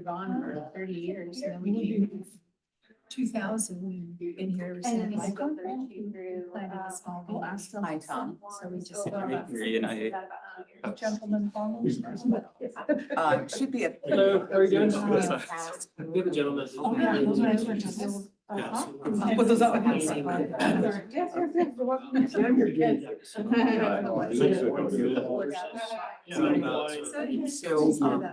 gone for 30 years and then we came 2000 in here ever since. Planted a small house. Hi, Tom. So we just. Gentlemen farmers. Should be a. Hello, how are you doing? We have a gentleman. Oh, yeah, those guys were just. What does that mean? So, do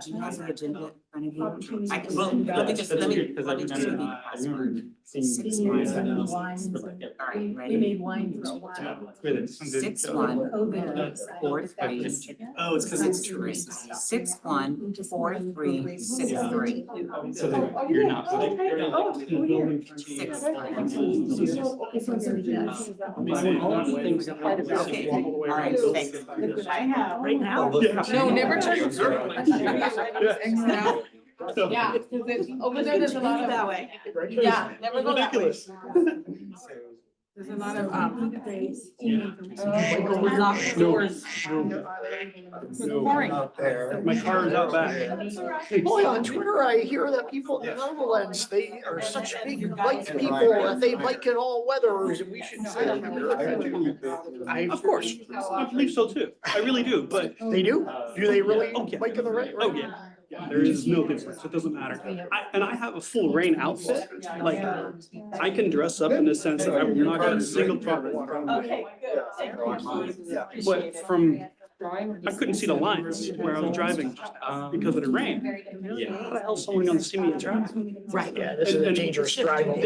you have the agenda in front of you? I can, well, let me just see the password. All right, We ready? made wine for a while. 6143. Oh, it's because it's true. 614363. So then you're not. Okay, all right, thanks. I have right now. No, never turn. Yeah, over there, there's a lot of that way. Yeah, never go that way. Ridiculous. There's a lot of, Locked doors. My car is out back. Boy, on Twitter, I hear that people in the Netherlands, they are such big bike people that they bike in all weathers and we should say that in America too. Of course, I believe so too. I really do, but. They do? Do they really Oh, yeah. bike in the right? Oh, yeah. Yeah, there is no difference. It doesn't matter. And I have a full rain outfit. Like, I can dress up in the sense that I'm not gonna single drop of water. okay, good. But from, I couldn't see the lines where I was driving because of the rain. Yeah, how the hell is someone gonna see me driving? Right. Yeah, this is a dangerous drive. At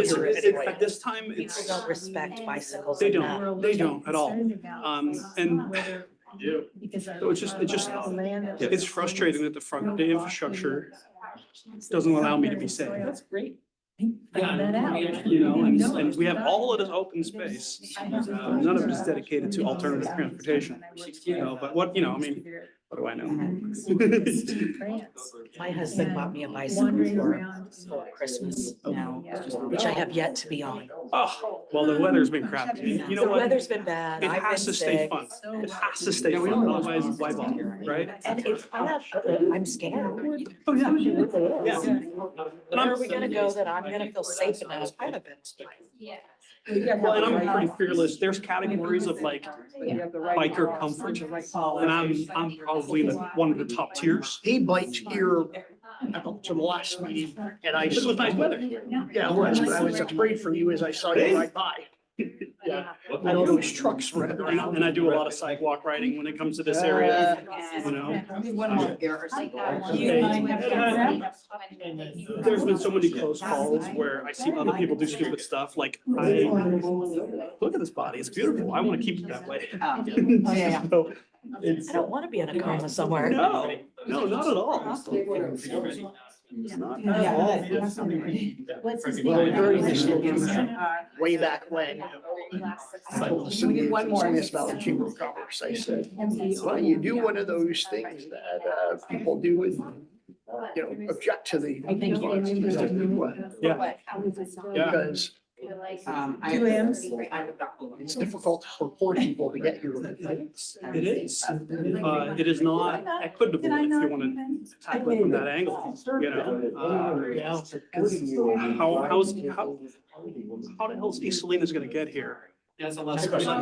this time, People it's, don't respect bicycles. they enough. don't at all. And so it's just, it's frustrating that the infrastructure doesn't allow me to be safe. That's great. Found that out. You know, and we have all of this open space. None of it is dedicated to alternative transportation. You know, but what, you know, I mean, what do I know? My husband bought me a bicycle for Christmas now, which I have yet to be on. Oh, well, the weather's been crappy. You know The what? weather's been bad. It I've has been to stay sick. fun. It has to stay fun, otherwise why bother, right? And it's, I'm scared. Oh, yeah. Yeah. Where are we gonna go that I'm gonna feel safe enough? I haven't been. Well, and I'm pretty fearless. There's categories of like biker comfort. And I'm probably one of the top tiers. He biked here to the last meeting and I. This was nice weather. Yeah, it was, but I was afraid for you as I saw you ride by. Yeah, I know those trucks were. And I do a lot of sidewalk riding when it comes to this area, you know? There's been so many close calls where I see other people do stupid stuff, like look at this body, it's beautiful, I want to keep it that way. So, it's, I don't wanna be in a coma somewhere. no, not at all. Not at all. Well, during this way back when, I was listening to this about the Chamber of Commerce, I said, well, you do one of those things that people do with, you know, object to the. Yeah. Yeah. Because it's difficult for poor people to get here. It is. It is not equitable if you want to tackle it from that angle, you know? Yeah. How the hell is East Salinas gonna get here? I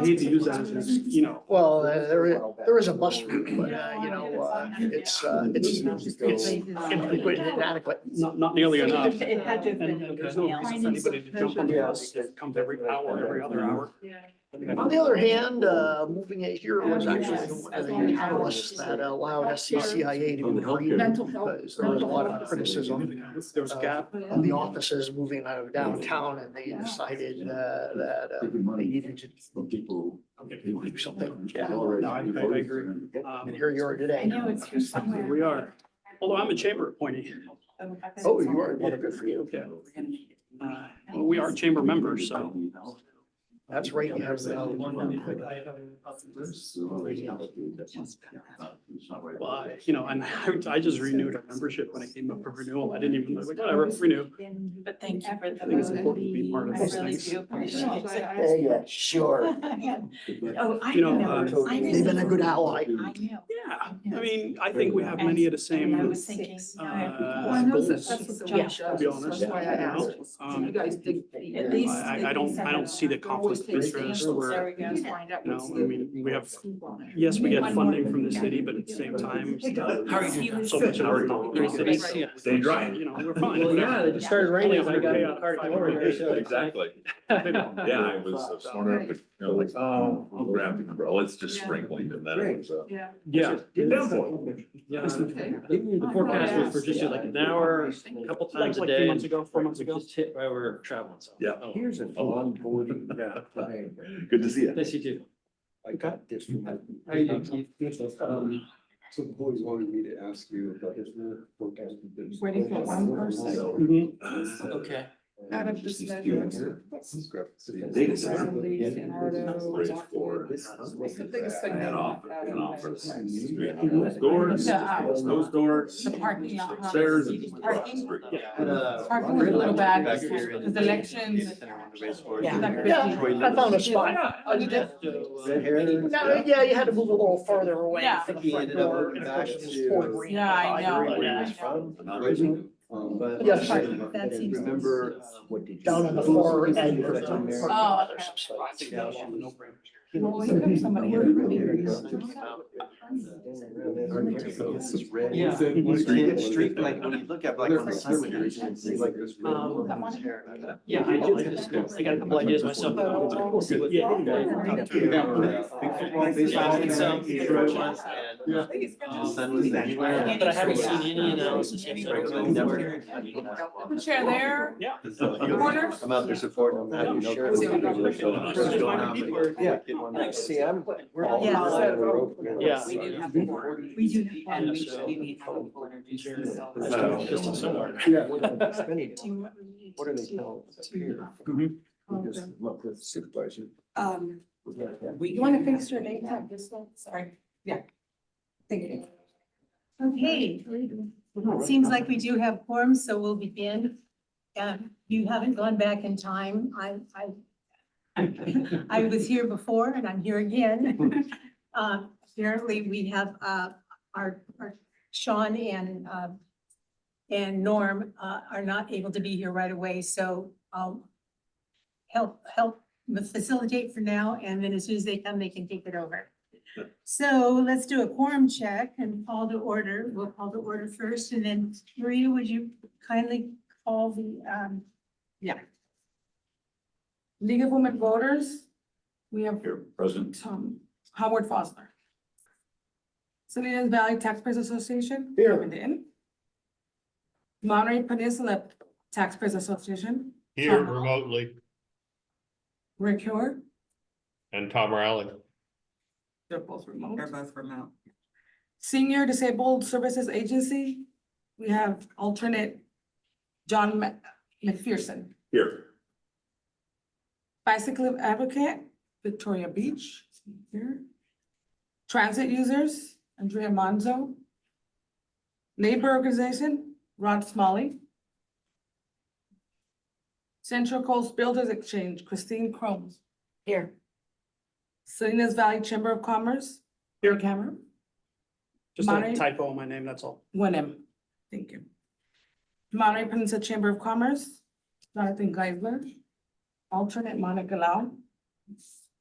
hate to use that as, you know. Well, there is a bus route, but, you know, it's inadequate and inadequate. Not nearly enough. It had to have been. And there's no reason for anybody to jump on the bus that comes every hour, every other hour. On the other hand, moving it here was actually one of the catalysts that allowed SCCIA to agree because there was a lot of criticism. There was a gap. Of the offices moving out of downtown and they decided that they needed to do something. Yeah, no, I agree. And here you are today. Here we are. Although I'm a chamber appointee. Oh, you are, well, good for you. Yeah. Well, we are chamber members, so. That's right. You have Well, you know, and I just renewed a membership when it came up for renewal. I didn't even, I was like, whatever, renew. But thank you for the. I think it's important to be part of I those really things. do appreciate it. Yeah, sure. Oh, I You know, know. They've been a good ally. I know. Yeah, I mean, I think we have many of the And I same, was thinking. goals, Yeah. to be honest. That's why I asked. You You guys think. At least. I don't see the conflict of interest There where, we go. Find out you know, what's I the- mean, we have, yes, we get funding from the city, but at the same time, How are you doing? so much of our city. Stay dry. You know, we're fine. Well, yeah, whatever. it just started raining, so I got in the car to come over here, so. Exactly. Yeah, I was wondering, but, you know, like, oh, I'll grab the umbrella, it's just sprinkling, and then it was, Yeah. Yeah. Yeah, Okay. the forecast was for just like an hour, a couple That was times a like day. 3 months ago, 4 months ago. Just hit while we're traveling, so. Yeah. Oh. Here's an onboarding. good to see you. Nice to see you too. I got this from. How you doing, Keith? Some boys wanted me to ask you about his forecast. Waiting for one person. Mhm. Okay. Out of this measure. Biggest Assemblies Yeah. and autos. Raised for. What's the biggest thing? Head off, out head of off for the that? Those doors, The, those doors, The parking lot. huh? stairs. and- Parking? Parking was a little bad because elections. Yeah, I found a spot. Oh, you did? No, yeah, you had to move a little further away. Yeah. from the front door, and of course it was pouring rain Yeah, I know. outside. Yeah, I know. But. Yes. That seems- Remember what did you? Down on the far end. Put it on there. Oh, There's some spots. Well, here comes somebody here. Yeah. Street, like when you look at like on the highway, you can see like this. Yeah, I do. I got a couple ideas myself. We'll see what. Yeah. Big football, baseball, some, huge ones, and the sun was anywhere. But I haven't seen any analysis yet. So I don't know. Chair there. Yeah. Corners. I'm out there supporting them. Yeah. See, I'm. Yeah. We do. And just somewhere. Yeah. What are they telling us here? Mhm. We just look with supervisor. You want to fix your name tag this one? Sorry. Yeah. Thank you. Okay, it seems like we do have quorums, so we'll begin. You haven't gone back in time. I was here before and I'm here again. Apparently we have, our Sean and Norm, are not able to be here right away, so I'll help facilitate for now, and then as soon as they come, they can take it over. So let's do a quorum check and call to order. We'll call to order first, and then Maria, would you kindly call the, League of Women Voters. We have Here, present. Howard Fosler. Salinas Valley Taxpayers Association. Here. Kevin Denton. Monterey Peninsula Taxpayers Association. Here Tom. remotely, Rick Heward. and Tom Rowley. They're both remote. both remote. Senior Disabled Services Agency, we have alternate John McPherson. Here. Bicycle Advocate, Victoria Beach, here. Transit Users, Andrea Manzo. Labor Organization, Rod Smalley. Central Coast Builders Exchange, Christine Cromes. Here. Salinas Valley Chamber of Commerce, Eric Hammer. Just a Monterey- typo in my name, that's all. Wenham, thank you. Monterey Peninsula Chamber of Commerce, Jonathan Geisler. Alternate Monica Lau.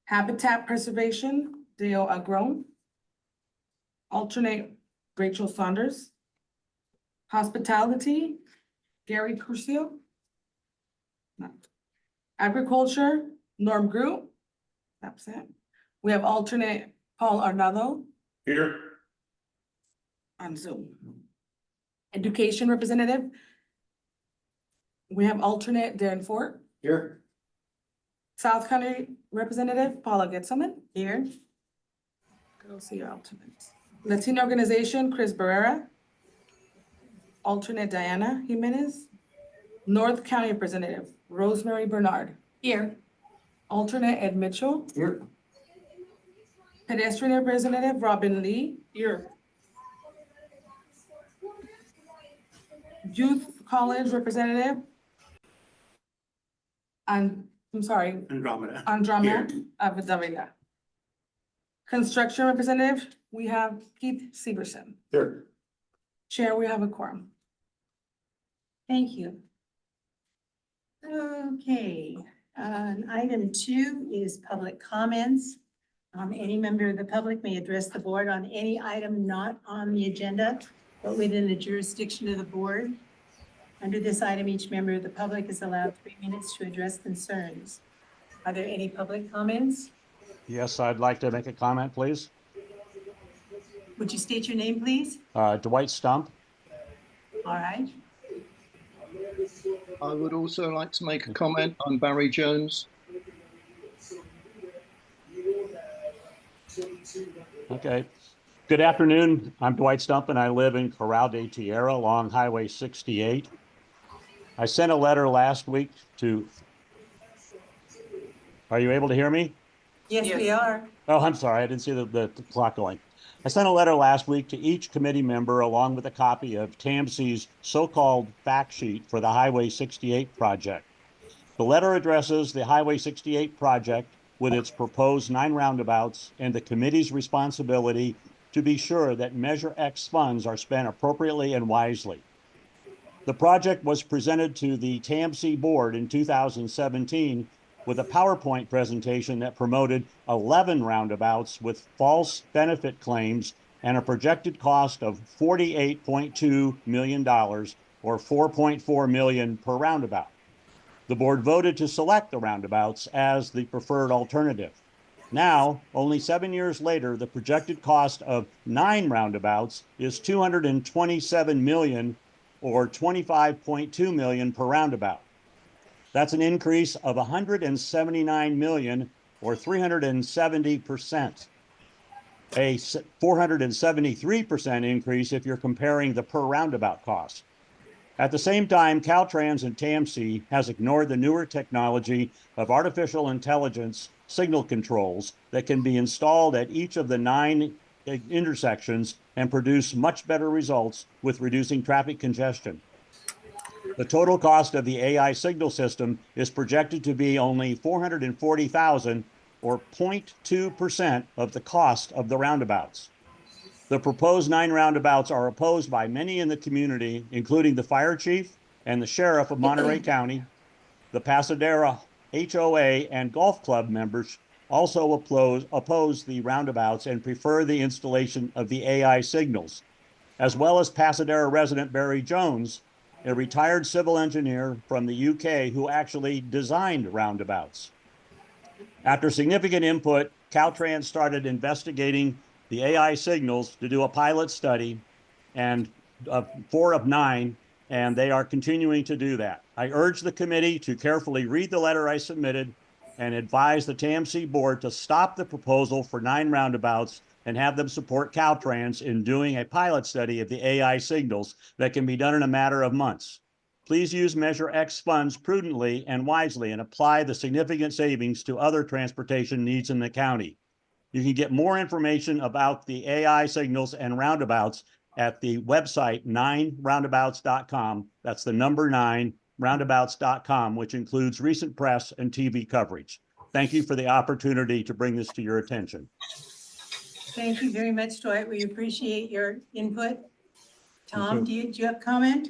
Habitat Preservation, Dale Agron. Alternate Rachel Saunders. Hospitality, Gary Curcio. Agriculture, Norm Group. Absent. We have alternate Paul Arnado Here. on Zoom. Education Representative. We have alternate Darren Fort. Here. South County Representative Paula Getzelman. here, Go see your alternates. Latino Organization, Chris Barrera. Alternate Diana Jimenez. North County Representative Rosemary Bernard. here, Alternate Ed Mitchell. Here. Pedestrian Representative Robin Lee. Here. Youth College Representative. And, I'm sorry, Andromeda. Andromeda Avila. Construction Representative, we have Keith Severson. Here. Chair, we have a quorum. Thank you. Okay, item 2 is public comments. Any member of the public may address the board on any item not on the agenda, but within the jurisdiction of the board. Under this item, each member of the public is allowed 3 minutes to address concerns. Are there any public comments? Yes, I'd like to make a comment, please. Would you state your name, please? Dwight Stump. All right. I would also like to make a comment. I'm Barry Jones. Okay. Good afternoon. I'm Dwight Stump and I live in Corral de Tierra along Highway 68. I sent a letter last week to, are you able to hear me? Yes, we are. Oh, I'm sorry. I didn't see the clock going. I sent a letter last week to each committee member along with a copy of TAMC's so-called fact sheet for the Highway 68 project. The letter addresses the Highway 68 project with its proposed 9 roundabouts and the committee's responsibility to be sure that Measure X funds are spent appropriately and wisely. The project was presented to the TAMC board in 2017 with a PowerPoint presentation that promoted 11 roundabouts with false benefit claims and a projected cost of $48.2 million or $4.4 million per roundabout. The board voted to select the roundabouts as the preferred alternative. Now, only 7 years later, the projected cost of 9 roundabouts is $227 million or $25.2 million per roundabout. That's an increase of $179 million or 370%. A 473% increase if you're comparing the per roundabout cost. At the same time, Caltrans and TAMC has ignored the newer technology of artificial intelligence signal controls that can be installed at each of the 9 intersections and produce much better results with reducing traffic congestion. The total cost of the AI signal system is projected to be only $440,000 or 0.2% of the cost of the roundabouts. The proposed 9 roundabouts are opposed by many in the community, including the fire chief and the sheriff of Monterey County. The Pasadena HOA and golf club members also oppose the roundabouts and prefer the installation of the AI signals, as well as Pasadena resident Barry Jones, a retired civil engineer from the UK who actually designed roundabouts. After significant input, Caltrans started investigating the AI signals to do a pilot study, and 4 of 9, and they are continuing to do that. I urge the committee to carefully read the letter I submitted and advise the TAMC board to stop the proposal for 9 roundabouts and have them support Caltrans in doing a pilot study of the AI signals that can be done in a matter of months. Please use Measure X funds prudently and wisely and apply the significant savings to other transportation needs in the county. You can get more information about the AI signals and roundabouts at the website 9roundabouts.com. That's the number 9roundabouts.com, which includes recent press and TV coverage. Thank you for the opportunity to bring this to your attention. Thank you very much, Dwight. We appreciate your input. Tom, do you have a comment?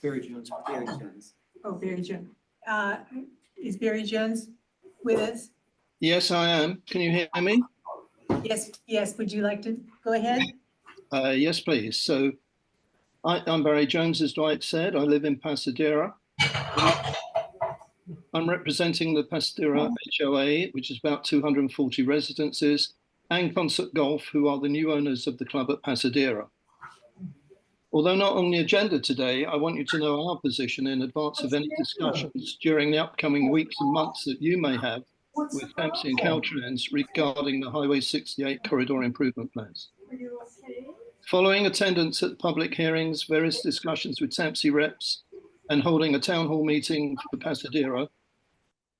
Barry Jones. Barry Jones. Oh, Barry Jones. Is Barry Jones with us? Yes, I am. Can you hear me? Yes, yes. Would you like to go ahead? Yes, please. So I'm Barry Jones, as Dwight said. I live in Pasadena. I'm representing the Pasadena HOA, which is about 240 residences, and Concert Golf, who are the new owners of the club at Pasadena. Although not on the agenda today, I want you to know our position in advance of any discussions during the upcoming weeks and months that you may have with TAMC and Caltrans regarding the Highway 68 corridor improvement plans. Following attendance at public hearings, various discussions with TAMC reps, and holding a town hall meeting for Pasadena,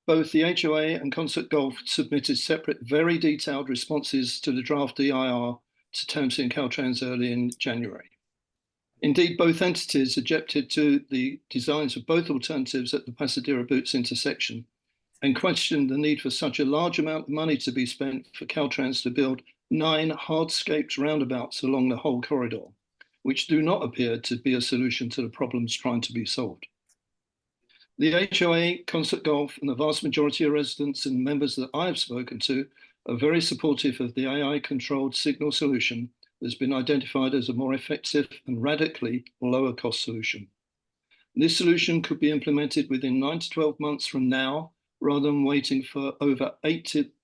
both the HOA and Concert Golf submitted separate, very detailed responses to the draft DIR to TAMSI and Caltrans early in January. Indeed, both entities objected to the designs of both alternatives at the Pasadena Boots intersection and questioned the need for such a large amount of money to be spent for Caltrans to build 9 hardscaped roundabouts along the whole corridor, which do not appear to be a solution to the problems trying to be solved. The HOA, Concert Golf, and the vast majority of residents and members that I have spoken to are very supportive of the AI-controlled signal solution that's been identified as a more effective and radically lower cost solution. This solution could be implemented within 9 to 12 months from now, rather than waiting for over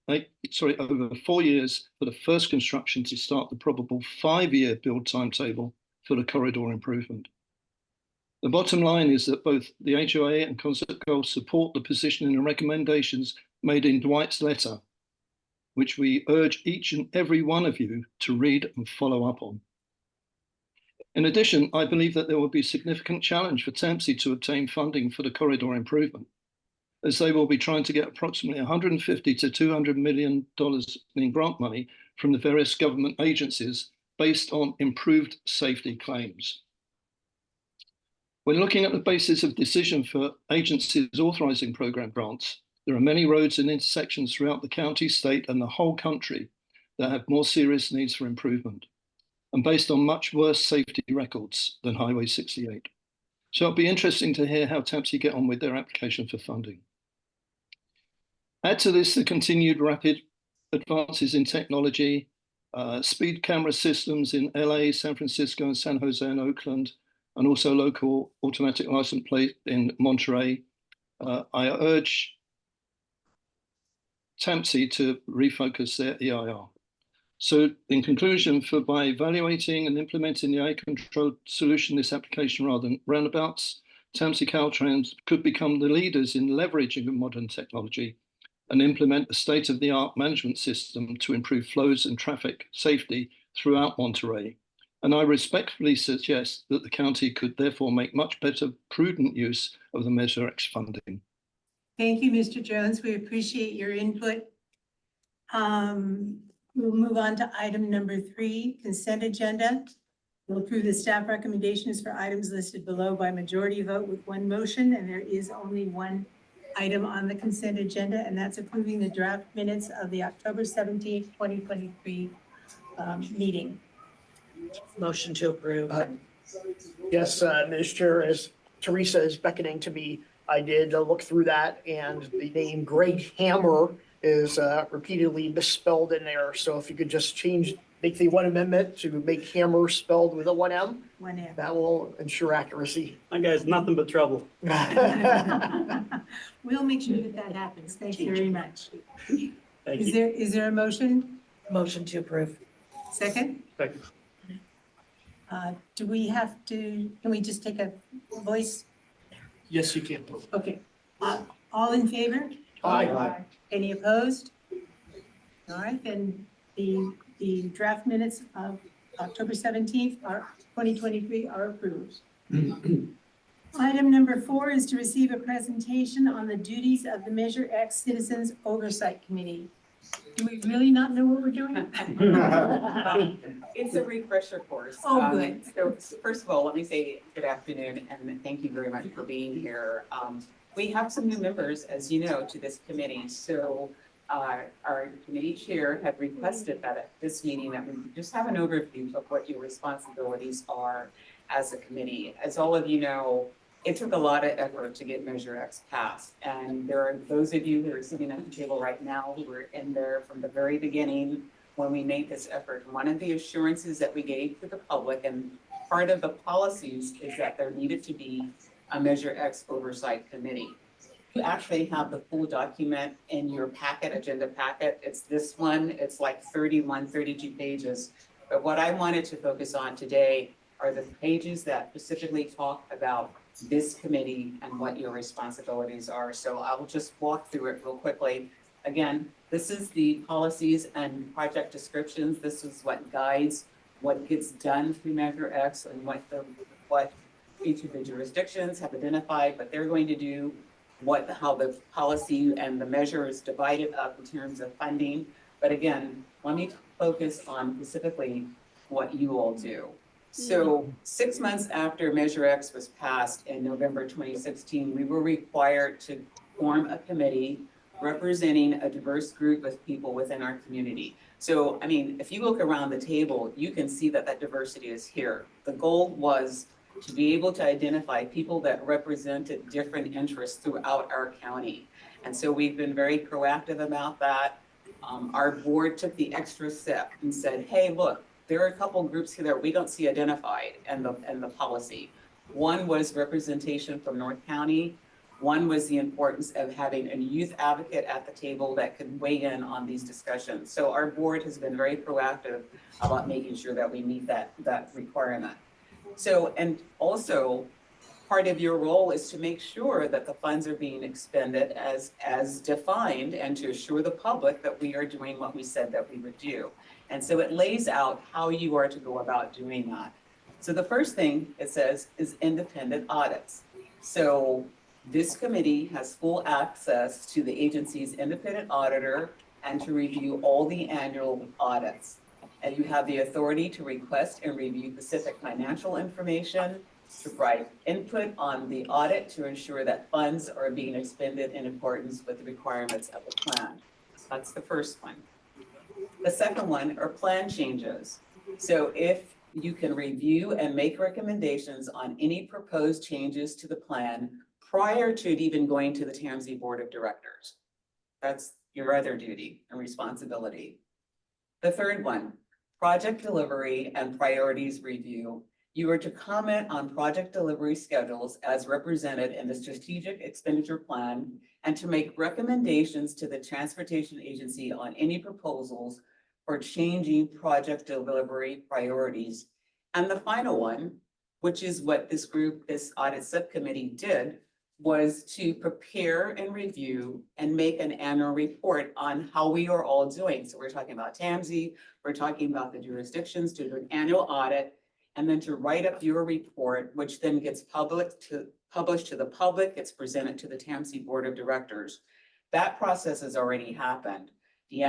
4 years for the first construction to start the probable 5-year build timetable for the corridor improvement. The bottom line is that both the HOA and Concert Golf support the position and recommendations made in Dwight's letter, which we urge each and every one of you to read and follow up on. In addition, I believe that there will be a significant challenge for TAMSI to obtain funding for the corridor improvement, as they will be trying to get approximately $150 to $200 million in grant money from the various government agencies based on improved safety claims. When looking at the basis of decision for agencies authorizing program grants, there are many roads and intersections throughout the county, state, and the whole country that have more serious needs for improvement, and based on much worse safety records than Highway 68. So it'll be interesting to hear how TAMSI get on with their application for funding. Add to this the continued rapid advances in technology, speed camera systems in LA, San Francisco, and San Jose and Oakland, and also local automatic license plate in Monterey. I urge TAMSI to refocus their EIR. So in conclusion, by evaluating and implementing the AI-controlled solution, this application rather than roundabouts, TAMSI Caltrans could become the leaders in leveraging modern technology and implement a state-of-the-art management system to improve flows and traffic safety throughout Monterey. And I respectfully suggest that the county could therefore make much better prudent use of the Measure X funding. Thank you, Mr. Jones. We appreciate your input. We'll move on to item number 3, consent agenda. We'll approve the staff recommendations for items listed below by majority vote with one motion, and there is only one item on the consent agenda, and that's approving the draft minutes of the October 17th, 2023 meeting. Motion to approve. Yes, Ms. Chair, as Teresa is beckoning to me, I did look through that, and the name Greg Hammer is repeatedly misspelled in there. So if you could just make the one amendment to make Hammer spelled with a 1M, that will ensure accuracy. That guy's nothing but trouble. We'll make sure that happens. Thank you very much. Thank you. Is there a motion? Motion to approve. Second? Second. Do we have to, can we just take a voice? Yes, you can. Okay. All in favor? Aye. Any opposed? All right, then the draft minutes of October 17th, 2023 are approved. Item number 4 is to receive a presentation on the duties of the Measure X Citizens Oversight Committee. Do we really not know what we're doing? It's a refresher course. Oh, good. So first of all, let me say good afternoon and thank you very much for being here. We have some new members, as you know, to this committee. So our committee chair had requested that at this meeting that we just have an overview of what your responsibilities are as a committee. As all of you know, it took a lot of effort to get Measure X passed. And there are those of you who are sitting at the table right now who were in there from the very beginning when we made this effort. One of the assurances that we gave to the public and part of the policies is that there needed to be a Measure X Oversight Committee. You actually have the full document in your packet, agenda packet. It's this one, it's like 32 pages. But what I wanted to focus on today are the pages that specifically talk about this committee and what your responsibilities are. So I will just walk through it real quickly. Again, this is the policies and project descriptions. This is what guides what gets done through Measure X and what each of the jurisdictions have identified what they're going to do, how the policy and the measure is divided up in terms of funding. But again, let me focus on specifically what you all do. So 6 months after Measure X was passed in November 2016, we were required to form a committee representing a diverse group of people within our community. So, I mean, if you look around the table, you can see that that diversity is here. The goal was to be able to identify people that represented different interests throughout our county. And so we've been very proactive about that. Our board took the extra step and said, hey, look, there are a couple groups here that we don't see identified in the policy. One was representation from North County. One was the importance of having a youth advocate at the table that could weigh in on these discussions. So our board has been very proactive about making sure that we meet that requirement. So, and also part of your role is to make sure that the funds are being expended as defined and to assure the public that we are doing what we said that we would do. And so it lays out how you are to go about doing that. So the first thing it says is independent audits. So this committee has full access to the agency's independent auditor and to review all the annual audits. And you have the authority to request and review specific financial information, to provide input on the audit to ensure that funds are being expended in accordance with the requirements of the plan. That's the first one. The second one are plan changes. So if you can review and make recommendations on any proposed changes to the plan prior to it even going to the TAMZ Board of Directors. That's your other duty and responsibility. The third one, project delivery and priorities review. You are to comment on project delivery schedules as represented in the strategic expenditure plan and to make recommendations to the transportation agency on any proposals for changing project delivery priorities. And the final one, which is what this audit subcommittee did, was to prepare and review and make an annual report on how we are all doing. So we're talking about TAMZ, we're talking about the jurisdictions to do an annual audit, and then to write up your report, which then gets published to the public, it's presented to the TAMZ Board of Directors. That process has already happened. The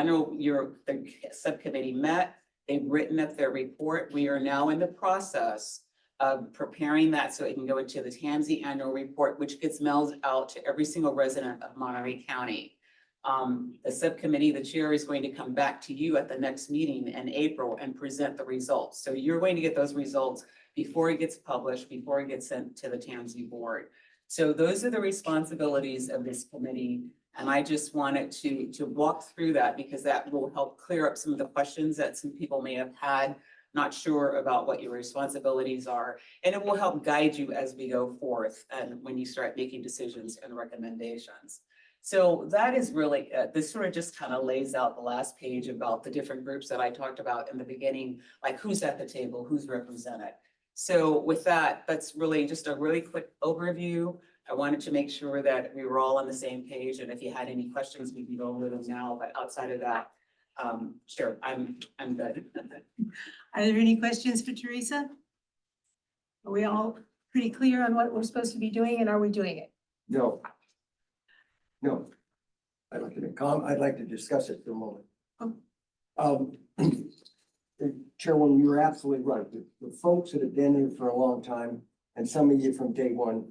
subcommittee met, they've written up their report. We are now in the process of preparing that so it can go into the TAMZ annual report, which gets mailed out to every single resident of Monterey County. The subcommittee, the chair is going to come back to you at the next meeting in April and present the results. So you're going to get those results before it gets published, before it gets sent to the TAMZ board. So those are the responsibilities of this committee. And I just wanted to walk through that because that will help clear up some of the questions that some people may have had, not sure about what your responsibilities are. And it will help guide you as we go forth and when you start making decisions and recommendations. So that is really, this sort of just kind of lays out the last page about the different groups that I talked about in the beginning, like who's at the table, who's represented. So with that, that's really just a really quick overview. I wanted to make sure that we were all on the same page. And if you had any questions, we can go over them now, but outside of that, sure, I'm good. Are there any questions for Teresa? Are we all pretty clear on what we're supposed to be doing and are we doing it? No. No. I'd like to discuss it for a moment. Oh. Chairwoman, you're absolutely right. The folks that have been here for a long time, and some of you from day one,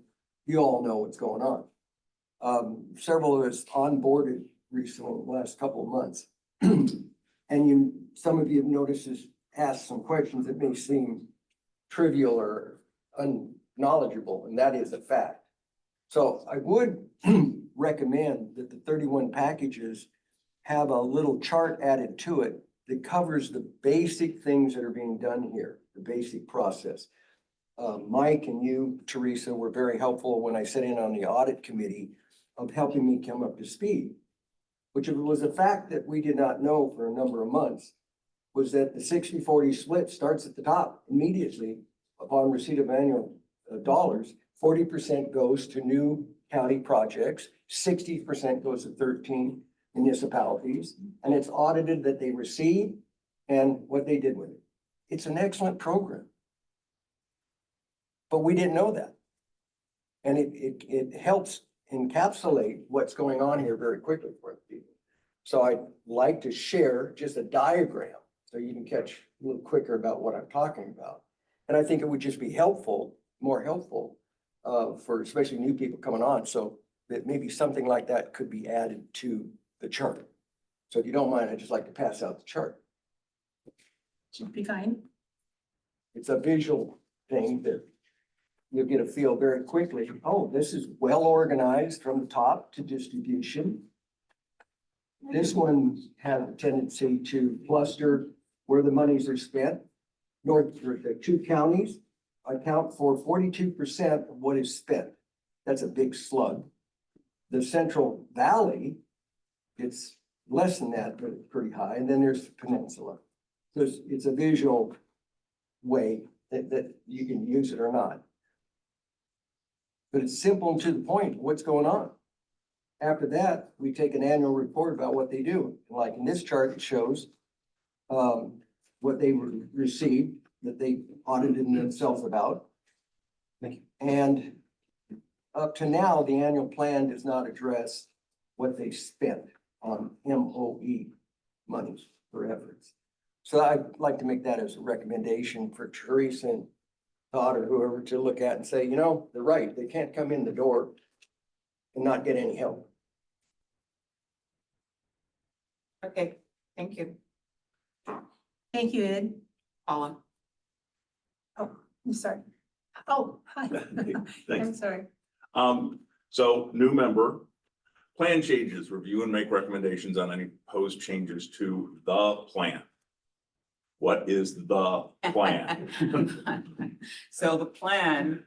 you all know what's going on. Several of us onboarded recently, in the last couple of months. And some of you have noticed us ask some questions that may seem trivial or unknowledgeable, and that is a fact. So I would recommend that the 31 packages have a little chart added to it that covers the basic things that are being done here, the basic process. Mike and you, Teresa, were very helpful when I sat in on the audit committee of helping me come up to speed, which was a fact that we did not know for a number of months, was that the 60-40 split starts at the top immediately upon receipt of annual dollars. 40% goes to new county projects, 60% goes to 13 municipalities, and it's audited that they received and what they did with it. It's an excellent program. But we didn't know that. And it helps encapsulate what's going on here very quickly for the people. So I'd like to share just a diagram so you can catch a little quicker about what I'm talking about. And I think it would just be helpful, more helpful, for especially new people coming on, so that maybe something like that could be added to the chart. So if you don't mind, I'd just like to pass out the chart. Should be fine. It's a visual thing that you'll get a feel very quickly. Oh, this is well organized from the top to distribution. This one has a tendency to cluster where the monies are spent. The two counties account for 42% of what is spent. That's a big slug. The Central Valley, it's less than that, but it's pretty high. And then there's the peninsula. So it's a visual way that you can use it or not. But it's simple and to the point, what's going on. After that, we take an annual report about what they do. Like in this chart, it shows what they received, that they audited themselves about. And up to now, the annual plan does not address what they spent on MOE monies for efforts. So I'd like to make that as a recommendation for Teresa and Todd or whoever to look at and say, you know, they're right. They can't come in the door and not get any help. Okay, thank you. Thank you, Ed. Paula? Oh, I'm sorry. Oh, hi. I'm Thanks. sorry. So new member, plan changes, review and make recommendations on any proposed changes to the plan. What is the plan? So the plan,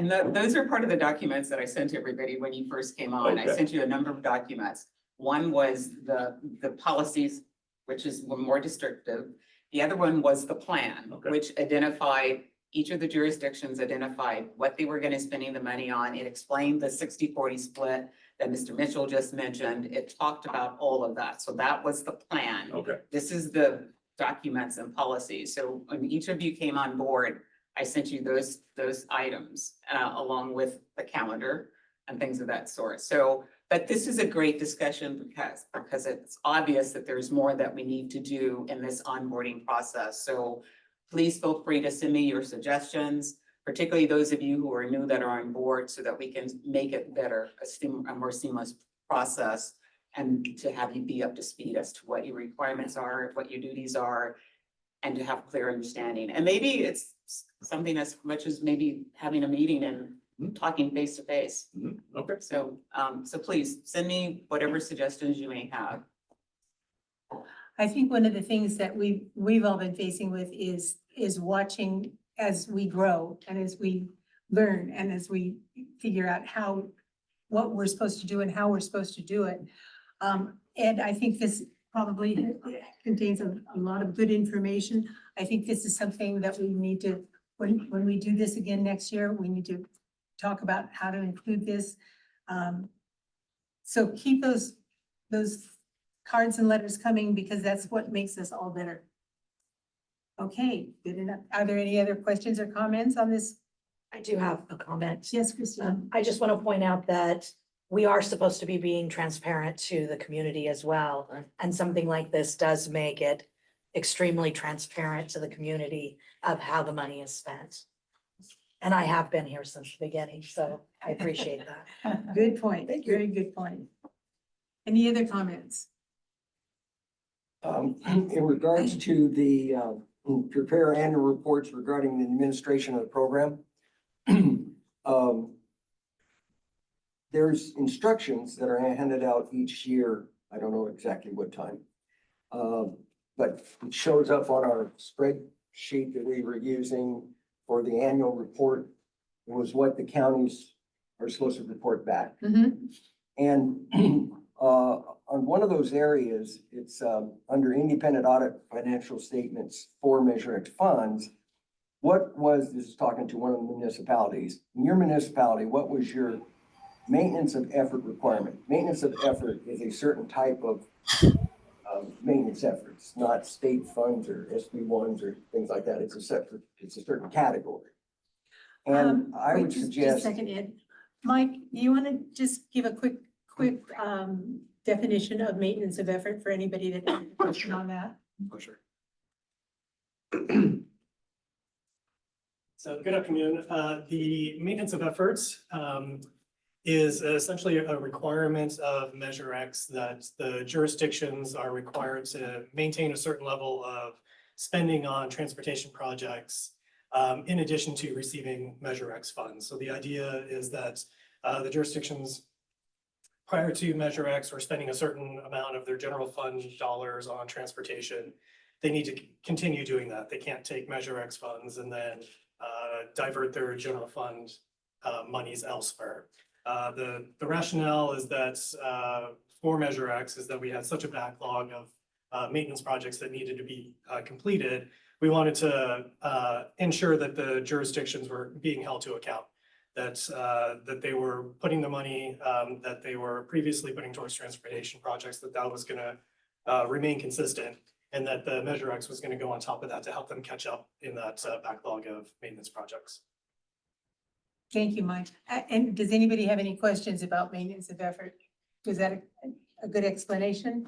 those are part of the documents that I sent to everybody when you first came on. I Okay. sent you a number of documents. One was the policies, which is more descriptive. The other one was the plan, Okay. which identified, each of the jurisdictions identified what they were gonna spending the money on. It explained the 60-40 split that Mr. Mitchell just mentioned. It talked about all of that. So that was the plan. Okay, This is the documents and policies. So when each of you came on board, I sent you those items along with the calendar and things of that sort. So, but this is a great discussion because it's obvious that there's more that we need to do in this onboarding process. So please feel free to send me your suggestions, particularly those of you who are new that are on board, so that we can make it better, a more seamless process, and to have you be up to speed as to what your requirements are, what your duties are, and to have clear understanding. And maybe it's something as much as maybe having a meeting and talking face to face. okay. So, so please send me whatever suggestions you may have. I think one of the things that we've all been facing with is watching as we grow and as we learn and as we figure out what we're supposed to do and how we're supposed to do it. And I think this probably contains a lot of good information. I think this is something that we need to, when we do this again next year, we need to talk about how to include this. So keep those cards and letters coming, because that's what makes us all better. Okay, good enough. Are there any other questions or comments on this? I do have a comment. Yes, Christine. I just want to point out that we are supposed to be being transparent to the community as well. And something like this does make it extremely transparent to the community of how the money is spent. And I have been here since the beginning, so I appreciate that. Good point. Very good point. Any other comments? In regards to the prepare annual reports regarding the administration of the program, there's instructions that are handed out each year. I don't know exactly what time. But it shows up on our spreadsheet that we were using for the annual report. It was what the counties are supposed to report back. And on one of those areas, it's under independent audit financial statements for measuring funds. This is talking to one of the municipalities. In your municipality, what was your maintenance of effort requirement? Maintenance of effort is a certain type of maintenance efforts, not state funds or SB1s or things like that. It's a certain category. And I Wait, would just a suggest, second, Ed. Mike, do you want to just give a quick definition of maintenance of effort for anybody that has a question on that? Oh, sure. So good afternoon. The maintenance of efforts is essentially a requirement of Measure X that the jurisdictions are required to maintain a certain level of spending on transportation projects in addition to receiving Measure X funds. So the idea is that the jurisdictions prior to Measure X were spending a certain amount of their general fund dollars on transportation. They need to continue doing that. They can't take Measure X funds and then divert their general fund monies elsewhere. The rationale is that for Measure X is that we had such a backlog of maintenance projects that needed to be completed. We wanted to ensure that the jurisdictions were being held to account, that they were putting the money that they were previously putting towards transportation projects, that was going to remain consistent, and that the Measure X was going to go on top of that to help them catch up in that backlog of maintenance projects. Thank you, Mike. And does anybody have any questions about maintenance of effort? Was that a good explanation?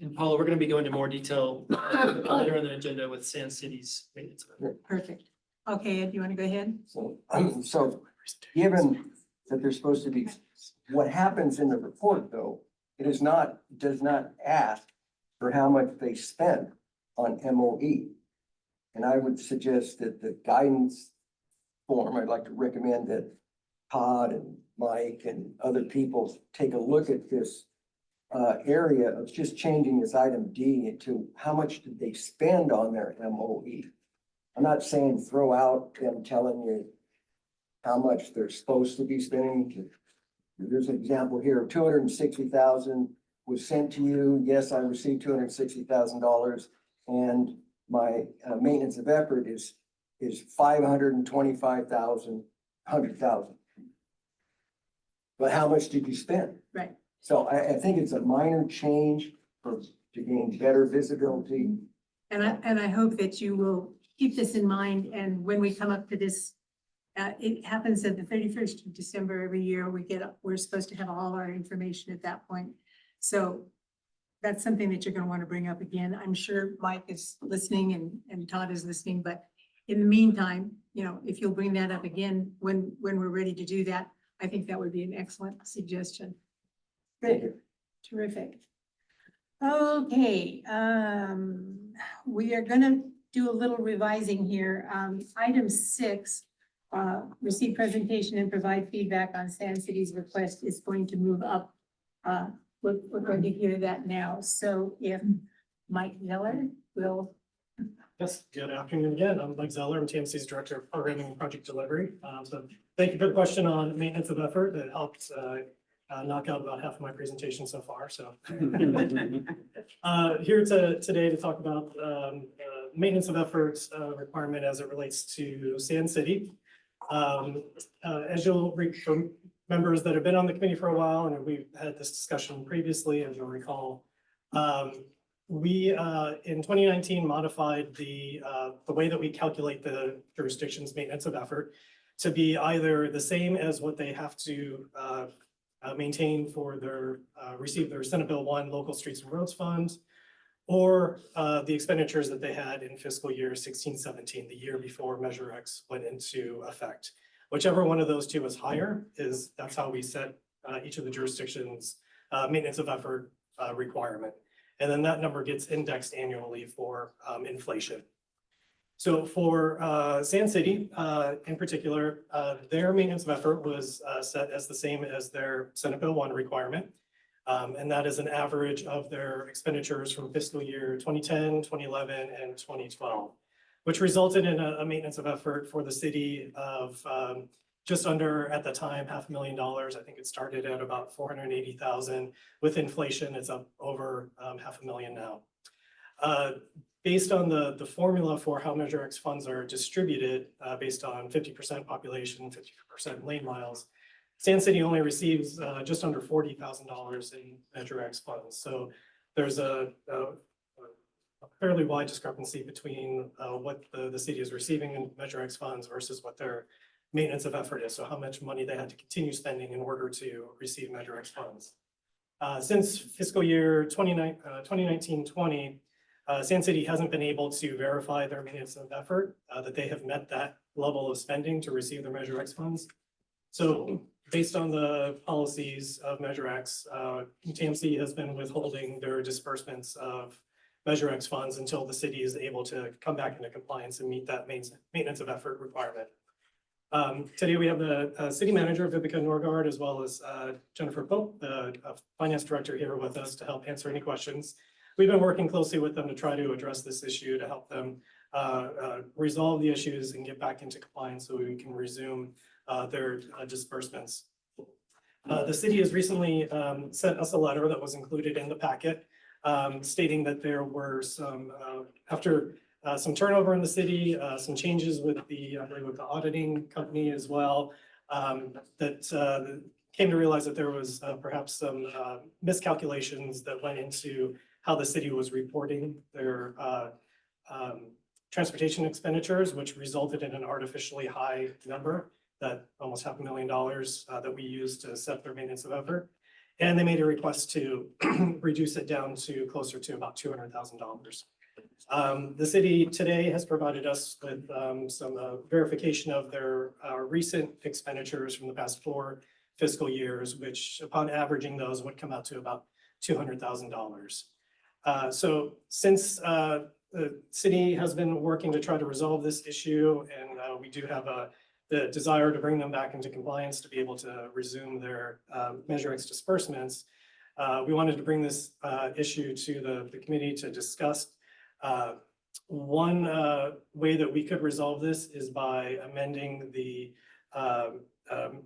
And Paula, we're gonna be going into more detail later on the agenda with Sand City's maintenance. Perfect. Okay, Ed, do you want to go ahead? so given that there's supposed to be, what happens in the report though, does not ask for how much they spend on MOE. And I would suggest that the guidance form, I'd like to recommend that Todd and Mike and other people take a look at this area of just changing this item D into how much did they spend on their MOE. I'm not saying throw out them telling you how much they're supposed to be spending. There's an example here, 260,000 was sent to you. Yes, I received $260,000 and my maintenance of effort is 525,000, 100,000. But how much did you spend? Right. So I think it's a minor change to gain better visibility. And I hope that you will keep this in mind, and when we come up to this, it happens at the 31st of December every year, we're supposed to have all our information at that point. So that's something that you're gonna want to bring up again. I'm sure Mike is listening and Todd is listening, but in the meantime, if you'll bring that up again when we're ready to do that, I think that would be an excellent suggestion. Thank you. Terrific. Okay, we are gonna do a little revising here. Item 6, receive presentation and provide feedback on Sand City's request is going to move up. We're going to hear that now. So if Mike Zeller will. Yes, good afternoon again. I'm Mike Zeller. I'm TMC's Director of Programming and Project Delivery. So thank you for the question on maintenance of effort. That helped knock out about half of my presentation so far. So here today to talk about maintenance of efforts requirement as it relates to Sand City. As you'll for members that have been on the committee for a while, and we've had this discussion previously, as you'll recall, we in 2019 modified the way that we calculate the jurisdiction's maintenance of effort to be either the same as what they have to maintain for their receive their Senate Bill 1 Local Streets and Roads Fund, or the expenditures that they had in fiscal year 16-17, the year before Measure X went into effect. Whichever one of those two is higher, that's how we set each of the jurisdictions' maintenance of effort requirement. And then that number gets indexed annually for inflation. So for Sand City in particular, their maintenance of effort was set as the same as their Senate Bill 1 requirement. And that is an average of their expenditures from fiscal year 2010, 2011, and 2012, which resulted in a maintenance of effort for the city of just under, at the time, $500,000. I think it started at about 480,000. With inflation, it's up over $500,000 now. Based on the formula for how Measure X funds are distributed, based on 50% population, 50% lane miles, Sand City only receives just under $40,000 in Measure X funds. So there's a fairly wide discrepancy between what the city is receiving in Measure X funds versus what they're maintenance of effort is, so how much money they had to continue spending in order to receive Measure X funds. Since fiscal year 2019-20, Sand City hasn't been able to verify their maintenance of effort, that they have met that level of spending to receive their Measure X funds. So based on the policies of Measure X, TMC has been withholding their disbursements of Measure X funds until the city is able to come back into compliance and meet that maintenance of effort requirement. Today we have the city manager, Vivica Norgard, as well as Jennifer Pope, the finance director, here with us to help answer any questions. We've been working closely with them to try to address this issue, to help them resolve the issues and get back into compliance so we can resume their disbursements. The city has recently sent us a letter that was included in the packet, stating that there were some, after some turnover in the city, some changes with the, I believe with the auditing company as well, that came to realize that there was perhaps some miscalculations that went into how the city was reporting their transportation expenditures, which resulted in an artificially high number, that almost $500,000 that we used to set their maintenance of effort. And they made a request to reduce it down to closer to about $200,000. The city today has provided us with some verification of their recent expenditures from the past 4 fiscal years, which upon averaging those would come out to about $200,000. So since the city has been working to try to resolve this issue, and we do have the desire to bring them back into compliance to be able to resume their Measure X disbursements, we wanted to bring this issue to the committee to discuss. One way that we could resolve this is by amending the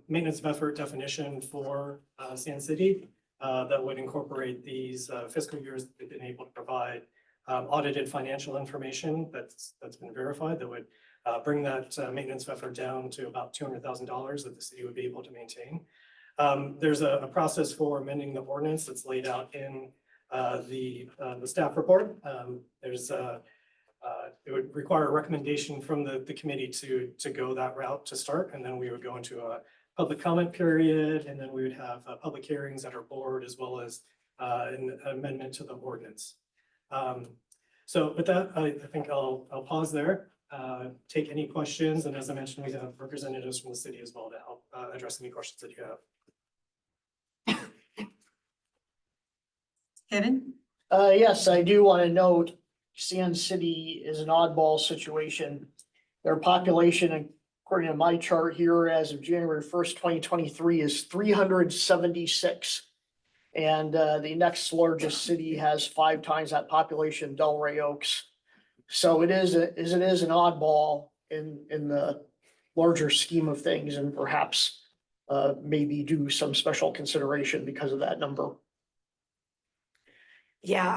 maintenance of effort definition for Sand City that would incorporate these fiscal years that they've been able to provide audited financial information that's been verified, that would bring that maintenance of effort down to about $200,000 that the city would be able to maintain. There's a process for amending the ordinance that's laid out in the staff report. It would require a recommendation from the committee to go that route to start, and then we would go into a public comment period, and then we would have public hearings at our board, as well as an amendment to the ordinance. So with that, I think I'll pause there, take any questions, and as I mentioned, we have representatives from the city as well to help address any questions that you have. Kevin? Yes, I do want to note, Sand City is an oddball situation. Their population, according to my chart here, as of January 1st, 2023, is 376. And the next largest city has 5 times that population, Delray Oaks. So it is an oddball in the larger scheme of things, and perhaps maybe do some special consideration because of that number. Yeah,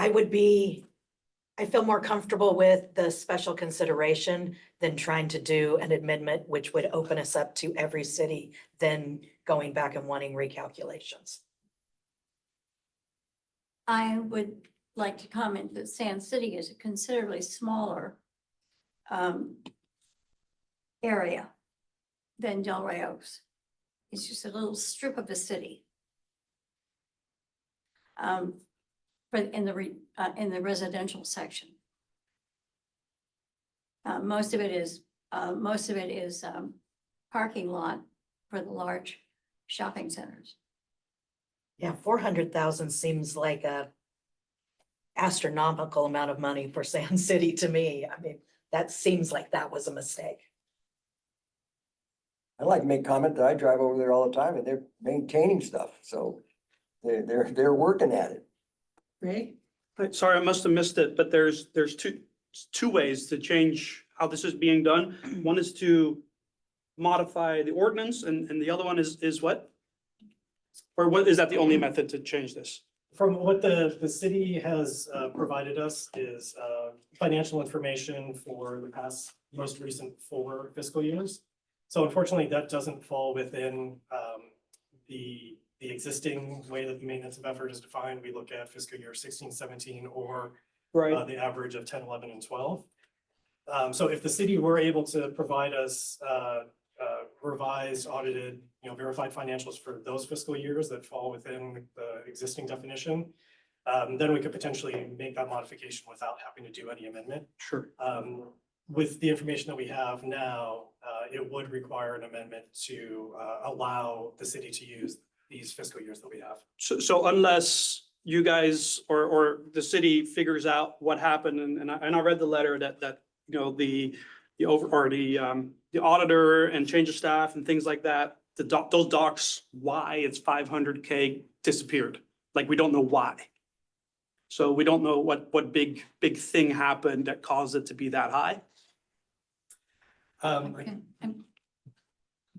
I feel more comfortable with the special consideration than trying to do an amendment, which would open us up to every city, than going back and wanting recalculations. I would like to comment that Sand City is a considerably smaller area than Delray Oaks. It's just a little strip of a city. But in the residential section. Most of it is parking lot for the large shopping centers. Yeah, 400,000 seems like a astronomical amount of money for Sand City to me. I mean, that seems like that was a mistake. I'd like to make comment that I drive over there all the time and they're maintaining stuff, so they're working at it. Ray? Sorry, I must have missed it, but there's two ways to change how this is being done. One is to modify the ordinance, and the other one is what? Or what, is that the only method to change this? From what the city has provided us is financial information for the past most recent 4 fiscal years. So unfortunately, that doesn't fall within the existing way that the maintenance of effort is defined. We look at fiscal year 16, 17, or the average of 10, 11, and 12. So if the city were able to provide us revised, audited, verified financials for those fiscal years that fall within the existing definition, then we could potentially make that modification without having to do any amendment. Sure. With the information that we have now, it would require an amendment to allow the city to use these fiscal years that we have. So unless you guys or the city figures out what happened, and I read the letter that, the auditor and change of staff and things like that, those docs, why it's 500K disappeared. Like, we don't know why. So we don't know what big thing happened that caused it to be that high. Like,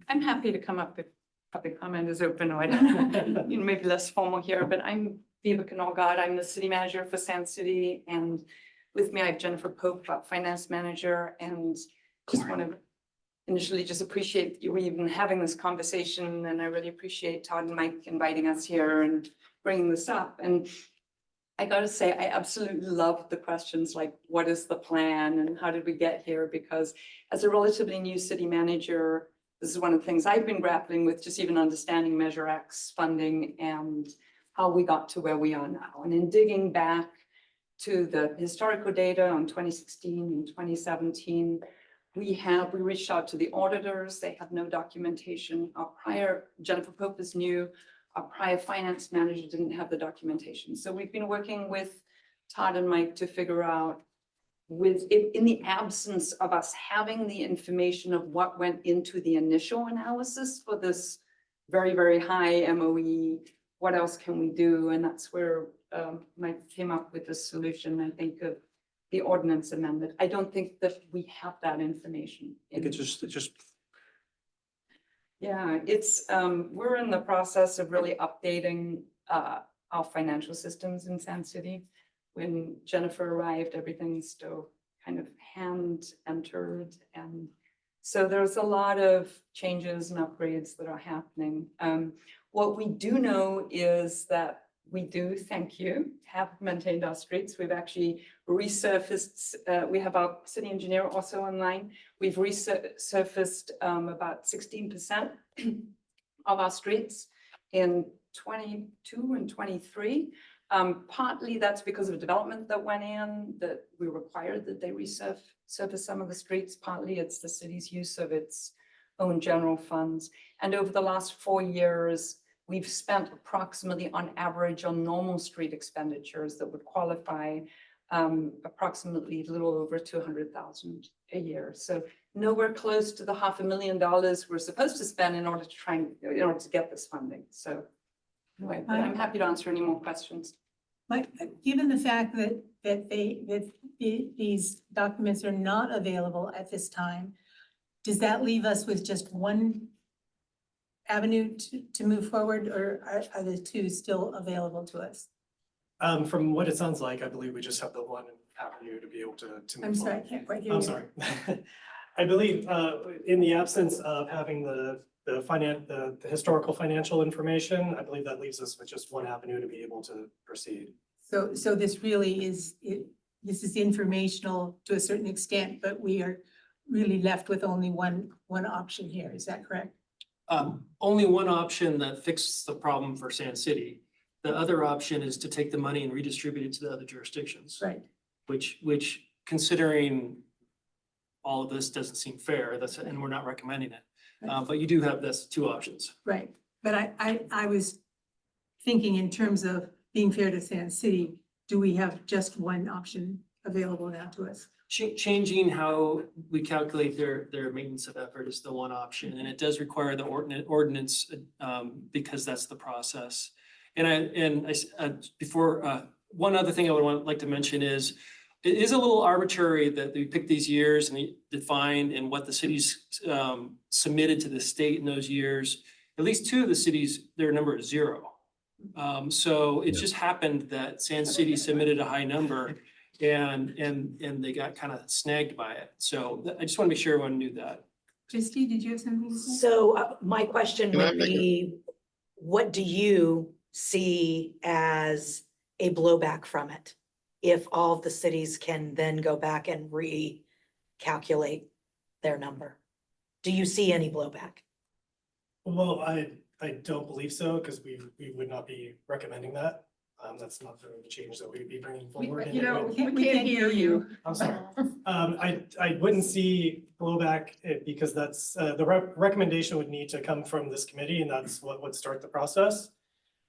I'm happy to come up if public comment is open, or I don't know, maybe less formal here, but I'm Viva Canolgard. I'm the city manager for Sand City, and with me I have Jennifer Pope, our finance manager, and just want to initially just appreciate you even having this conversation, and I really appreciate Todd and Mike inviting us here and bringing this up. And I gotta say, I absolutely love the questions like, what is the plan and how did we get here? Because as a relatively new city manager, this is one of the things I've been grappling with, just even understanding Measure X funding and how we got to where we are now. And in digging back to the historical data on 2016 and 2017, we reached out to the auditors. They have no documentation. Our prior, Jennifer Pope is new. Our prior finance manager didn't have the documentation. So we've been working with Todd and Mike to figure out, in the absence of us having the information of what went into the initial analysis for this very, very high MOE, what else can we do? And that's where Mike came up with the solution, I think, of the ordinance amendment. I don't think that we have that information. I think it's just. Yeah, we're in the process of really updating our financial systems in Sand City. When Jennifer arrived, everything's still kind of hand entered. And so there's a lot of changes and upgrades that are happening. What we do know is that we do, thank you, have maintained our streets. We've actually resurfaced, we have our city engineer also online. We've resurfaced about 16% of our streets in 22 and 23. Partly that's because of a development that went in, that we required that they resurface some of the streets. Partly it's the city's use of its own general funds. And over the last 4 years, we've spent approximately, on average, on normal street expenditures that would qualify, approximately a little over $200,000 a year. So nowhere close to the $500,000 we're supposed to spend in order to get this funding. So anyway, but I'm happy to answer any more questions. Mike, given the fact that these documents are not available at this time, does that leave us with just one avenue to move forward, or are the two still available to us? From what it sounds like, I believe we just have the one avenue to be able to move I'm sorry, I forward. can't quite hear you. I'm sorry. I believe in the absence of having the historical financial information, I believe that leaves us with just one avenue to be able to proceed. So this really is, this is informational to a certain extent, but we are really left with only one option here. Is that correct? Only one option that fixes the problem for Sand City. The other option is to take the money and redistribute it to the other jurisdictions. Right. Which considering all of this doesn't seem fair, and we're not recommending it. But you do have this two options. Right, but I was thinking in terms of being fair to Sand City, do we have just one option available now to us? Changing how we calculate their maintenance of effort is the one option, and it does require the ordinance because that's the process. One other thing I would like to mention is, it is a little arbitrary that we pick these years and defined and what the cities submitted to the state in those years. At least two of the cities, their number is 0. So it just happened that Sand City submitted a high number and they got kind of snagged by it. So I just want to be sure everyone knew that. Christy, did you have something to say? So my question would be, what do you see as a blowback from it? If all of the cities can then go back and recalculate their number? Do you see any blowback? Well, I don't believe so, because we would not be recommending that. That's not the change that we'd be bringing forward. and it would- we can't hear you. I'm sorry. I wouldn't see blowback because that's, the recommendation would need to come from this committee, and that's what would start the process.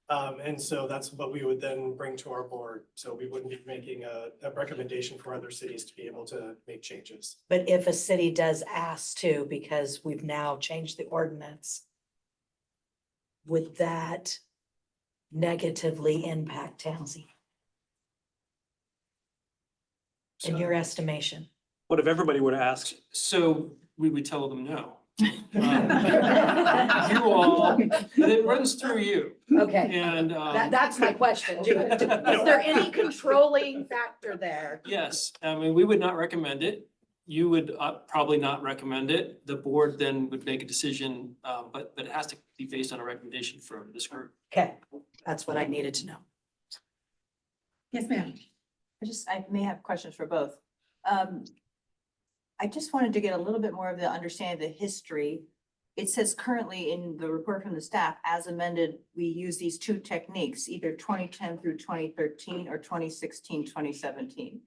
And so that's what we would then bring to our board. So we wouldn't be making a recommendation for other cities to be able to make changes. But if a city does ask to, because we've now changed the ordinance, would that negatively impact Tansy? In your estimation? What if everybody were to ask? So we would tell them no. You all, it runs through you Okay, and, that's my question. Is there any controlling factor there? yes, I mean, we would not recommend it. You would probably not recommend it. The board then would make a decision, but it has to be based on a recommendation from this group. Okay, that's what I needed to know. Yes, ma'am. I may have questions for both. I just wanted to get a little bit more of the understanding of the history. It says currently in the report from the staff, as amended, we use these two techniques, either 2010 through 2013 or 2016, 2017.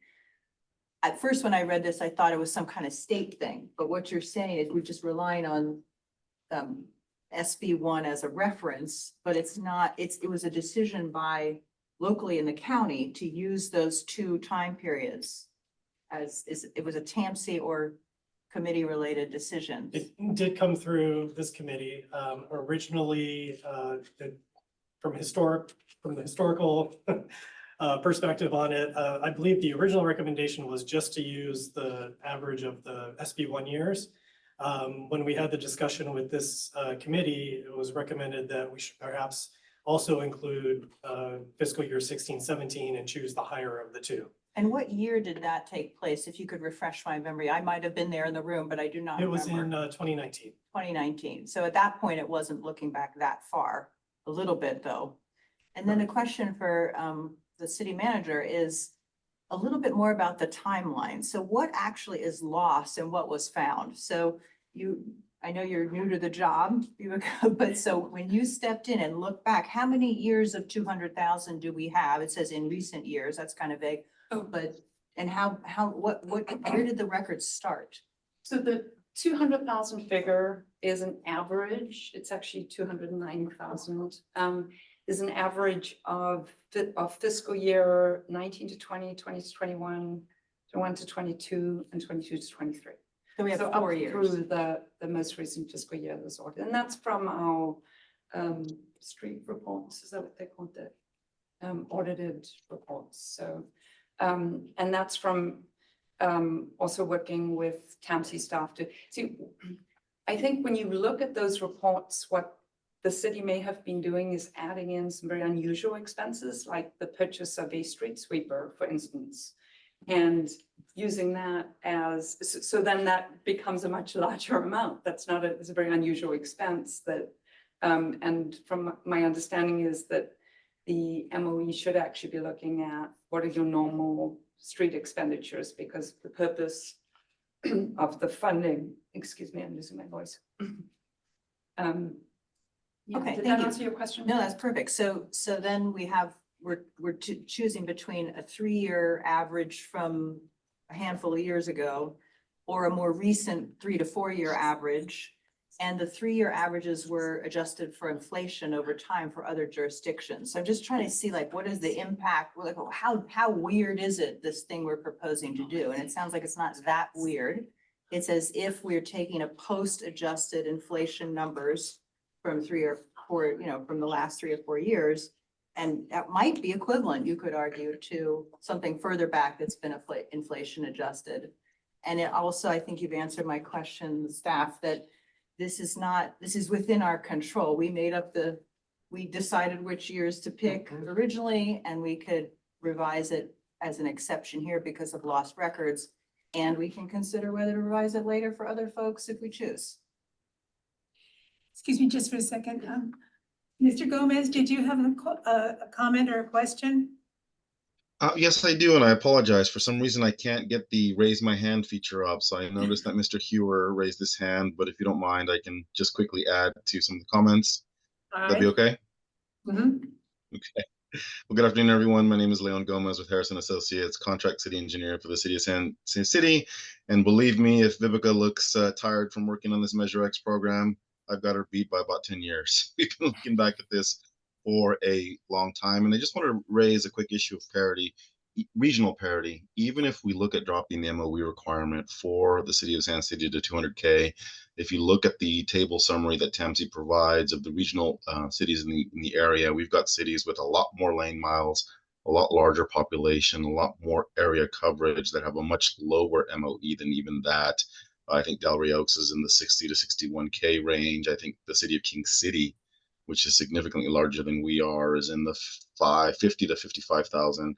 At first, when I read this, I thought it was some kind of state thing, but what you're saying is we're just relying on SB1 as a reference, but it's not, it was a decision by locally in the county to use those two time periods it was a TAMC or committee-related decision. It did come through this committee, originally, from the historical perspective on it. I believe the original recommendation was just to use the average of the SB1 years. When we had the discussion with this committee, it was recommended that we should perhaps also include fiscal year 16-17 and choose the higher of the two. And what year did that take place? If you could refresh my memory, I might have been there in the room, but I do not It remember. was in 2019. 2019. So at that point, it wasn't looking back that far, a little bit though. And then the question for the city manager is a little bit more about the timeline. So what actually is lost and what was found? So I know you're new to the job, but so when you stepped in and looked back, how many years of 200,000 do we have? It says in recent years, that's kind of vague. Oh. But, and where did the records start? So the 200,000 figure is an average. It's actually 209,000. Is an average of fiscal year 19 to 20, 20 to 21, 21 to 22, and 22 to 23. So we have So 4 up years. through the most recent fiscal year that's ordered, and that's from our street reports. Is that what they called it? Audited reports. So, and that's from also working with TAMC staff to see. I think when you look at those reports, what the city may have been doing is adding in some very unusual expenses, like the purchase of a street sweeper, for instance, and using that as, so then that becomes a much larger amount. That's not it's a very unusual expense that, and from my understanding is that the MOE should actually be looking at what are your normal street expenditures, because the purpose of the funding, excuse me, I'm losing my voice. Yeah, Okay, did thank that you. answer your question? No, that's perfect. So then we're choosing between a 3-year average from a handful of years ago or a more recent 3 to 4 year average. And the 3-year averages were adjusted for inflation over time for other jurisdictions. So I'm just trying to see like, what is the impact? Like, how weird is it, this thing we're proposing to do? And it sounds like it's not that weird. It's as if we're taking a post-adjusted inflation numbers from 3 or 4, from the last 3 or 4 years. And that might be equivalent, you could argue, to something further back that's been inflation adjusted. And it also, I think you've answered my question, the staff, that this is within our control. We decided which years to pick originally, and we could revise it as an exception here because of lost records. And we can consider whether to revise it later for other folks if we choose. Excuse me just for a second. Mr. Gomez, did you have a comment or a question? Yes, I do, and I apologize. For some reason, I can't get the raise my hand feature up. So I noticed that Mr. Hewer raised his hand, but if you don't mind, I can just quickly add to some of the comments. All That'd be right. okay? Mhm. Okay. Well, good afternoon, everyone. My name is Leon Gomez with Harrison Associates, contract city engineer for the city of San City. And believe me, if Vivica looks tired from working on this Measure X program, I've got her beat by about 10 years. We've been looking back at this for a long time. And I just want to raise a quick issue of parity, regional parity. Even if we look at dropping the MOE requirement for the city of San City to 200K, if you look at the table summary that TAMSI provides of the regional cities in the area, we've got cities with a lot more lane miles, a lot larger population, a lot more area coverage that have a much lower MOE than even that. I think Delray Oaks is in the 60 to 61K range. I think the city of King City, which is significantly larger than we are, is in the 50 to 55,000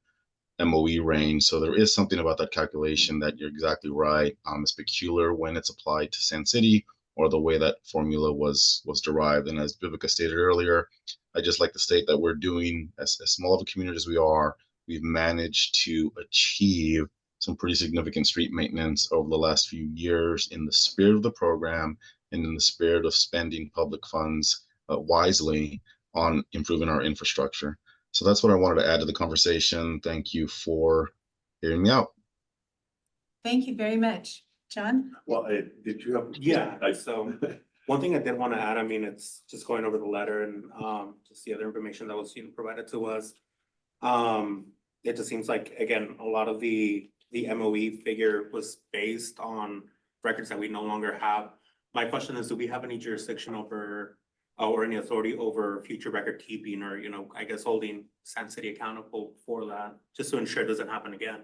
MOE range. So there is something about that calculation that you're exactly right. It's peculiar when it's applied to San City or the way that formula was derived. And as Vivica stated earlier, I just like to state that we're doing, as small of a community as we are, we've managed to achieve some pretty significant street maintenance over the last few years in the spirit of the program and in the spirit of spending public funds wisely on improving our infrastructure. So that's what I wanted to add to the conversation. Thank you for hearing me out. Thank you very much. John? Well, did you have? Yeah, so one thing I did want to add, I mean, it's just going over the letter and just the other information that was provided to us. It just seems like, again, a lot of the MOE figure was based on records that we no longer have. My question is, do we have any jurisdiction over or any authority over future record keeping or, I guess holding San City accountable for that, just to ensure it doesn't happen again?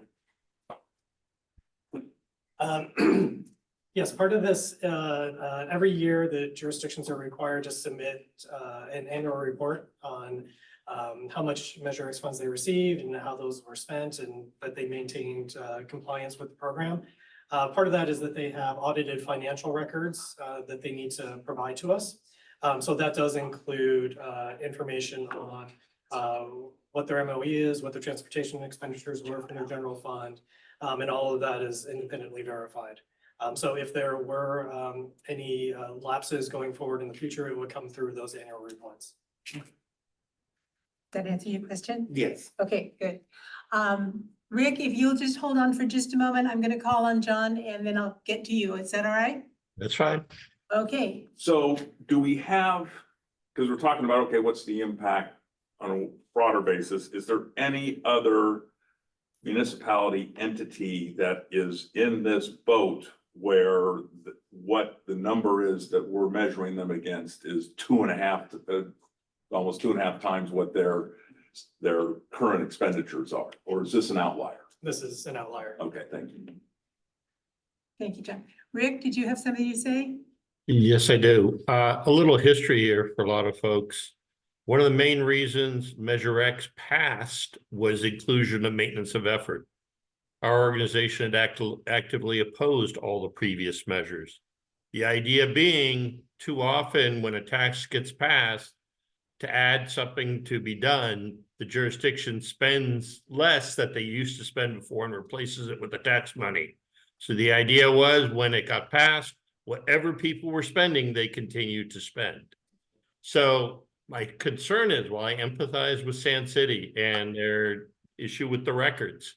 Yes, part of this, every year the jurisdictions are required to submit an annual report on how much Measure X funds they received and how those were spent and that they maintained compliance with the program. Part of that is that they have audited financial records that they need to provide to us. So that does include information on what their MOE is, what their transportation expenditures were for their general fund, and all of that is independently verified. So if there were any lapses going forward in the future, it would come through those annual reports. That answer your question? Yes. Okay, good. Rick, if you'll just hold on for just a moment, I'm gonna call on John and then I'll get to you. Is that all right? That's fine. Okay, So do we have, because we're talking about, okay, what's the impact on a broader basis? Is there any other municipality entity that is in this boat where what the number is that we're measuring them against is 2.5, almost 2.5 times what their current expenditures are? Or is this an outlier? This is an outlier. Okay, thank you. thank you, John. Rick, did you have something to say? Yes, I do. A little history here for a lot of folks. One of the main reasons Measure X passed was inclusion of maintenance of effort. Our organization had actively opposed all the previous measures. The idea being, too often when a tax gets passed, to add something to be done, the jurisdiction spends less that they used to spend before and replaces it with the tax money. So the idea was when it got passed, whatever people were spending, they continued to spend. So my concern is, while I empathize with San City and their issue with the records,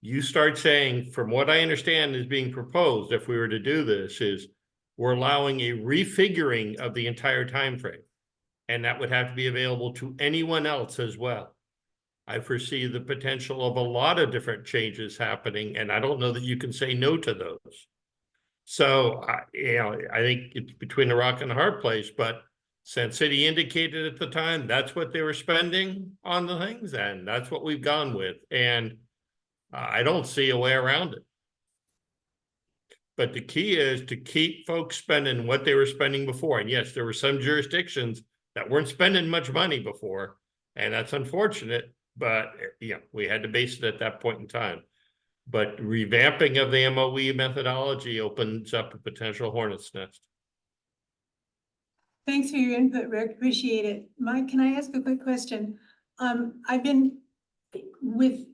you start saying, from what I understand is being proposed, if we were to do this, is we're allowing a refiguring of the entire time frame. And that would have to be available to anyone else as well. I foresee the potential of a lot of different changes happening, and I don't know that you can say no to those. So, I think it's between a rock and a hard place, but San City indicated at the time that's what they were spending on the things, and that's what we've gone with. And I don't see a way around it. But the key is to keep folks spending what they were spending before. And yes, there were some jurisdictions that weren't spending much money before, and that's unfortunate, but we had to base it at that point in time. But revamping of the MOE methodology opens up a potential hornet's nest. Thanks for your input, Rick. Appreciate it. Mike, can I ask a quick question? I've been with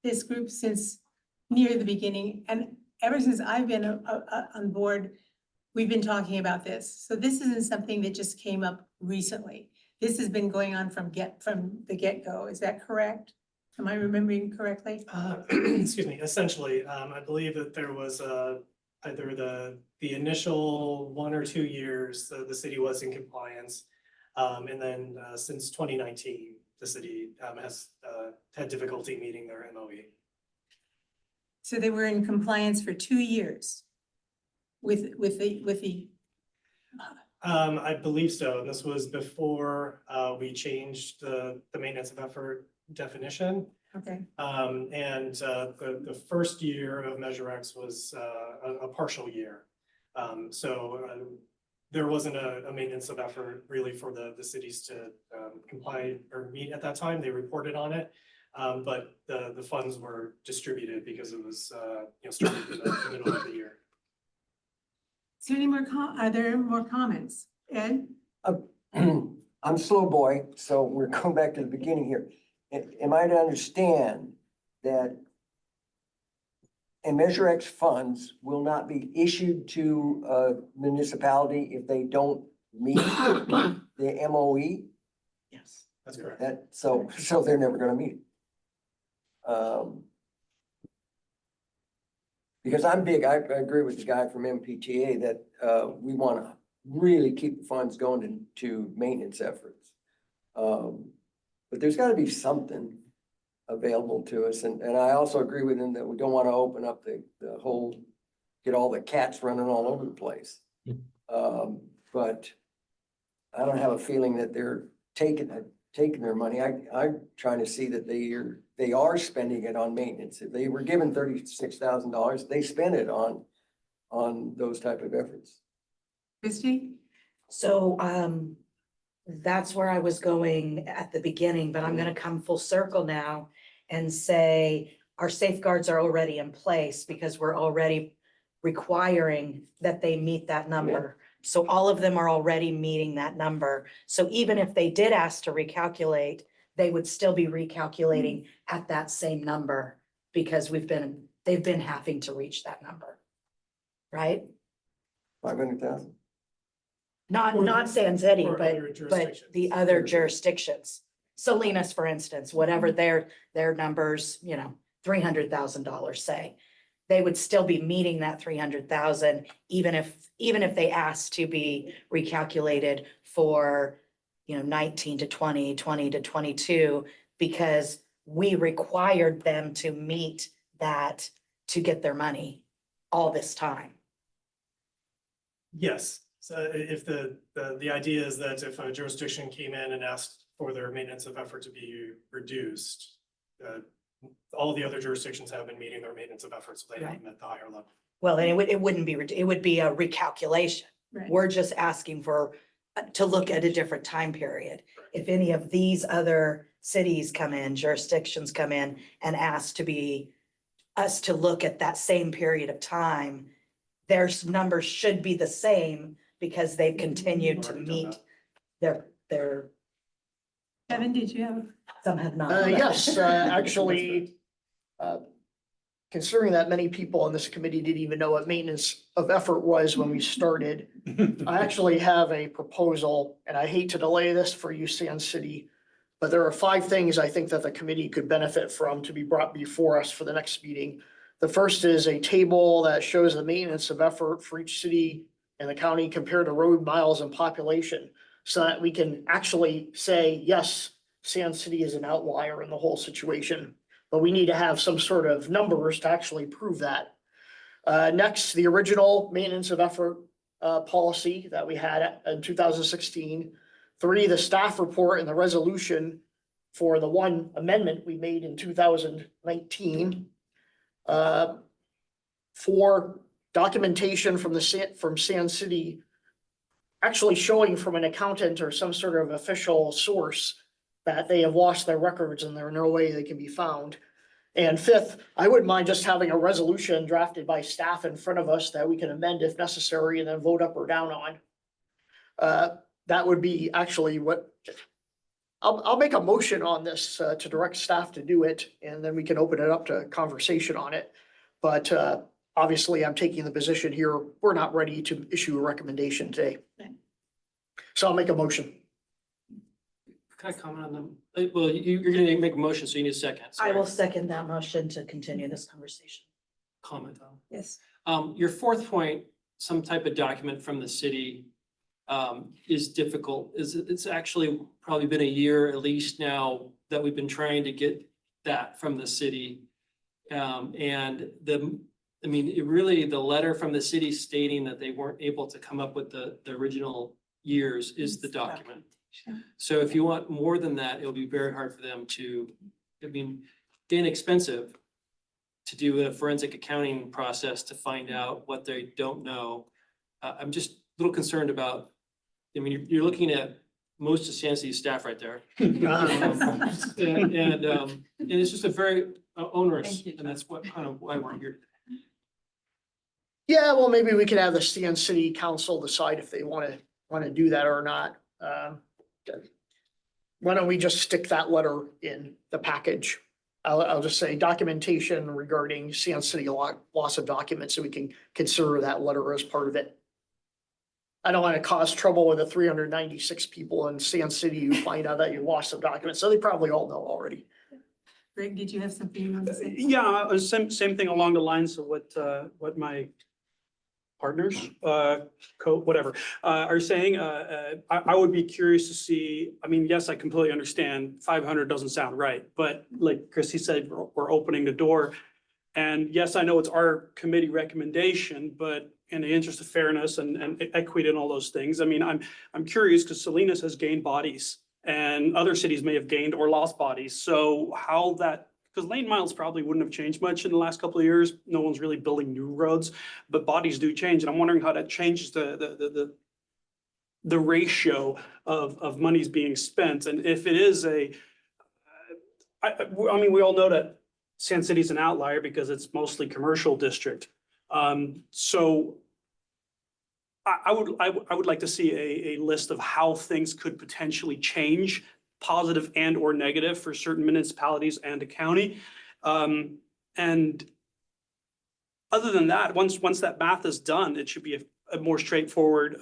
this group since near the beginning, and ever since I've been on board, we've been talking about this. So this isn't something that just came up recently. This has been going on from the get-go. Is that correct? Am I remembering correctly? Excuse me, essentially, I believe that there was either the initial 1 or 2 years, the city was in compliance. And then since 2019, the city has had difficulty meeting their MOE. So they were in compliance for 2 years with the. I believe so. And this was before we changed the maintenance of effort definition. Okay. And the first year of Measure X was a partial year. So there wasn't a maintenance of effort really for the cities to comply or meet at that time. They reported on it. But the funds were distributed because it was started in the middle of the year. Is there any more are there more comments? Ed? I'm slow boy, so we're going back to the beginning here. Am I to understand that a Measure X funds will not be issued to a municipality if they don't meet the MOE? Yes, that's correct. So they're never gonna meet. Because I'm big, I agree with the guy from MPTA that we wanna really keep the funds going into maintenance efforts. But there's gotta be something available to us, and I also agree with him that we don't wanna open up the whole, get all the cats running all over the place. But I don't have a feeling that they're taking their money. I'm trying to see that they are spending it on maintenance. If they were given $36,000, they spent it on those type of efforts. Christie? So, that's where I was going at the beginning, but I'm gonna come full circle now and say our safeguards are already in place because we're already requiring that they meet that number. So all of them are already meeting that number. So even if they did ask to recalculate, they would still be recalculating at that same number because they've been having to reach that number. Right? 500,000? Not San City, or but other but jurisdictions. the other jurisdictions. Salinas, for instance, whatever their numbers, $300,000 say. They would still be meeting that 300,000, even if they asked to be recalculated for 19 to 20, 20 to 22, because we required them to meet that to get their money all this time. Yes, so if the idea is that if a jurisdiction came in and asked for their maintenance of effort to be reduced, all the other jurisdictions have been meeting their maintenance of efforts, so they haven't met the higher level. Well, and it wouldn't be, it would be a recalculation. Right. We're just asking to look at a different time period. If any of these other cities come in, jurisdictions come in and ask us to look at that same period of time, their numbers should be the same because they've continued to meet their, Kevin, did you have? some have not. Yes, actually, considering that many people on this committee didn't even know what maintenance of effort was when we started, I actually have a proposal, and I hate to delay this for you, San City, but there are 5 things I think that the committee could benefit from to be brought before us for the next meeting. The first is a table that shows the maintenance of effort for each city and the county compared to road miles and population, so that we can actually say, yes, San City is an outlier in the whole situation, but we need to have some sort of numbers to actually prove that. Next, the original maintenance of effort policy that we had in 2016. 3, the staff report and the resolution for the 1 amendment we made in 2019. 4, documentation from San City actually showing from an accountant or some sort of official source that they have lost their records and there's no way they can be found. And 5th, I wouldn't mind just having a resolution drafted by staff in front of us that we can amend if necessary and then vote up or down on. That would be actually what I'll make a motion on this, to direct staff to do it, and then we can open it up to conversation on it. But, obviously, I'm taking the position here, we're not ready to issue a recommendation today. So I'll make a motion. Can I comment on them? Well, you're gonna make a motion, so you need a second. I will Sorry. second that motion to continue this conversation. Comment on. Yes. Your fourth point, some type of document from the city, is difficult. It's actually probably been a year at least now that we've been trying to get that from the city. And I mean, the letter from the city stating that they weren't able to come up with the original years is the document. So if you want more than that, it'll be very hard for them to, I mean, inexpensive to do a forensic accounting process to find out what they don't know. I'm just a little concerned about, I mean, you're looking at most of San City's staff right there. And it's just a very onerous, and that's what kind of why we're here. Yeah, well, maybe we could have the Stan City Council decide if they want to do that or not. Why don't we just stick that letter in the package? I'll just say documentation regarding Stan City loss of documents, so we can consider that letter as part of it. I don't want to cause trouble with the 396 people in Stan City who find out that you lost some documents, so they probably all know already. Greg, did you have something you want to say? Yeah, same thing along the lines of what my partners, whatever, are saying. I would be curious to see, I mean, yes, I completely understand 500 doesn't sound right, but like Chrissy said, we're opening the door. And yes, I know it's our committee recommendation, but in the interest of fairness and equity and all those things, I mean, I'm curious because Salinas has gained bodies and other cities may have gained or lost bodies. So how that, because lane miles probably wouldn't have changed much in the last couple of years. No one's really building new roads, but bodies do change. And I'm wondering how that changes the ratio of monies being spent. And if it is I mean, we all know that San City's an outlier because it's mostly commercial district. So I would like to see a list of how things could potentially change, positive and or negative for certain municipalities and a county. And other than that, once that math is done, it should be a more straightforward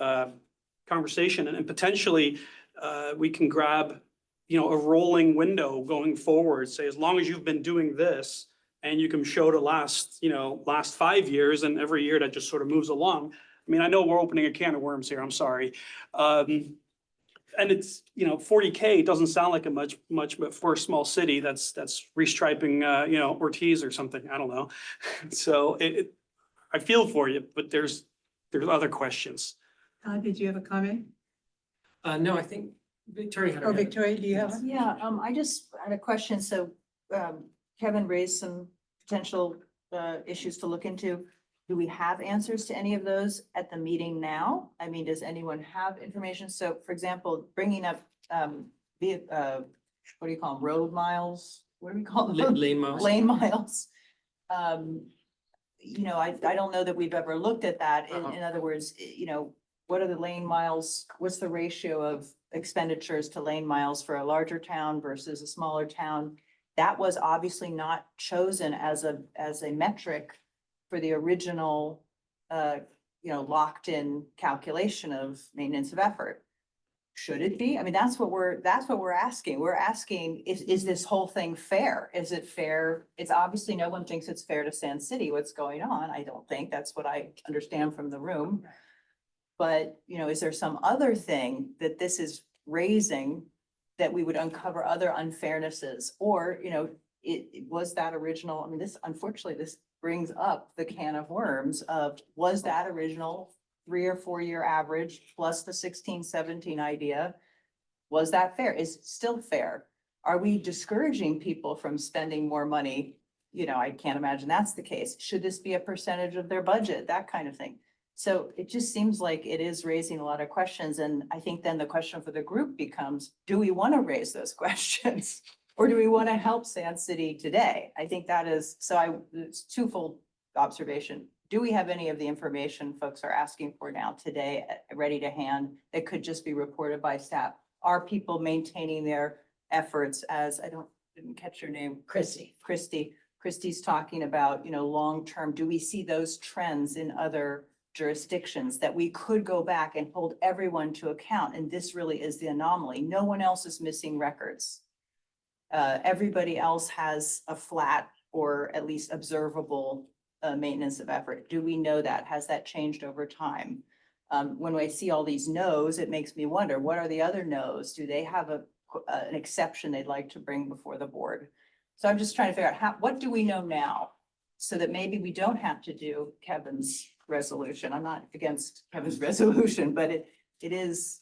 conversation, and potentially we can grab, you know, a rolling window going forward, say, as long as you've been doing this and you can show the last 5 years, and every year that just sort of moves along. I mean, I know we're opening a can of worms here, I'm sorry. And it's, 40K doesn't sound like much, but for a small city, that's restriping, Ortiz or something, I don't know. So I feel for you, but there's other questions. Did you have a comment? No, I think Victoria had her Oh, hand. Victoria, do you have? one? Yeah, I just had a question. So, Kevin raised some potential, issues to look into. Do we have answers to any of those at the meeting now? I mean, does anyone have information? So, for example, bringing up, what do you call them? Road miles? What do we call them? Lane miles. Lane miles. I don't know that we've ever looked at that. In other words, what are the lane miles? What's the ratio of expenditures to lane miles for a larger town versus a smaller town? That was obviously not chosen as a metric for the original, locked in calculation of maintenance of effort. Should it be? I mean, that's what we're asking. We're asking, is this whole thing fair? Is it fair? It's obviously no one thinks it's fair to San City what's going on. I don't think. That's what I understand from the room. But, is there some other thing that this is raising that we would uncover other unfairnesses? Or, it was that original, I mean, unfortunately, this brings up the can of worms of, was that original 3 or 4 year average plus the 16-17 idea, was that fair? Is it still fair? Are we discouraging people from spending more money? I can't imagine that's the case. Should this be a percentage of their budget? That kind of thing. So it just seems like it is raising a lot of questions. And I think then the question for the group becomes, do we want to raise those questions? Or do we want to help San City today? I think that is, it's twofold observation. Do we have any of the information folks are asking for now today ready to hand that could just be reported by staff? Are people maintaining their efforts as, didn't catch your name. Chrissy. Christie's talking about, long-term, do we see those trends in other jurisdictions that we could go back and hold everyone to account? And this really is the anomaly. No one else is missing records. Everybody else has a flat or at least observable maintenance of effort. Do we know that? Has that changed over time? When I see all these no's, it makes me wonder, what are the other no's? Do they have an exception they'd like to bring before the board? So I'm just trying to figure out what do we know now? So that maybe we don't have to do Kevin's resolution. I'm not against Kevin's resolution, but it is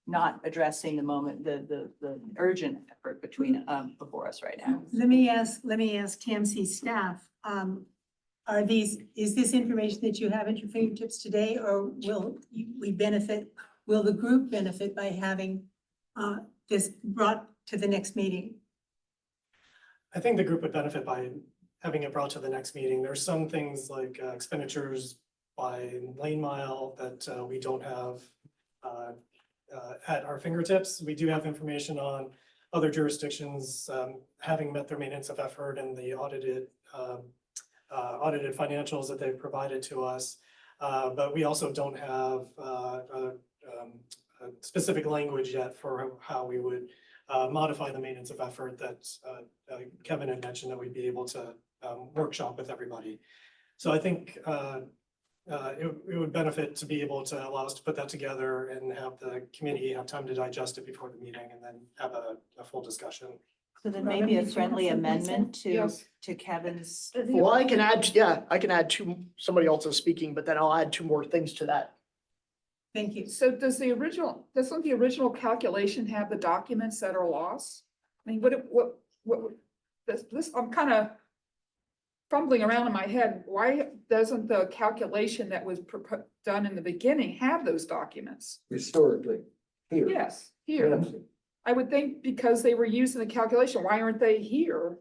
not addressing the moment, the urgent effort before us right now. Let me ask TMC staff, is this information that you have at your fingertips today, or will the group benefit by having this brought to the next meeting? I think the group would benefit by having it brought to the next meeting. There's some things like expenditures by lane mile that we don't have at our fingertips. We do have information on other jurisdictions having met their maintenance of effort and the audited financials that they've provided to us. But we also don't have specific language yet for how we would modify the maintenance of effort that Kevin had mentioned that we'd be able to workshop with everybody. So I think it would benefit to be able to allow us to put that together and have the committee have time to digest it before the meeting and then have a full discussion. So then maybe a friendly amendment to Kevin's. Well, I can add somebody else is speaking, but then I'll add two more things to that. Thank you. So doesn't the original calculation have the documents that are lost? I mean, I'm kind of fumbling around in my head. Why doesn't the calculation that was done in the beginning have those documents? Historically, here. Yes, here. Yes. I would think because they were using the calculation, why aren't they here?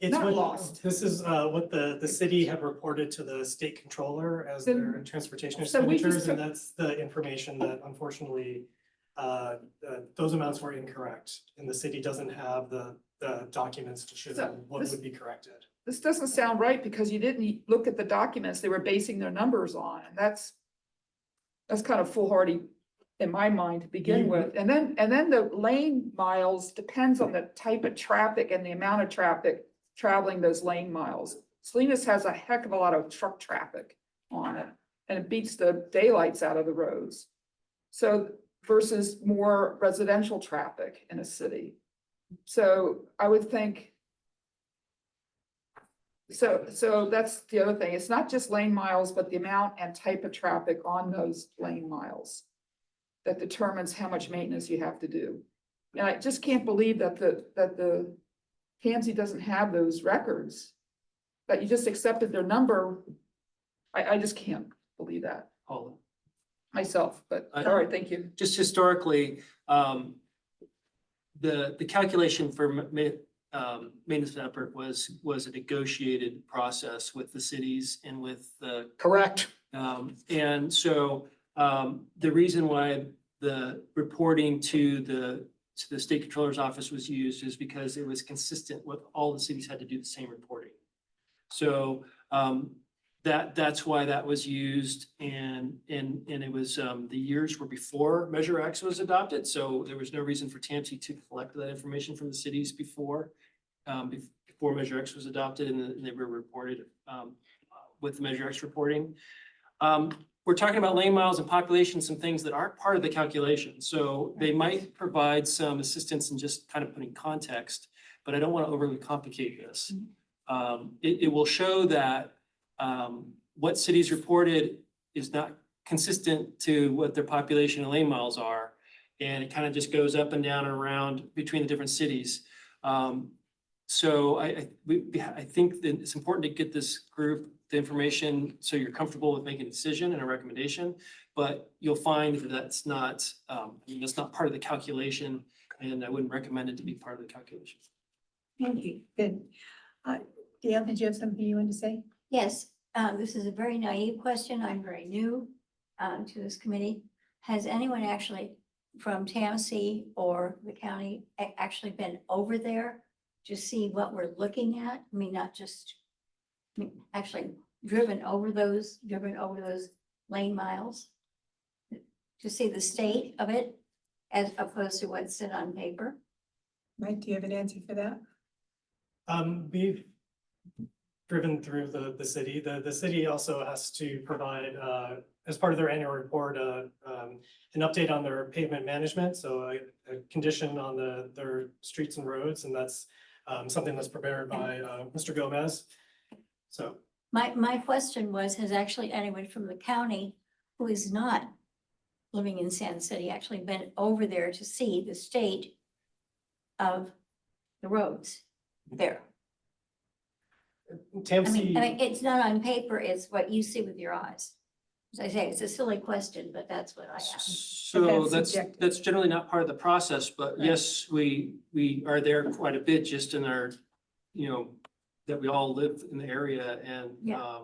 It's Not what, lost. this is what the city had reported to the state controller as their transportation So we just expenditures, and took- that's the information that unfortunately those amounts were incorrect, and the city doesn't have the documents to show what would be corrected. This doesn't sound right because you didn't look at the documents they were basing their numbers on, and that's kind of foolhardy in my mind to begin with. And then the lane miles depends on the type of traffic and the amount of traffic traveling those lane miles. Salinas has a heck of a lot of truck traffic on it, and it beats the daylights out of the roads. So versus more residential traffic in a city. So I would think, so that's the other thing. It's not just lane miles, but the amount and type of traffic on those lane miles that determines how much maintenance you have to do. And I just can't believe that the TAMSI doesn't have those records, that you just accepted their number. I just can't believe that Paula. myself, but all right, thank you. Just historically, the calculation for maintenance of effort was a negotiated process with the cities and with the. Correct. And so the reason why the reporting to the state controller's office was used is because it was consistent with all the cities had to do the same reporting. So that's why that was used, and it was the years were before Measure X was adopted. So there was no reason for TAMSI to collect that information from the cities before Measure X was adopted, and they were reported with the Measure X reporting. We're talking about lane miles and population, some things that aren't part of the calculation. So they might provide some assistance in just kind of putting context, but I don't want to overly complicate this. It will show that what cities reported is not consistent to what their population and lane miles are. And it kind of just goes up and down and around between the different cities. So I think that it's important to get this group the information so you're comfortable with making a decision and a recommendation, but you'll find that that's not part of the calculation, and I wouldn't recommend it to be part of the calculation. Thank you. Good. Gail, did you have something you wanted to say? Yes, this is a very naive question. I'm very new to this committee. Has anyone actually from Tallahassee or the county actually been over there to see what we're looking at? I mean, not just, I mean, actually driven over those lane miles to see the state of it as opposed to what's in on paper? Mike, do you have an answer for that? We've driven through the city. The city also has to provide, as part of their annual report, an update on their pavement management. So a condition on their streets and roads, and that's something that's prepared by Mr. Gomez. So My question was, has actually anyone from the county who is not living in Sand City actually been over there to see the state of the roads there? I mean, it's not on paper, it's what you see with your eyes. As I say, it's a silly question, but that's what I asked. So that's that's generally not part of the process, but Right. yes, we are there quite a bit just in our, you know, that we all live in the area and, Yeah.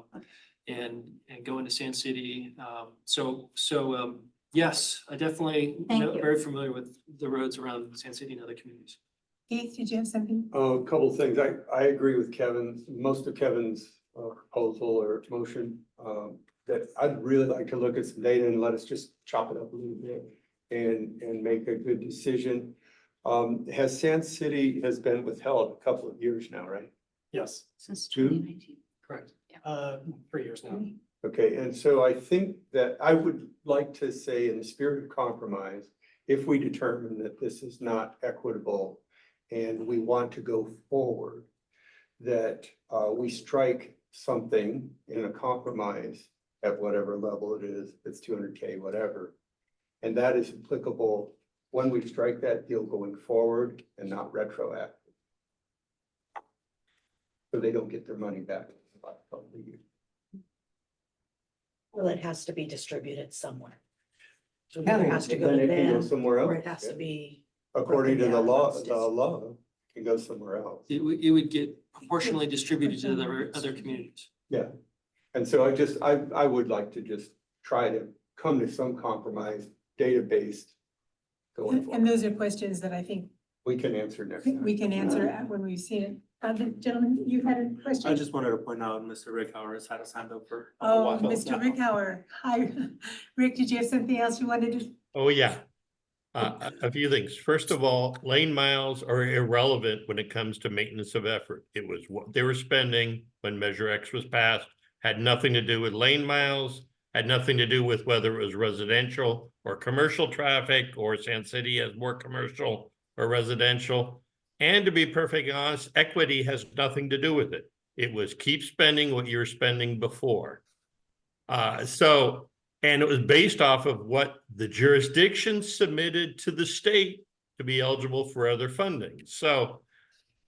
and go into Sand City. Yes, I definitely Thank know, you. very familiar with the roads around Sand City and other communities. Keith, did you have something? A couple of things. I agree with Kevin, most of Kevin's proposal or motion. That I'd really like to look at some data and let us just chop it up a little bit and make a good decision. Has Sand City has been withheld a couple of years now, right? yes, Since Two? 2019. correct. 3 years now. Okay, and so I think that I would like to say in the spirit of compromise, if we determine that this is not equitable and we want to go forward, that we strike something in a compromise at whatever level it is, it's 200K, whatever. And that is applicable when we strike that deal going forward and not retroactive. So they don't get their money back in about a couple of years. Well, it has to be distributed somewhere. So it County, has to go Then to it can go them, somewhere or else. it has to be. According to broken the down law, amongst the law can go somewhere else. It would get proportionally distributed to the other communities. Yeah, and so I would like to just try to come to some compromise, data-based going And forward. those are questions that I think We can answer next time. we can answer when we've seen it. Gentlemen, you had a question? I just wanted to point out, Mr. Rick Howard has had his hand up for a Oh, while Mr. now. Rick Hauer. Hi, Rick, did you have something else you wanted to? Oh, yeah. A few things. First of all, lane miles are irrelevant when it comes to maintenance of effort. It was what they were spending when Measure X was passed, had nothing to do with lane miles, had nothing to do with whether it was residential or commercial traffic, or Sand City has more commercial or residential. And to be perfectly honest, equity has nothing to do with it. It was keep spending what you were spending before. And it was based off of what the jurisdiction submitted to the state to be eligible for other funding. So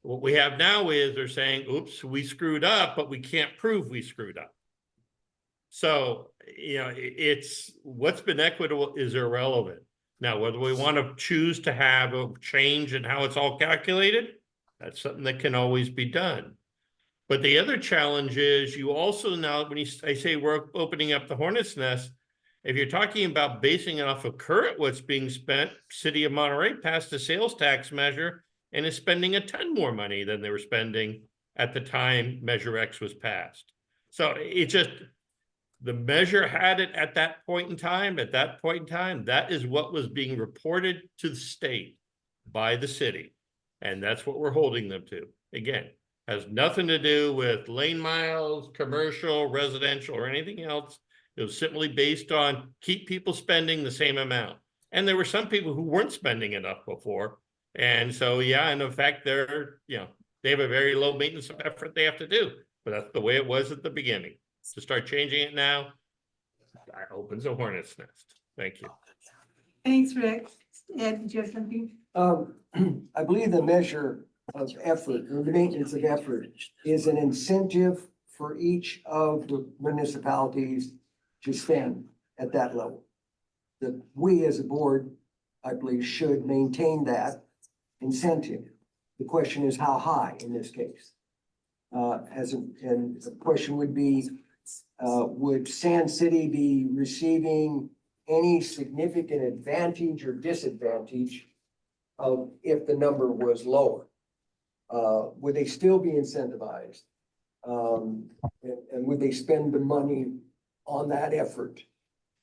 what we have now is they're saying, oops, we screwed up, but we can't prove we screwed up. So, you know, it's what's been equitable is irrelevant. Now, whether we want to choose to have a change in how it's all calculated, that's something that can always be done. But the other challenge is you also now, when I say we're opening up the hornet's nest, if you're talking about basing it off of current what's being spent, City of Monterey passed a sales tax measure and is spending a ton more money than they were spending at the time Measure X was passed. So it just, the measure had it at that point in time, that is what was being reported to the state by the city. And that's what we're holding them to. Again, has nothing to do with lane miles, commercial, residential, or anything else. It was simply based on keep people spending the same amount. And there were some people who weren't spending enough before. And so, yeah, and in fact, they're, you know, they have a very low maintenance of effort they have to do, but that's the way it was at the beginning. To start changing it now, that opens a hornet's nest. Thank you. Thanks, Rick. Ed, did you have something? I believe the measure of effort, or the maintenance of effort, is an incentive for each of the municipalities to spend at that level. That we as a board, I believe, should maintain that incentive. The question is how high in this case? And the question would be, would Sand City be receiving any significant advantage or disadvantage of if the number was lower? Would they still be incentivized? And would they spend the money on that effort?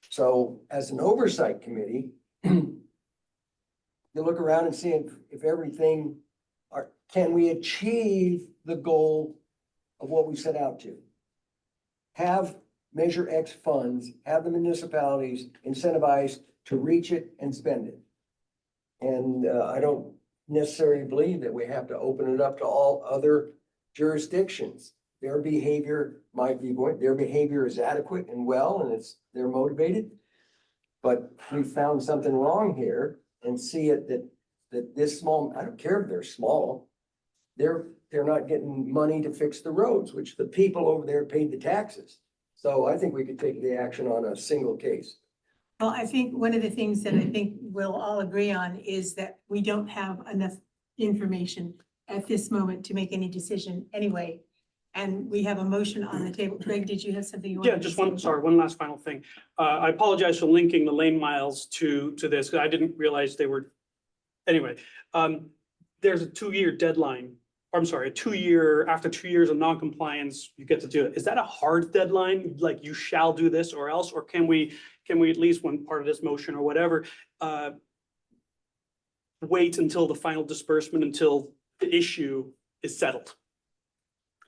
So as an oversight committee, you look around and see if everything can we achieve the goal of what we set out to? Have Measure X funds, have the municipalities incentivized to reach it and spend it. And I don't necessarily believe that we have to open it up to all other jurisdictions. Their behavior might be, their behavior is adequate and well, and they're motivated. But we found something wrong here and see it that this small, I don't care if they're small, they're not getting money to fix the roads, which the people over there paid the taxes. So I think we could take the action on a single case. Well, I think one of the things that I think we'll all agree on is that we don't have enough information at this moment to make any decision anyway. And we have a motion on the table. Greg, did you have something you wanted Yeah, to just say? one last final thing. I apologize for linking the lane miles to this, because I didn't realize they were, anyway. There's a 2-year deadline. I'm sorry, after 2 years of non-compliance, you get to do it. Is that a hard deadline? Like you shall do this or else, or can we at least, when part of this motion or whatever, wait until the final disbursement, until the issue is settled?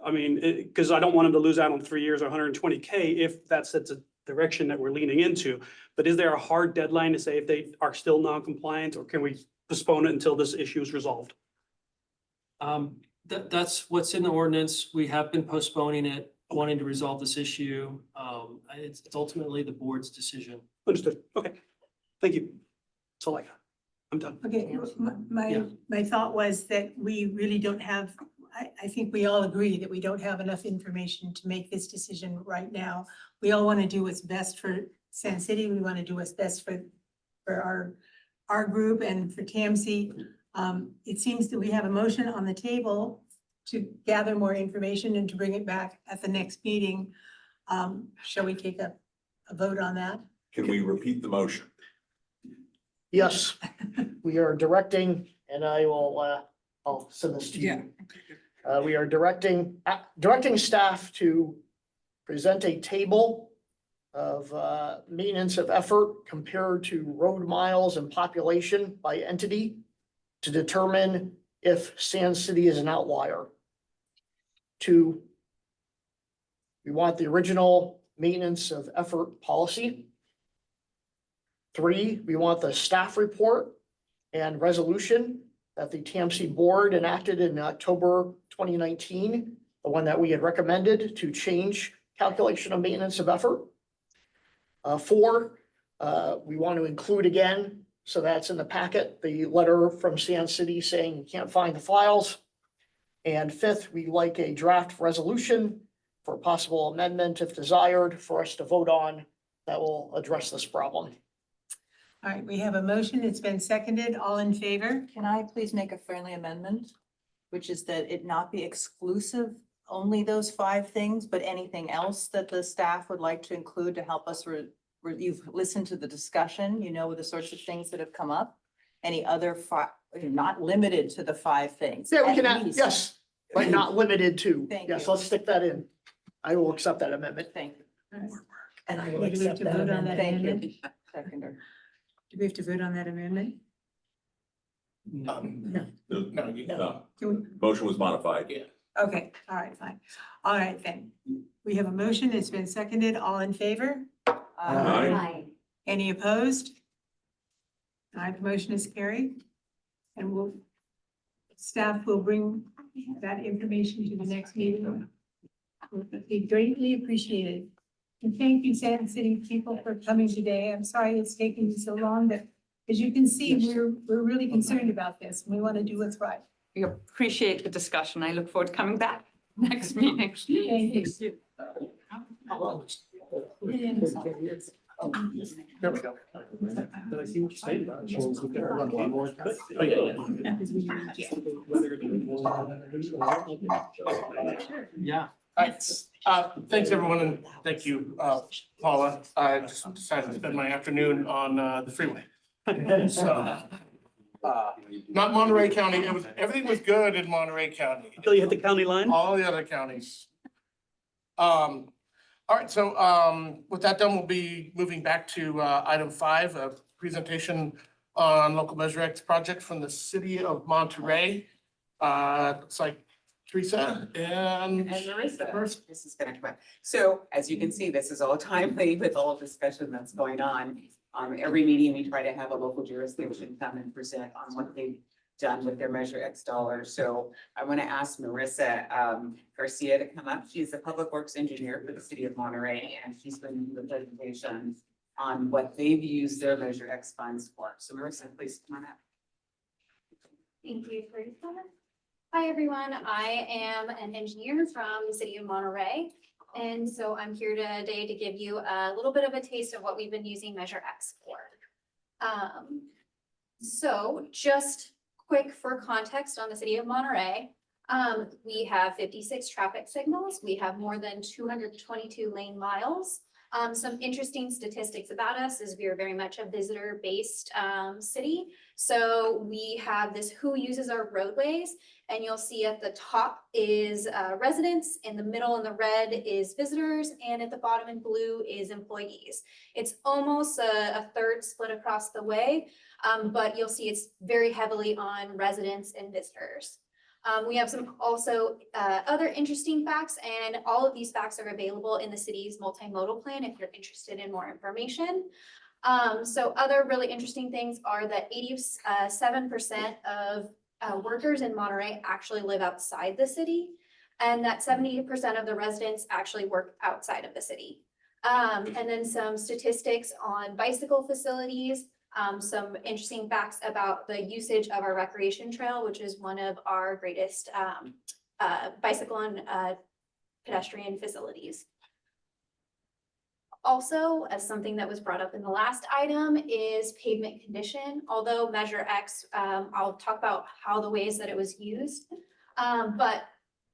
I mean, because I don't want them to lose out on 3 years or 120K if that's the direction that we're leaning into. But is there a hard deadline to say if they are still non-compliant, or can we postpone it until this issue is resolved? That's what's in the ordinance. We have been postponing it, wanting to resolve this issue. It's ultimately the board's decision. Understood. Okay. Thank you. That's all I got. I'm done. Okay, Yeah. my thought was that we really don't have, I think we all agree that we don't have enough information to make this decision right now. We all want to do what's best for Sand City. We want to do what's best for our group and for TAMC. It seems that we have a motion on the table to gather more information and to bring it back at the next meeting. Shall we take a vote on that? Can we repeat the motion? Yes, we are directing, and I'll send this to you. We are directing staff to present a table of maintenance of effort compared to road miles and population by entity to determine if Sand City is an outlier. 2, we want the original maintenance of effort policy. 3, we want the staff report and resolution that the TAMC board enacted in October 2019, the one that we had recommended to change calculation of maintenance of effort. 4, we want to include again, so that's in the packet, the letter from Sand City saying you can't find the files. And 5th, we like a draft resolution for possible amendment if desired for us to vote on that will address this problem. All right, we have a motion. It's been seconded. All in favor? Can I please make a friendly amendment? Which is that it not be exclusive, only those 5 things, but anything else that the staff would like to include to help us you've listened to the discussion, you know, the sorts of things that have come up. Any other not limited to the 5 things. Yeah, we can at add, least. yes, but not limited to. Thank Yes, you. let's stick that in. I will accept that amendment. Thank you. And I will Would we have accept to that vote on that amendment. Thank you. amendment? Seconder. Do we have to vote on that amendment? No. Can we- Motion was modified. Okay, all right, fine. All right, then. We have a motion. It's been seconded. All in favor? Aye. Any opposed? All right, the motion is carried. And staff will bring that information to the next meeting. Would be greatly appreciated. And thank you, Sand City people, for coming today. I'm sorry it's taken you so long, but as you can see, we're really concerned about this. We want to do what's right. We appreciate the discussion. I look forward to coming back next meeting. Thank you. There we go. Did I see what you said? Yeah. Thanks, everyone, and thank you, Paula. I just decided to spend my afternoon on the freeway. So, not Monterey County, everything was good in Monterey County. Until you hit the county line? All the other counties. All right, so with that done, we'll be moving back to item 5, a presentation on local Measure X project from the city of Monterey. Looks like Teresa and Marissa, this is gonna come up. So as you can see, this is all timely with all discussion that's going on. Every meeting, we try to have a local jurisdiction come and present on what they've done with their Measure X dollars. So I want to ask Marissa Garcia to come up. She's a public works engineer for the city of Monterey, and she's going to do the presentation on what they've used their Measure X funds for. So Marissa, please come on up. Thank you, Teresa. Hi, everyone. I am an engineer from the city of Monterey. And so I'm here today to give you a little bit of a taste of what we've been using Measure X for. So just quick for context on the city of Monterey, we have 56 traffic signals. We have more than 222 lane miles. Some interesting statistics about us is we are very much a visitor-based city. So we have this who uses our roadways, and you'll see at the top is residents, in the middle in the red is visitors, and at the bottom in blue is employees. It's almost a third split across the way, but you'll see it's very heavily on residents and visitors. We have some also other interesting facts, and all of these facts are available in the city's multimodal plan if you're interested in more information. So other really interesting things are that 87% of workers in Monterey actually live outside the city, and that 70% of the residents actually work outside of the city. And then some statistics on bicycle facilities. Some interesting facts about the usage of our recreation trail, which is one of our greatest bicycle and pedestrian facilities. Also, as something that was brought up in the last item is pavement condition. Although Measure X, I'll talk about how the ways that it was used, but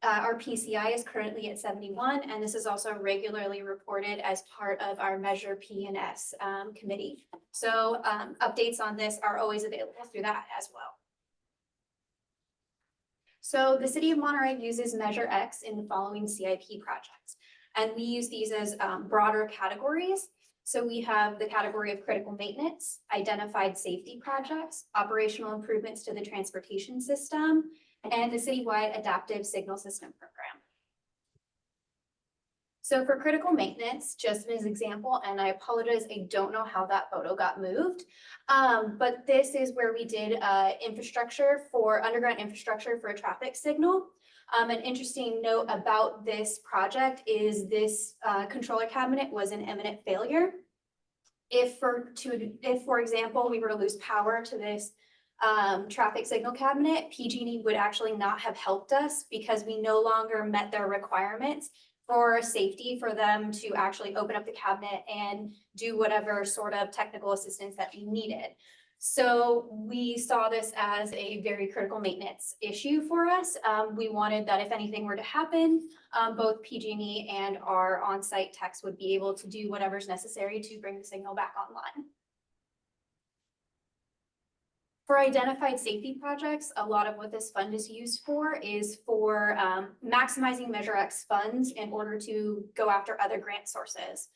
our PCI is currently at 71, and this is also regularly reported as part of our Measure P&S committee. So updates on this are always available through that as well. So the city of Monterey uses Measure X in the following CIP projects, and we use these as broader categories. So we have the category of critical maintenance, identified safety projects, operational improvements to the transportation system, and the citywide adaptive signal system program. So for critical maintenance, just as an example, and I apologize, I don't know how that photo got moved, but this is where we did infrastructure for underground infrastructure for a traffic signal. An interesting note about this project is this controller cabinet was an imminent failure. If for example, we were to lose power to this traffic signal cabinet, PG&E would actually not have helped us because we no longer met their requirements for safety for them to actually open up the cabinet and do whatever sort of technical assistance that we needed. So we saw this as a very critical maintenance issue for us. We wanted that if anything were to happen, both PG&E and our on-site techs would be able to do whatever's necessary to bring the signal back online. For identified safety projects, a lot of what this fund is used for is for maximizing Measure X funds in order to go after other grant sources.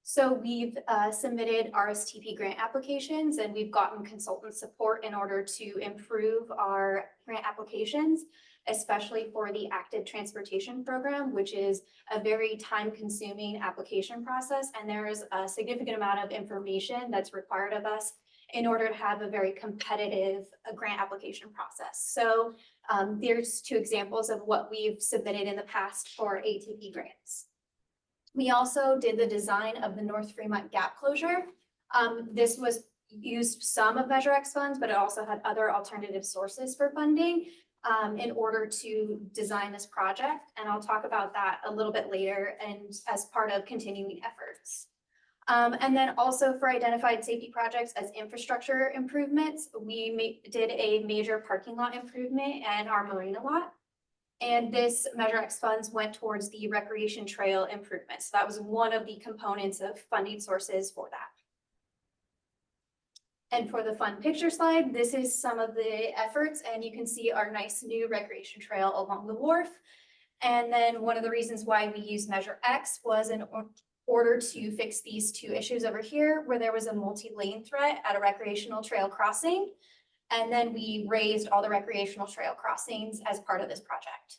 So we've submitted RSTP grant applications, and we've gotten consultant support in order to improve our grant applications, especially for the active transportation program, which is a very time-consuming application process. And there is a significant amount of information that's required of us in order to have a very competitive grant application process. So there's two examples of what we've submitted in the past for ATP grants. We also did the design of the North Fremont Gap closure. This was used some of Measure X funds, but it also had other alternative sources for funding in order to design this project. And I'll talk about that a little bit later and as part of continuing efforts. And then also for identified safety projects as infrastructure improvements, we did a major parking lot improvement and our marina lot. And this Measure X funds went towards the recreation trail improvements. That was one of the components of funding sources for that. And for the fun picture slide, this is some of the efforts, and you can see our nice new recreation trail along the wharf. And then one of the reasons why we use Measure X was in order to fix these two issues over here, where there was a multi-lane threat at a recreational trail crossing. And then we raised all the recreational trail crossings as part of this project.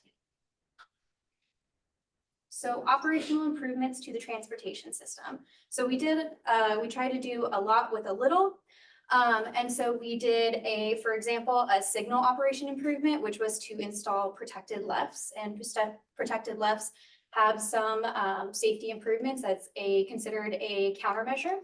So operational improvements to the transportation system. So we tried to do a lot with a little. And so we did for example, a signal operation improvement, which was to install protected lefts, and protected lefts have some safety improvements. That's considered a countermeasure.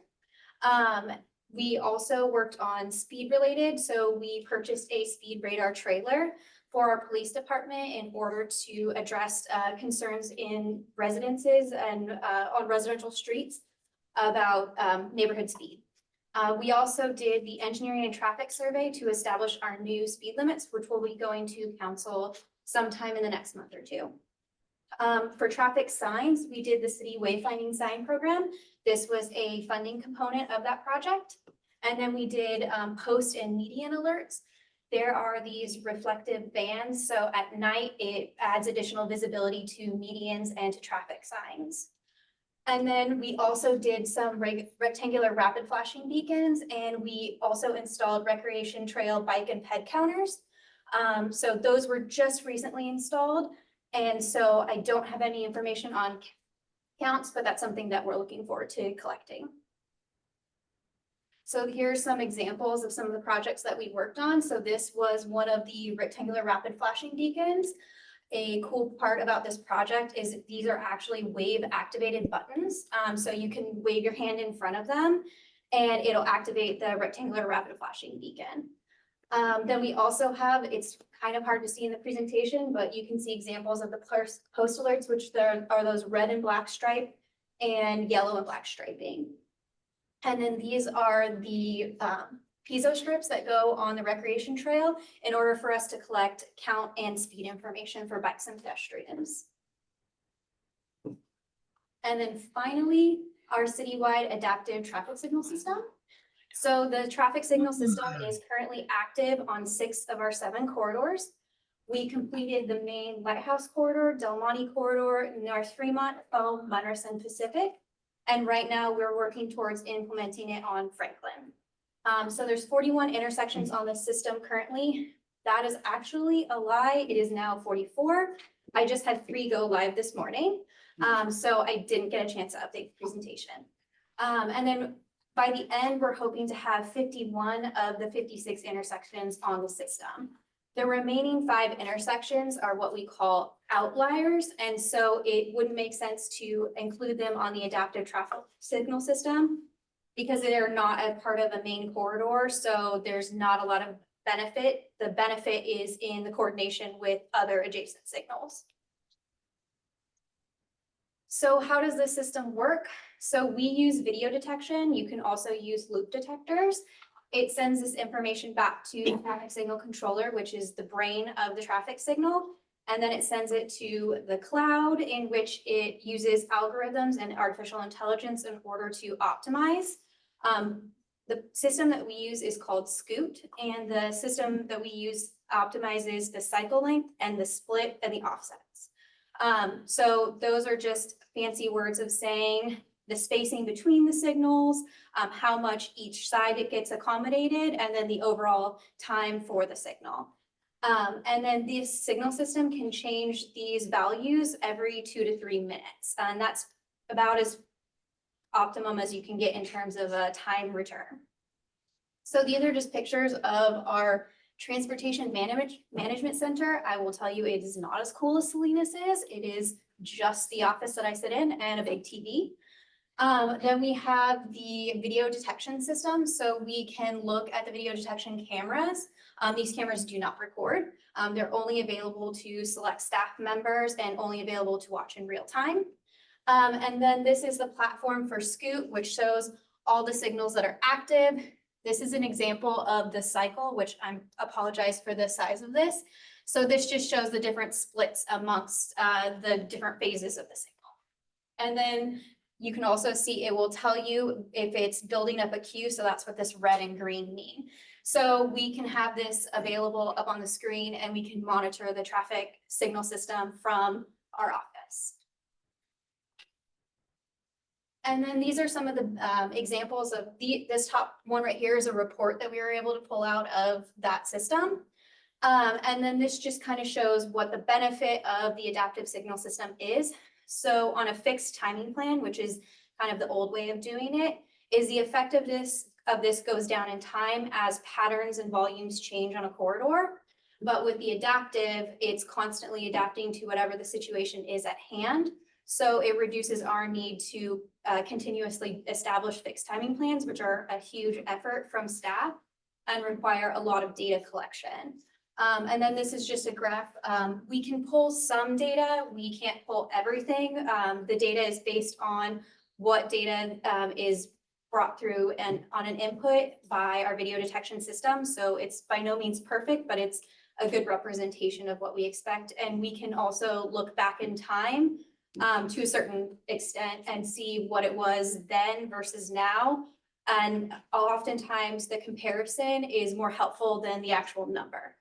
We also worked on speed related. So we purchased a speed radar trailer for our police department in order to address concerns in residences and on residential streets about neighborhood speed. We also did the engineering and traffic survey to establish our new speed limits, which will be going to council sometime in the next month or two. For traffic signs, we did the city wayfinding sign program. This was a funding component of that project. And then we did post and median alerts. There are these reflective bands. So at night, it adds additional visibility to medians and to traffic signs. And then we also did some rectangular rapid flashing beacons, and we also installed recreation trail bike and ped counters. So those were just recently installed. And so I don't have any information on counts, but that's something that we're looking forward to collecting. So here's some examples of some of the projects that we worked on. So this was one of the rectangular rapid flashing beacons. A cool part about this project is these are actually wave activated buttons. So you can wave your hand in front of them and it'll activate the rectangular rapid flashing beacon. Then we also have, it's kind of hard to see in the presentation, but you can see examples of the post alerts, which there are those red and black stripe and yellow and black striping. And then these are the piezo strips that go on the recreation trail in order for us to collect count and speed information for bikes and pedestrians. And then finally, our citywide adaptive traffic signal system. So the traffic signal system is currently active on 6 of our 7 corridors. We completed the main Lighthouse corridor, Del Monte corridor, North Fremont, Monterey and Pacific. And right now we're working towards implementing it on Franklin. So there's 41 intersections on the system currently. That is actually a lie. It is now 44. I just had 3 go live this morning. So I didn't get a chance to update the presentation. And then by the end, we're hoping to have 51 of the 56 intersections on the system. The remaining 5 intersections are what we call outliers. And so it wouldn't make sense to include them on the adaptive traffic signal system because they are not a part of a main corridor. So there's not a lot of benefit. The benefit is in the coordination with other adjacent signals. So how does the system work? So we use video detection. You can also use loop detectors. It sends this information back to the traffic signal controller, which is the brain of the traffic signal. And then it sends it to the cloud, in which it uses algorithms and artificial intelligence in order to optimize. The system that we use is called Scoot, and the system that we use optimizes the cycle length and the split and the offsets. So those are just fancy words of saying the spacing between the signals, how much each side it gets accommodated, and then the overall time for the signal. And then this signal system can change these values every 2 to 3 minutes. And that's about as optimum as you can get in terms of a time return. So these are just pictures of our transportation management center. I will tell you, it is not as cool as Salinas is. It is just the office that I sit in and a big TV. Then we have the video detection system. So we can look at the video detection cameras. These cameras do not record. They're only available to select staff members and only available to watch in real time. And then this is the platform for Scoot, which shows all the signals that are active. This is an example of the cycle, which I apologize for the size of this. So this just shows the different splits amongst the different phases of the signal. And then you can also see it will tell you if it's building up a queue. So that's what this red and green mean. So we can have this available up on the screen and we can monitor the traffic signal system from our office. And then these are some of the examples of this top one right here is a report that we were able to pull out of that system. And then this just kind of shows what the benefit of the adaptive signal system is. So on a fixed timing plan, which is kind of the old way of doing it, is the effectiveness of this goes down in time as patterns and volumes change on a corridor. But with the adaptive, it's constantly adapting to whatever the situation is at hand. So it reduces our need to continuously establish fixed timing plans, which are a huge effort from staff and require a lot of data collection. And then this is just a graph. We can pull some data. We can't pull everything. The data is based on what data is brought through and on an input by our video detection system. So it's by no means perfect, but it's a good representation of what we expect. And we can also look back in time to a certain extent and see what it was then versus now. And oftentimes the comparison is more helpful than the actual number.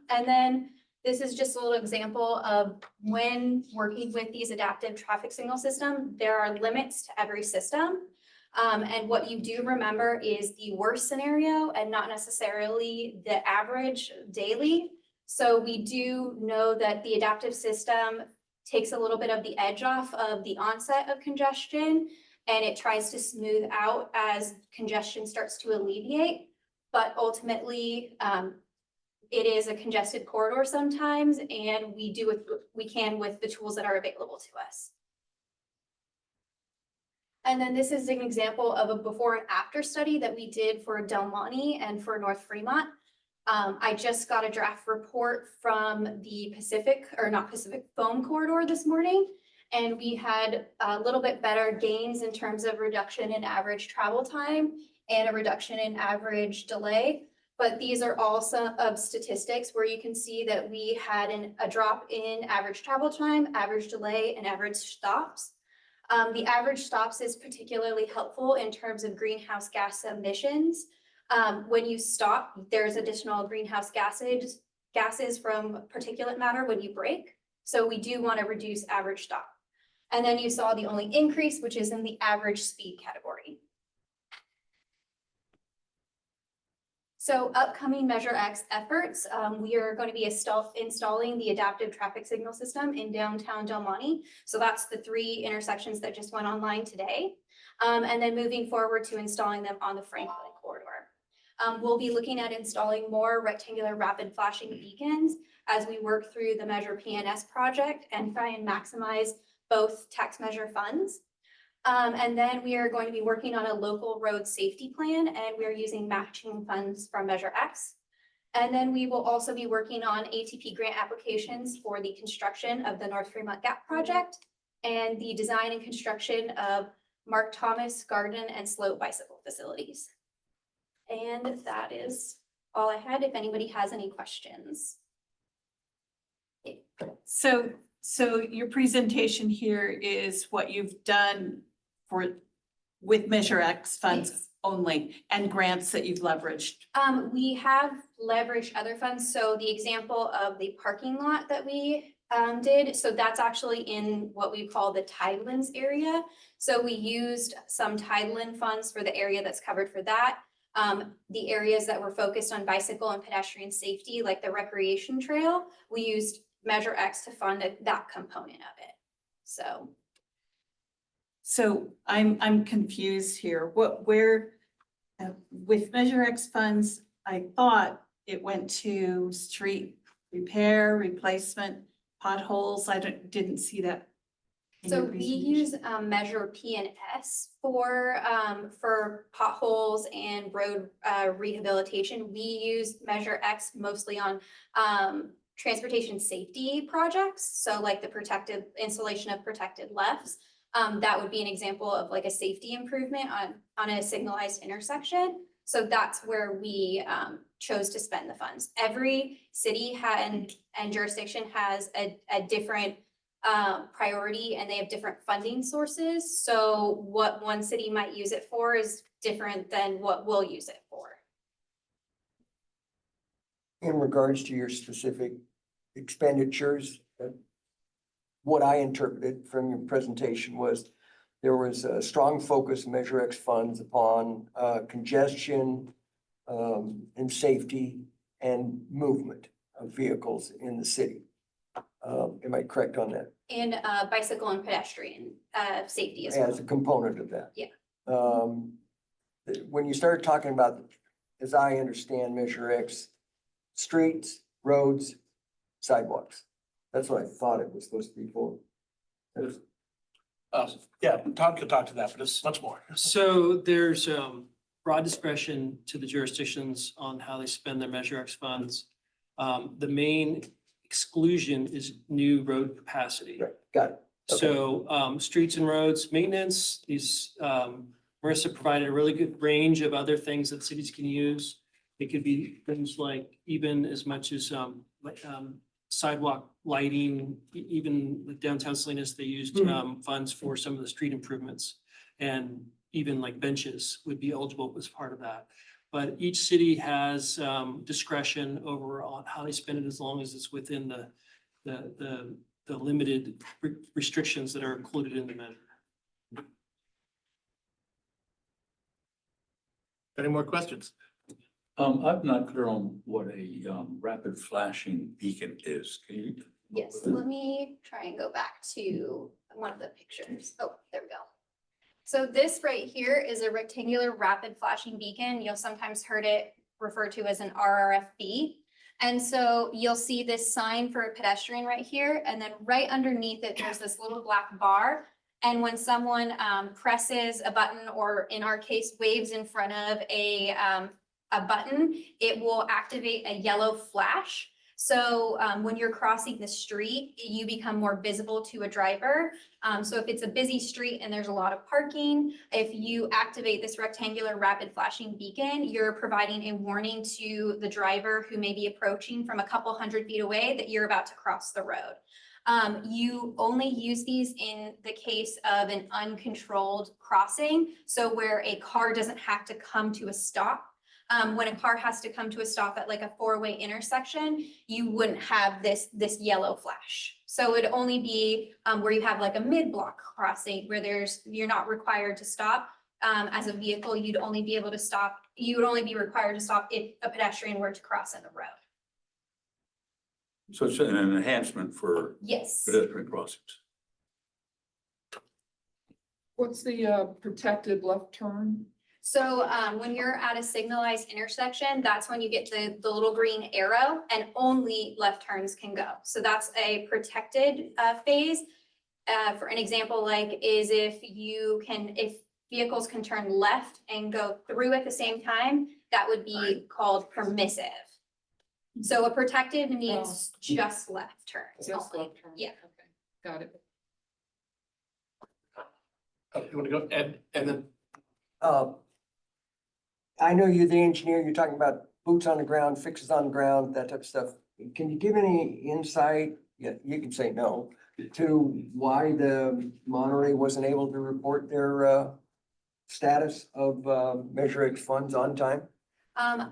And then this is just a little example of when working with these adaptive traffic signal system, there are limits to every system. And what you do remember is the worst scenario and not necessarily the average daily. So we do know that the adaptive system takes a little bit of the edge off of the onset of congestion, and it tries to smooth out as congestion starts to alleviate. But ultimately, it is a congested corridor sometimes, and we do what we can with the tools that are available to us. And then this is an example of a before and after study that we did for Del Monte and for North Fremont. I just got a draft report from the foam corridor this morning, and we had a little bit better gains in terms of reduction in average travel time and a reduction in average delay. But these are all some of statistics where you can see that we had a drop in average travel time, average delay, and average stops. The average stops is particularly helpful in terms of greenhouse gas emissions. When you stop, there's additional greenhouse gases from particulate matter when you brake. So we do want to reduce average stop. And then you saw the only increase, which is in the average speed category. So upcoming Measure X efforts, we are going to be installing the adaptive traffic signal system in downtown Del Monte. So that's the 3 intersections that just went online today. And then moving forward to installing them on the Franklin corridor. We'll be looking at installing more rectangular rapid flashing beacons as we work through the Measure PNS project and try and maximize both tax measure funds. And then we are going to be working on a local road safety plan, and we're using matching funds from Measure X. And then we will also be working on ATP grant applications for the construction of the North Fremont Gap project and the design and construction of Mark Thomas Garden and Slope bicycle facilities. And that is all I had. If anybody has any questions. So your presentation here is what you've done with Measure X funds only and grants that you've leveraged. We have leveraged other funds. So the example of the parking lot that we did, so that's actually in what we call the Tidelands area. So we used some Tideland funds for the area that's covered for that. The areas that were focused on bicycle and pedestrian safety, like the recreation trail, we used Measure X to fund that component of it. So I'm confused here. With Measure X funds, I thought it went to street repair, replacement, potholes. I didn't see that. So we use Measure PNS for potholes and road rehabilitation. We use Measure X mostly on transportation safety projects. So like the installation of protected lefts. That would be an example of like a safety improvement on a signalized intersection. So that's where we chose to spend the funds. Every city and jurisdiction has a different priority, and they have different funding sources. So what one city might use it for is different than what we'll use it for. In regards to your specific expenditures, what I interpreted from your presentation was there was a strong focus in Measure X funds upon congestion and safety and movement of vehicles in the city. Am I correct on that? In bicycle and pedestrian safety as well. As a component of that? Yeah. When you started talking about, as I understand Measure X, streets, roads, sidewalks. That's what I thought it was supposed to be for. Yeah, Tom could talk to that, but it's much more. So there's broad discretion to the jurisdictions on how they spend their Measure X funds. The main exclusion is new road capacity. Right, got it. Okay. So streets and roads maintenance, these Marissa provided a really good range of other things that cities can use. It could be things like even as much as sidewalk lighting, even with downtown Salinas, they used funds for some of the street improvements. And even like benches would be eligible as part of that. But each city has discretion over on how they spend it, as long as it's within the limited restrictions that are included in the measure. Any more questions? I'm not clear on what a rapid flashing beacon is. Can you? Yes, let me try and go back to one of the pictures. Oh, there we go. So this right here is a rectangular rapid flashing beacon. You'll sometimes heard it referred to as an RRFB. And so you'll see this sign for a pedestrian right here, and then right underneath it, there's this little black bar. And when someone presses a button, or in our case, waves in front of a button, it will activate a yellow flash. So when you're crossing the street, you become more visible to a driver. So if it's a busy street and there's a lot of parking, if you activate this rectangular rapid flashing beacon, you're providing a warning to the driver who may be approaching from a couple hundred feet away that you're about to cross the road. You only use these in the case of an uncontrolled crossing, so where a car doesn't have to come to a stop. When a car has to come to a stop at like a four-way intersection, you wouldn't have this yellow flash. So it'd only be where you have like a mid-block crossing where you're not required to stop. As a vehicle, you'd only be able to stop. You would only be required to stop if a pedestrian were to cross in the road. So it's an enhancement for Yes. pedestrian crossings. What's the protected left turn? So when you're at a signalized intersection, that's when you get the little green arrow, and only left turns can go. So that's a protected phase. For an example, like is if vehicles can turn left and go through at the same time, that would be called permissive. So a protected means just left turns. Just only. left turn. Yeah. Okay, got it. You want to go, Ed, and then I know you're the engineer, you're talking about boots on the ground, fixes on the ground, that type of stuff. Can you give any insight, yeah, you can say no, to why the Monterey wasn't able to report their status of Measure X funds on time?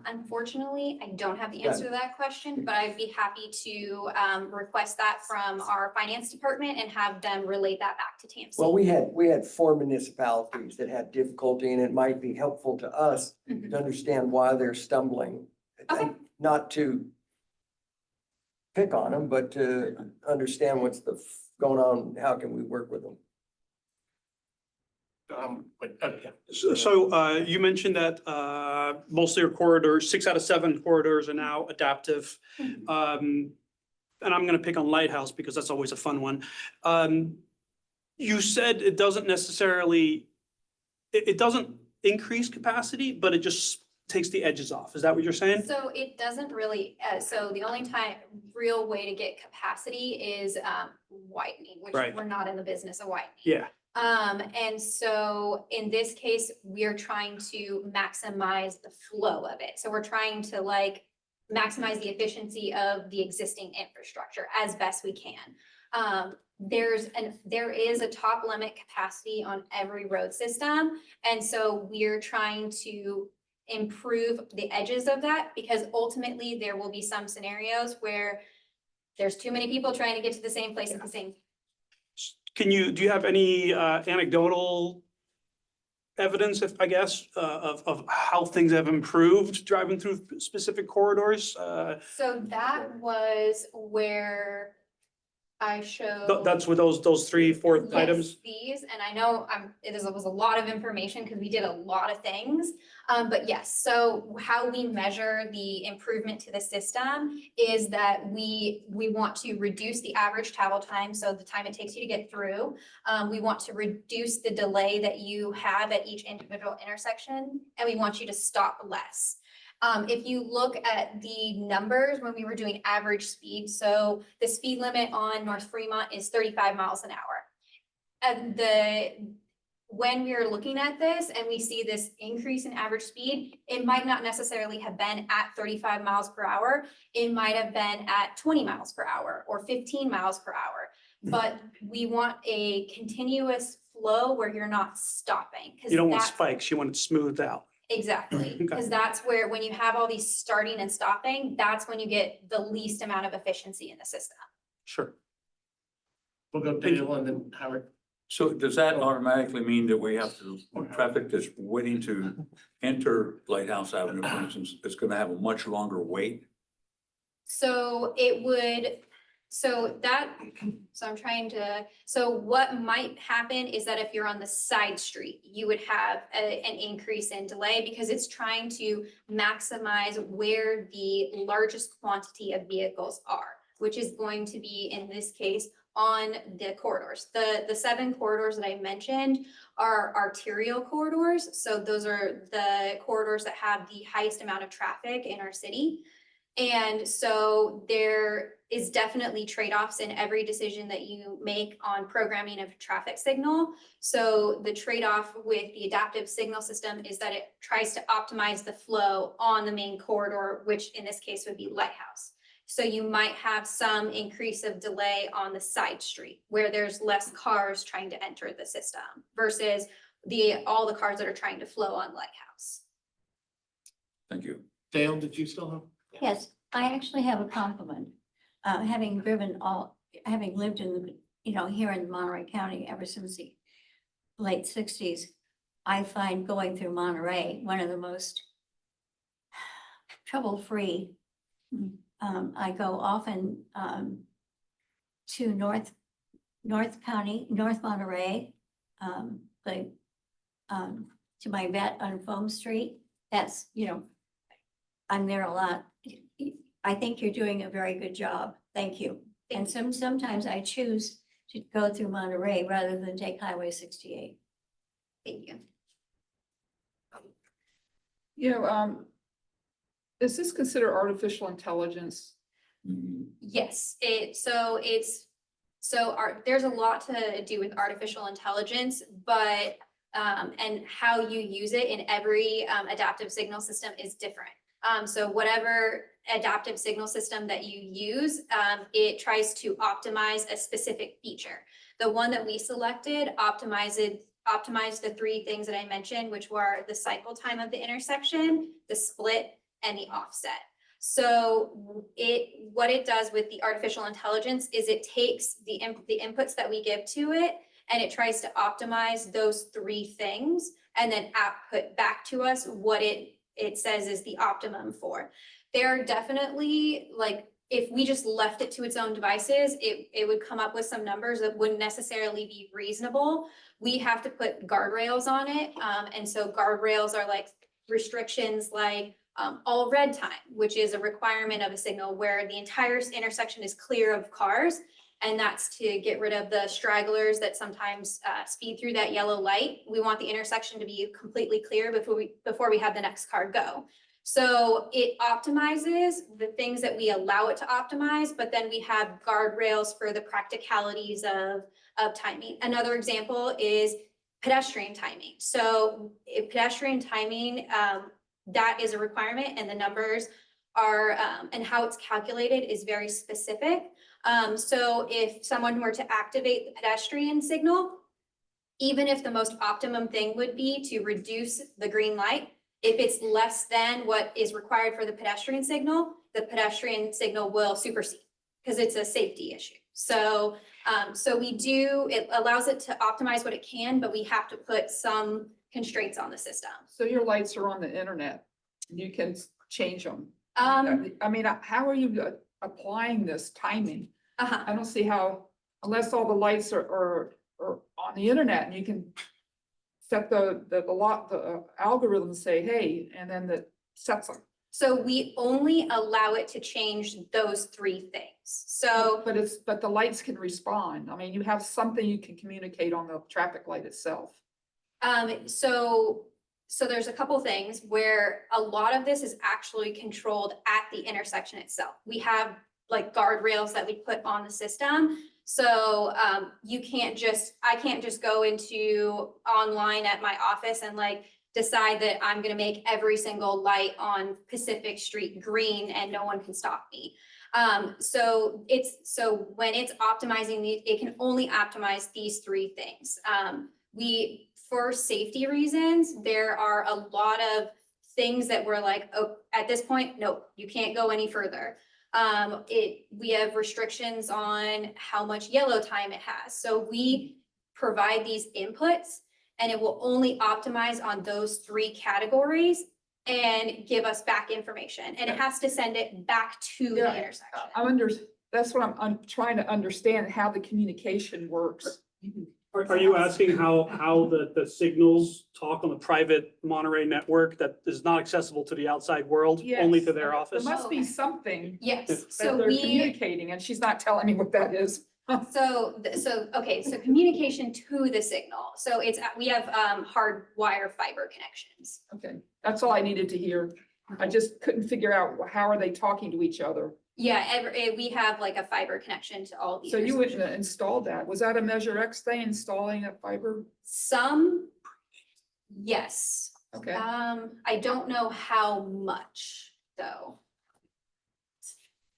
Unfortunately, I don't have the answer to that question, but I'd be happy to request that from our finance department and have them relate that back to TAMC. Well, we had 4 municipalities that had difficulty, and it might be helpful to us to understand why they're stumbling. Okay. Not to pick on them, but to understand what's going on, how can we work with them? So you mentioned that most of your corridors, 6 out of 7 corridors are now adaptive. And I'm gonna pick on Lighthouse because that's always a fun one. You said it doesn't necessarily, it doesn't increase capacity, but it just takes the edges off. Is that what you're saying? So it doesn't really, so the only real way to get capacity is widening, which Right. we're not in the business of widening. Yeah. And so in this case, we're trying to maximize the flow of it. So we're trying to like maximize the efficiency of the existing infrastructure as best we can. There is a top limit capacity on every road system. And so we're trying to improve the edges of that because ultimately there will be some scenarios where there's too many people trying to get to the same place at the same. Do you have any anecdotal evidence, if I guess, of how things have improved driving through specific corridors? So that was where I showed. That's with those 3, 4 Yes, items? these, and I know it was a lot of information because we did a lot of things. But yes, so how we measure the improvement to the system is that we want to reduce the average travel time, so the time it takes you to get through. We want to reduce the delay that you have at each individual intersection, and we want you to stop less. If you look at the numbers when we were doing average speed, so the speed limit on North Fremont is 35 miles an hour. And when we are looking at this and we see this increase in average speed, it might not necessarily have been at 35 miles per hour. It might have been at 20 miles per hour or 15 miles per hour. But we want a continuous flow where you're not stopping. You don't want spikes, you want it smoothed out. Exactly, Okay. because that's where, when you have all these starting and stopping, that's when you get the least amount of efficiency in the system. Sure. We'll go Dale and then Howard. So does that automatically mean that we have to, traffic that's waiting to enter Lighthouse Avenue, for instance, is gonna have a much longer wait? So it would, so what might happen is that if you're on the side street, you would have an increase in delay because it's trying to maximize where the largest quantity of vehicles are, which is going to be, in this case, on the corridors. The 7 corridors that I mentioned are arterial corridors. So those are the corridors that have the highest amount of traffic in our city. And so there is definitely trade-offs in every decision that you make on programming of traffic signal. So the trade-off with the adaptive signal system is that it tries to optimize the flow on the main corridor, which in this case would be Lighthouse. So you might have some increase of delay on the side street where there's less cars trying to enter the system versus all the cars that are trying to flow on Lighthouse. Thank you. Dale, did you still have? Yes, I actually have a compliment. Having lived in, here in Monterey County ever since the late 60s, I find going through Monterey one of the most trouble-free. I go often to North Monterey, to my vet on Foam Street. That's, I'm there a lot. I think you're doing a very good job. Thank you. And sometimes I choose to go through Monterey rather than take Highway 68. Thank you. Is this considered artificial intelligence? Yes, there's a lot to do with artificial intelligence, but and how you use it in every adaptive signal system is different. So whatever adaptive signal system that you use, it tries to optimize a specific feature. The one that we selected optimized the 3 things that I mentioned, which were the cycle time of the intersection, the split, and the offset. So what it does with the artificial intelligence is it takes the inputs that we give to it and it tries to optimize those 3 things and then output back to us what it says is the optimum for. There are definitely, like, if we just left it to its own devices, it would come up with some numbers that wouldn't necessarily be reasonable. We have to put guardrails on it. And so guardrails are like restrictions like all red time, which is a requirement of a signal where the entire intersection is clear of cars. And that's to get rid of the stragglers that sometimes speed through that yellow light. We want the intersection to be completely clear before we have the next car go. So it optimizes the things that we allow it to optimize, but then we have guardrails for the practicalities of of timing. Another example is pedestrian timing. So if pedestrian timing, that is a requirement, and the numbers are, and how it's calculated is very specific. So if someone were to activate the pedestrian signal, even if the most optimum thing would be to reduce the green light, if it's less than what is required for the pedestrian signal will supersede, because it's a safety issue. So, it allows it to optimize what it can, but we have to put some constraints on the system. So your lights are on the internet, you can change them. Um, I mean, how are you applying this timing? uh-huh. I don't see how, unless all the lights are on the internet and you can set the algorithm say, hey, and then the sets them. So we only allow it to change those three things. So, But the lights can respond. I mean, you have something you can communicate on the traffic light itself. so there's a couple things where a lot of this is actually controlled at the intersection itself. We have like guardrails that we put on the system. So, I can't just go into online at my office and like decide that I'm gonna make every single light on Pacific Street green and no one can stop me. So when it's optimizing it can only optimize these three things. For safety reasons, there are a lot of things that we're like, oh, at this point, no, you can't go any further. We have restrictions on how much yellow time it has. So we provide these inputs and it will only optimize on those three categories and give us back information. And it has to send it back to the intersection. That's what I'm trying to understand, how the communication works. Are you asking how the signals talk on the private Monterey network that is not accessible to the outside world, only to their office? There must be something. Yes, That so they're we, communicating and she's not telling me what that is. so communication to the signal. So we have hardwire fiber connections. Okay, that's all I needed to hear. I just couldn't figure out how are they talking to each other. Yeah, we have like a fiber connection to all these. So you wouldn't have installed that. Was that a Measure X thing, installing a fiber? Some, yes. Okay. I don't know how much though.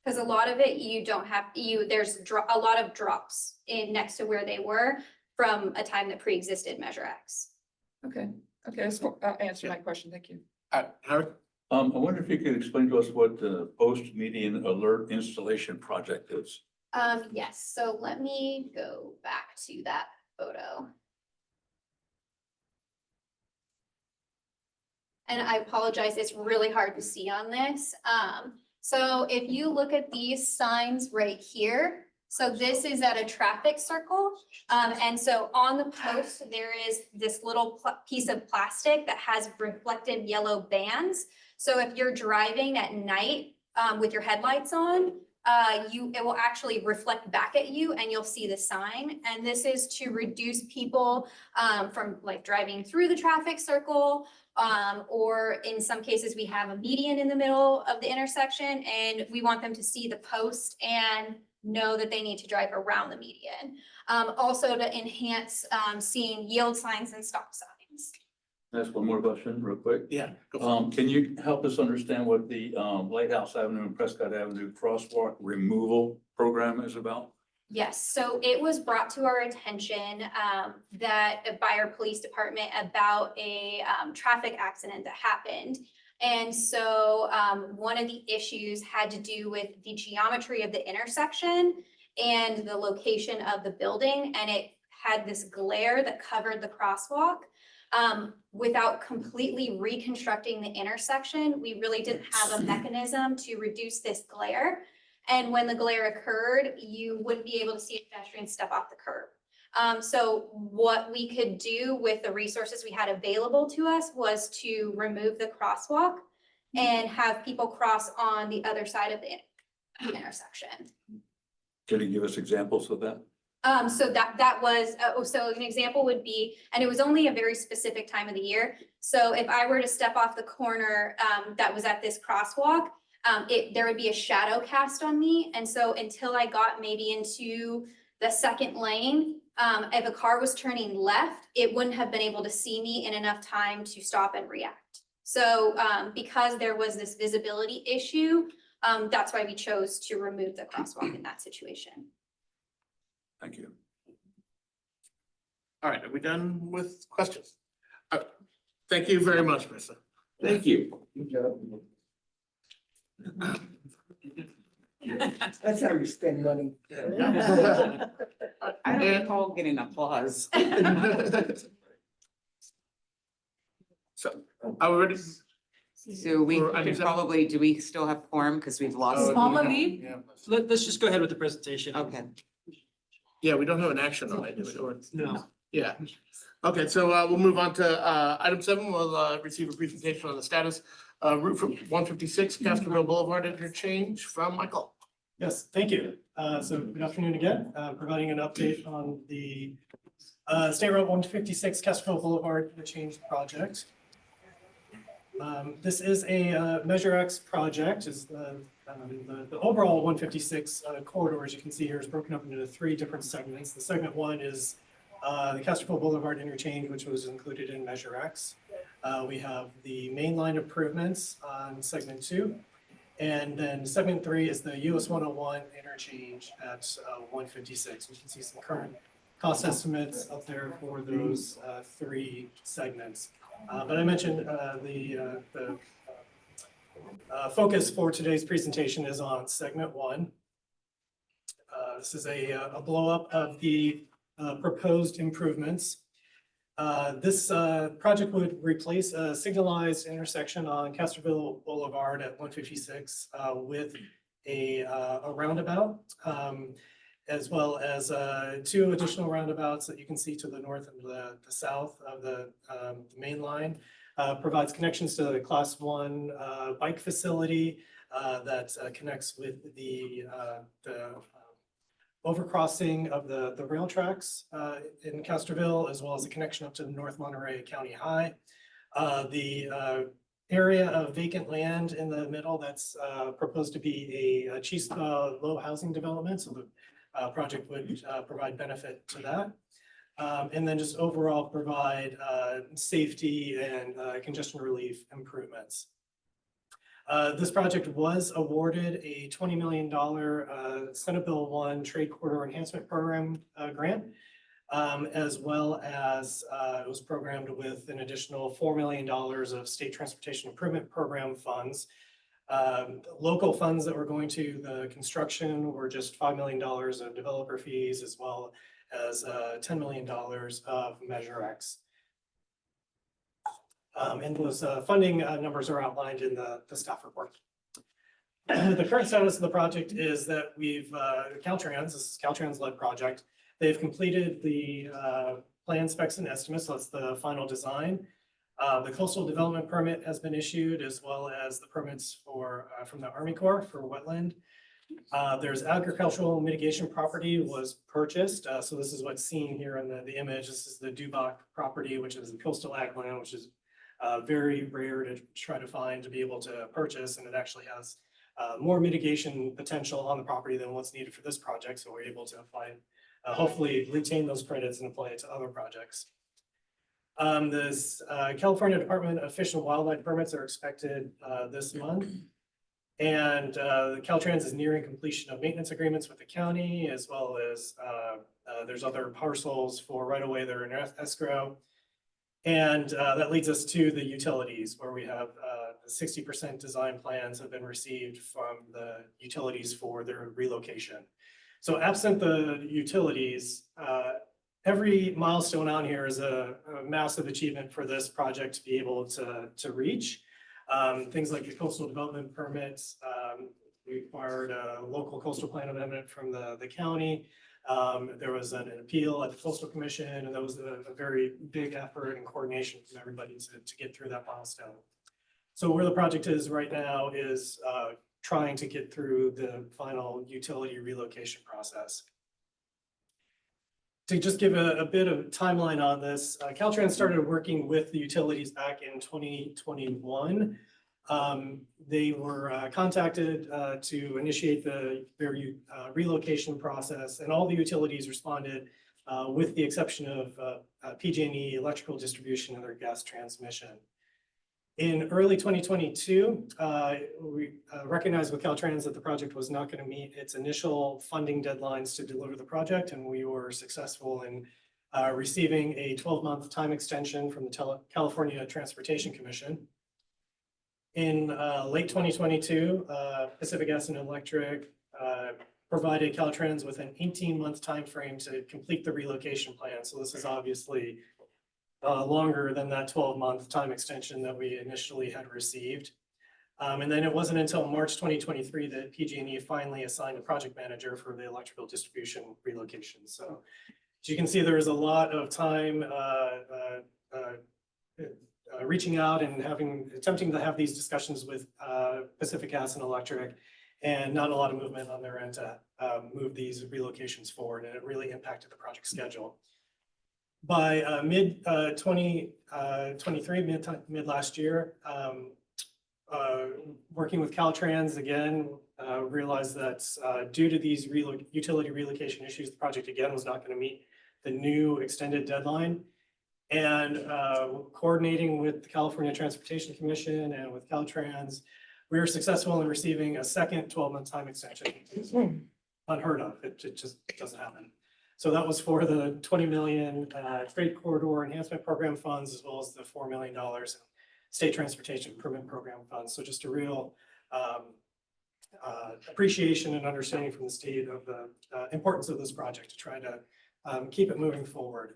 Because a lot of it, you don't have, there's a lot of drops in next to where they were from a time that pre-existed Measure X. Okay, that's answer my question. Thank you. Howard? I wonder if you could explain to us what the post-median alert installation project is. Yes, so let me go back to that photo. And I apologize, it's really hard to see on this. So if you look at these signs right here, so this is at a traffic circle. And so on the post, there is this little piece of plastic that has reflective yellow bands. So if you're driving at night with your headlights on, it will actually reflect back at you and you'll see the sign. And this is to reduce people from like driving through the traffic circle, or in some cases we have a median in the middle of the intersection and we want them to see the post and know that they need to drive around the median. Also to enhance seeing yield signs and stop signs. That's one more question real quick. Yeah. Can you help us understand what the Lighthouse Avenue and Prescott Avenue crosswalk removal program is about? Yes, so it was brought to our attention by our police department about a traffic accident that happened. And so one of the issues had to do with the geometry of the intersection and the location of the building. And it had this glare that covered the crosswalk. Without completely reconstructing the intersection, we really didn't have a mechanism to reduce this glare. And when the glare occurred, you wouldn't be able to see a pedestrian step off the curb. So what we could do with the resources we had available to us was to remove the crosswalk and have people cross on the other side of the intersection. Can you give us examples of that? So that was, so an example would be, and it was only a very specific time of the year. So if I were to step off the corner that was at this crosswalk, there would be a shadow cast on me. And so until I got maybe into the second lane, If a car was turning left, it wouldn't have been able to see me in enough time to stop and react. So because there was this visibility issue, that's why we chose to remove the crosswalk in that situation. Thank you. All right, are we done with questions? Thank you very much, Marissa. Thank you. That's how you spend money. I don't recall getting applause. So, are we ready? So we Or, I mean, could probably, do we still have quorum? Because we've lost. Yeah. Let's just go ahead with the presentation. Okay. Yeah, we don't have an action on it, do we? Or- No. Yeah. Okay, so we'll move on to item 7. We'll receive a presentation on the status Route 156 Castroville Boulevard interchange from Michael. Yes, thank you. So good afternoon again, providing an update on the State Route 156 Castroville Boulevard interchange project. This is a Measure X project. Is the overall 156 corridor, as you can see here, is broken up into 3 different segments. The segment 1 is the Castroville Boulevard interchange, which was included in Measure X. We have the main line improvements on segment 2. And then segment 3 is the US 101 interchange at 156. We can see some current cost estimates up there for those 3 segments. But I mentioned the focus for today's presentation is on segment 1. This is a blow up of the proposed improvements. This project would replace a signalized intersection on Castroville Boulevard at 156 with a roundabout, as well as 2 additional roundabouts that you can see to the north and the south of the main line. Provides connections to the Class 1 bike facility that connects with the overcrossing of the rail tracks in Castroville, as well as the connection up to the North Monterey County High. The area of vacant land in the middle that's proposed to be a Chispa low housing development, so the project would provide benefit to that. And then just overall provide safety and congestion relief improvements. This project was awarded a $20 million Senate Bill 1 Trade Corridor Enhancement Program grant, as well as it was programmed with an additional $4 million of State Transportation Improvement Program funds. Local funds that were going to the construction were just $5 million of developer fees, as well as $10 million of Measure X. And those funding numbers are outlined in the staff report. The current status of the project is that we've, Caltrans, this is Caltrans led project. They've completed the plan specs and estimates, so that's the final design. The coastal development permit has been issued, as well as the permits for from the Army Corps for wetland. There's agricultural mitigation property was purchased. So this is what's seen here in the image. This is the Dubach property, which is the coastal ag land, which is very rare to try to find to be able to purchase, and it actually has more mitigation potential on the property than what's needed for this project. So we're able to apply, hopefully retain those credits and apply it to other projects. This California Department of Fish and Wildlife permits are expected this month. And Caltrans is nearing completion of maintenance agreements with the county, as well as there's other parcels for right-of-way that are in escrow. And that leads us to the utilities, where we have 60% design plans have been received from the utilities for their relocation. So absent the utilities, every milestone on here is a massive achievement for this project to be able to reach. Things like the coastal development permits, required a local coastal plan amendment from the county. There was an appeal at the Coastal Commission, and that was a very big effort and coordination from everybody to get through that milestone. So where the project is right now is trying to get through the final utility relocation process. To just give a bit of timeline on this, Caltrans started working with the utilities back in 2021. They were contacted to initiate their relocation process, and all the utilities responded with the exception of PG&E electrical distribution and their gas transmission. In early 2022, we recognized with Caltrans that the project was not going to meet its initial funding deadlines to deliver the project, and we were successful in receiving a 12-month time extension from the California Transportation Commission. In late 2022, Pacific Gas and Electric provided Caltrans with an 18-month timeframe to complete the relocation plan. So this is obviously longer than that 12-month time extension that we initially had received. And then it wasn't until March 2023 that PG&E finally assigned a project manager for the electrical distribution relocation. So as you can see, there is a lot of time reaching out and attempting to have these discussions with Pacific Gas and Electric, and not a lot of movement on their end to move these relocations forward, and it really impacted the project schedule. By mid 2023, mid last year, working with Caltrans again, realized that due to these utility relocation issues, the project again was not going to meet the new extended deadline. And coordinating with the California Transportation Commission and with Caltrans, we were successful in receiving a second 12-month time extension. Unheard of, it just doesn't happen. So that was for the 20 million Trade Corridor Enhancement Program funds, as well as the $4 million State Transportation Improvement Program funds. So just a real appreciation and understanding from the state of the importance of this project to try to keep it moving forward.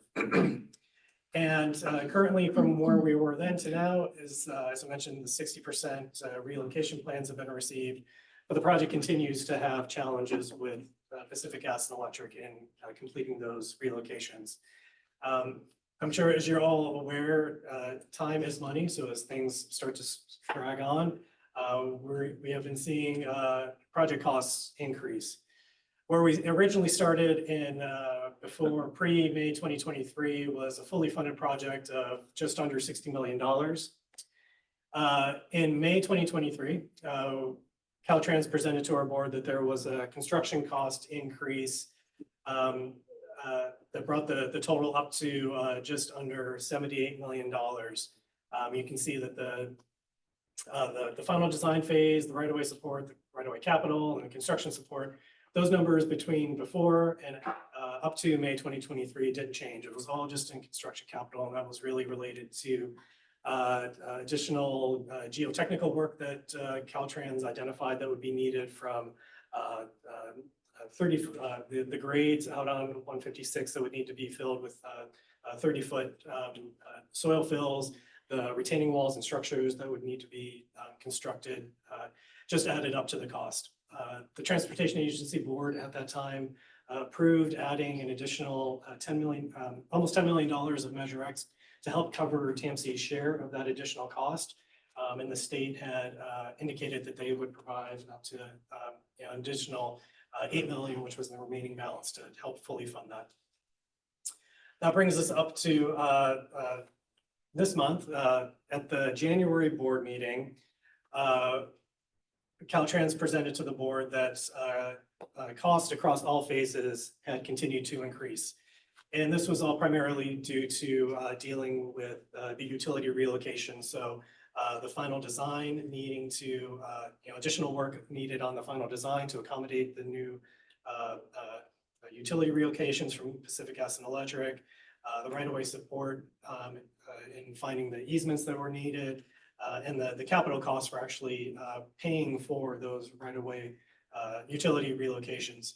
And currently, from where we were then to now, is as I mentioned, the 60% relocation plans have been received, but the project continues to have challenges with Pacific Gas and Electric in completing those relocations. I'm sure, as you're all aware, time is money. So as things start to drag on, we have been seeing project costs increase. Where we originally started in before pre-May 2023 was a fully funded project of just under $60 million. In May 2023, Caltrans presented to our board that there was a construction cost increase that brought the total up to just under $78 million. You can see that the final design phase, the right-of-way support, the right-of-way capital, and the construction support, those numbers between before and up to May 2023 didn't change. It was all just in construction capital, and that was really related to additional geotechnical work that Caltrans identified that would be needed from the grades out on 156 that would need to be filled with 30-foot soil fills, the retaining walls and structures that would need to be constructed, just added up to the cost. The Transportation Agency Board at that time approved adding an additional almost $10 million of Measure X to help cover TMC's share of that additional cost. And the state had indicated that they would provide up to an additional $8 million, which was the remaining balance, to help fully fund that. That brings us up to this month. At the January board meeting, Caltrans presented to the board that cost across all phases had continued to increase. And this was all primarily due to dealing with the utility relocation. So the final design needing to, additional work needed on the final design to accommodate the new utility relocations from Pacific Gas and Electric, the right-of-way support in finding the easements that were needed, and the capital costs for actually paying for those right-of-way utility relocations.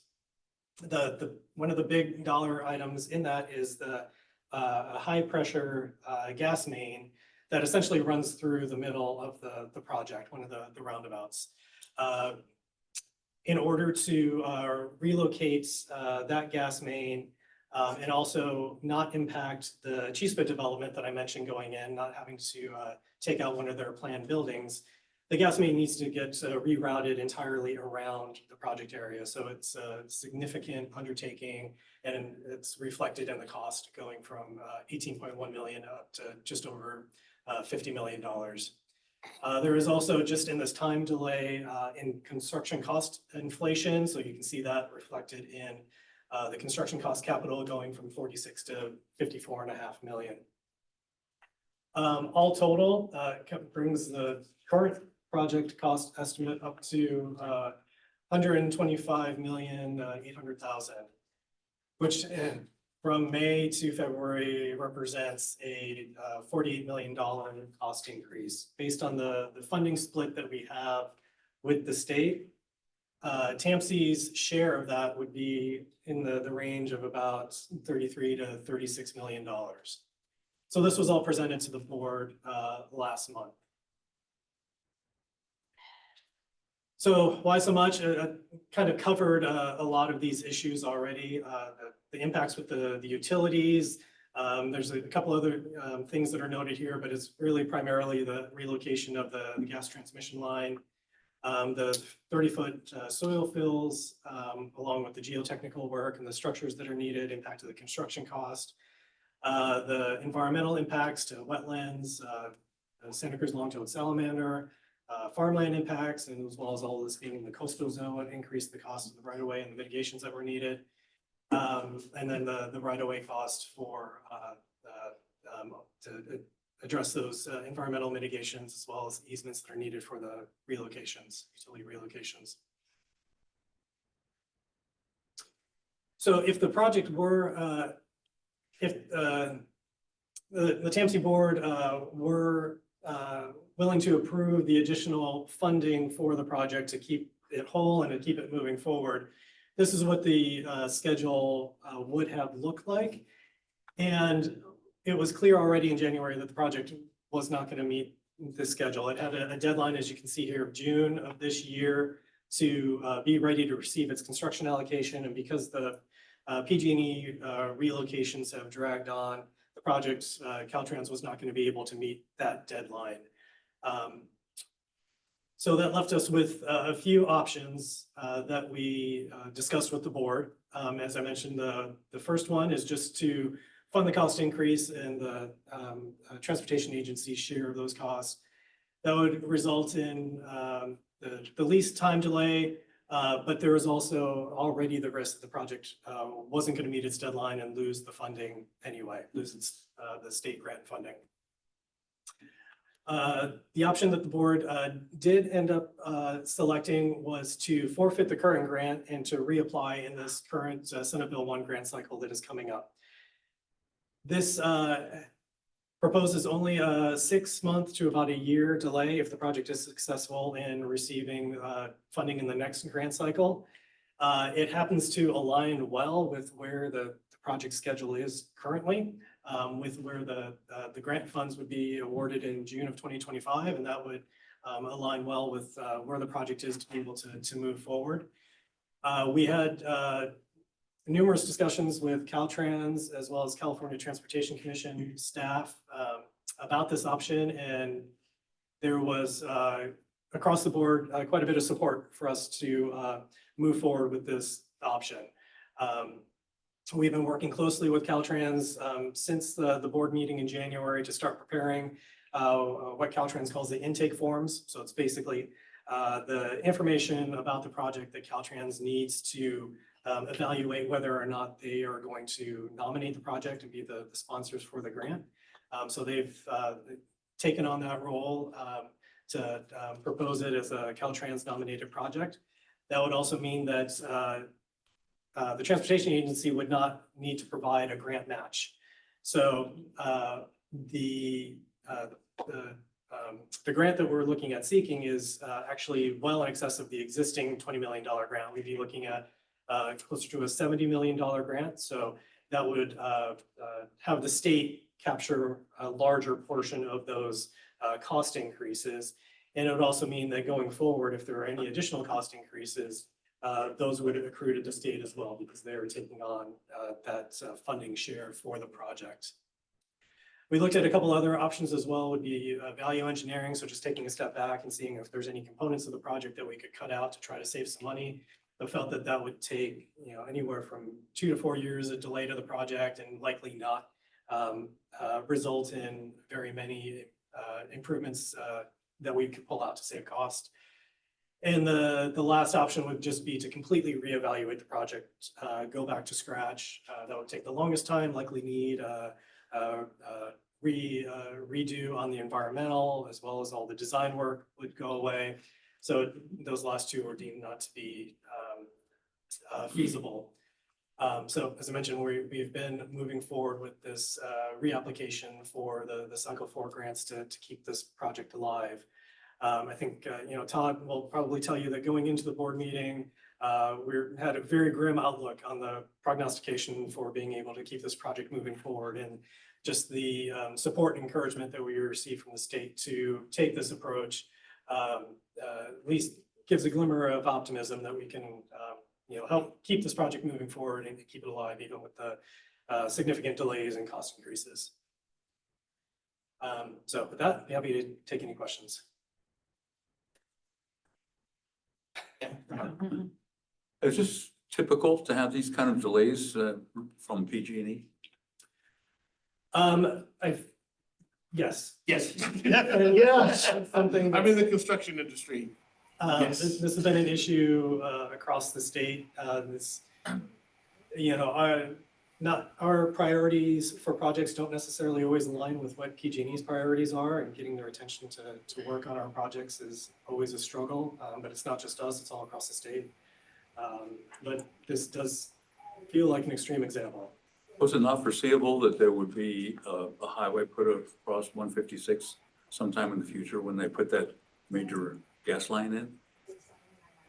One of the big dollar items in that is the high pressure gas main that essentially runs through the middle of the project, one of the roundabouts. In order to relocate that gas main and also not impact the Chispa development that I mentioned going in, not having to take out one of their planned buildings, the gas main needs to get rerouted entirely around the project area. So it's a significant undertaking, and it's reflected in the cost going from 18.1 million up to just over $50 million. There is also, just in this time delay, in construction cost inflation. So you can see that reflected in The construction cost capital going from 46 to 54.5 million. All total, brings the current project cost estimate up to 125,800,000, which from May to February represents a $48 million cost increase. Based on the funding split that we have with the state, TAMC's share of that would be in the range of about $33 to $36 million. So this was all presented to the board last month. So why so much? Kind of covered a lot of these issues already. The impacts with the utilities. There's a couple other things that are noted here, but it's really primarily the relocation of the gas transmission line, the 30-foot soil fills, along with the geotechnical work and the structures that are needed, impact to the construction cost, the environmental impacts to wetlands, Santa Cruz long-tailed salamander, farmland impacts, and as well as all of this being in the coastal zone, increased the cost of the right-of-way and the mitigations that were needed. And then the right-of-way cost for to address those environmental mitigations, as well as easements that are needed for the relocations, utility relocations. So if the project were, if the TAMC board were willing to approve the additional funding for the project to keep it whole and to keep it moving forward, this is what the schedule would have looked like. And it was clear already in January that the project was not going to meet the schedule. It had a deadline, as you can see here, of June of this year to be ready to receive its construction allocation. And because the PG&E relocations have dragged on, the project, Caltrans was not going to be able to meet that deadline. So that left us with a few options that we discussed with the board. As I mentioned, the first one is just to fund the cost increase and the transportation agency's share of those costs. That would result in the least time delay, but there was also already the risk that the project wasn't going to meet its deadline and lose the funding anyway, lose its, the state grant funding. The option that the board did end up selecting was to forfeit the current grant and to reapply in this current Senate Bill 1 grant cycle that is coming up. This proposes only a 6-month to about a year delay if the project is successful in receiving funding in the next grant cycle. It happens to align well with where the project schedule is currently, with where the grant funds would be awarded in June of 2025, and that would align well with where the project is to be able to move forward. We had numerous discussions with Caltrans as well as California Transportation Commission staff about this option, and there was across the board quite a bit of support for us to move forward with this option. We've been working closely with Caltrans since the board meeting in January to start preparing what Caltrans calls the intake forms. So it's basically the information about the project that Caltrans needs to evaluate whether or not they are going to nominate the project and be the sponsors for the grant. So they've taken on that role to propose it as a Caltrans nominated project. That would also mean that the transportation agency would not need to provide a grant match. So the grant that we're looking at seeking is actually well in excess of the existing $20 million grant. We'd be looking at closer to a $70 million grant. So that would have the state capture a larger portion of those cost increases. And it would also mean that going forward, if there are any additional cost increases, those would accrue to the state as well, because they are taking on that funding share for the project. We looked at a couple other options as well, would be value engineering. So just taking a step back and seeing if there's any components of the project that we could cut out to try to save some money. I felt that that would take, anywhere from 2 to 4 years of delay to the project and likely not result in very many improvements that we could pull out to save cost. And the last option would just be to completely reevaluate the project, go back to scratch. That would take the longest time, likely need redo on the environmental, as well as all the design work would go away. So those last two were deemed not to be feasible. So as I mentioned, we've been moving forward with this reapplication for the Sunco 4 grants to keep this project alive. I think, Todd will probably tell you that going into the board meeting, had a very grim outlook on the prognostication for being able to keep this project moving forward, and just the support and encouragement that we received from the state to take this approach, at least gives a glimmer of optimism that we can, help keep this project moving forward and keep it alive, even with the significant delays and cost increases. So with that, be happy to take any questions. Is this typical to have these kind of delays from PG&E? Yes. Yes. Yes. Something. I'm in the construction industry. Yes. This has been an issue across the state. Our priorities for projects don't necessarily always align with what PG&E's priorities are, and getting their attention to work on our projects is always a struggle. But it's not just us, it's all across the state. But this does feel like an extreme example. Was it not foreseeable that there would be a highway put across 156 sometime in the future when they put that major gas line in?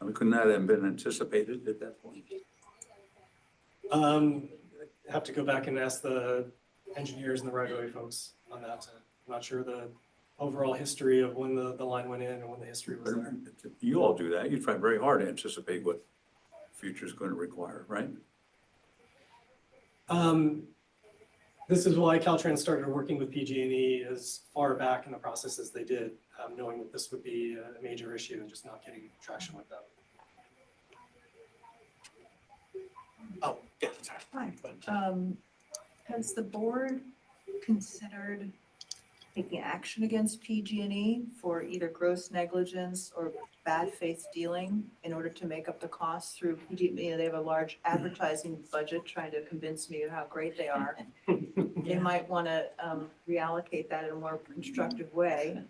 I mean, couldn't that have been anticipated at that point? Have to go back and ask the engineers and the right-of-way folks on that. I'm not sure the overall history of when the line went in and when the history was there. You all do that. You try very hard to anticipate what the future is going to require, right? This is why Caltrans started working with PG&E as far back in the process as they did, knowing that this would be a major issue and just not getting traction with them. Oh, yeah, sorry. Hi. Has the board considered taking action against PG&E for either gross negligence or bad faith dealing in order to make up the costs through PG&E? They have a large advertising budget trying to convince me of how great they are. They might want to reallocate that in a more constructive way.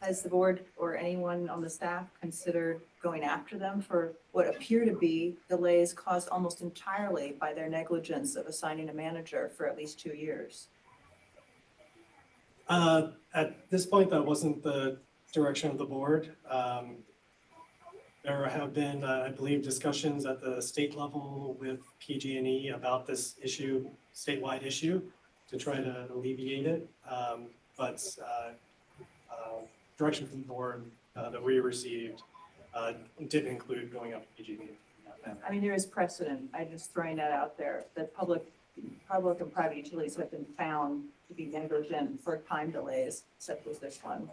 Has the board or anyone on the staff considered going after them for what appear to be delays caused almost entirely by their negligence of assigning a manager for at least 2 years? At this point, that wasn't the direction of the board. There have been, I believe, discussions at the state level with PG&E about this issue, statewide issue, to try to alleviate it. But direction from the board that we received didn't include going up to PG&E. I mean, there is precedent. I'm just throwing that out there, that public and private utilities have been found to be negligent for time delays, such as this one.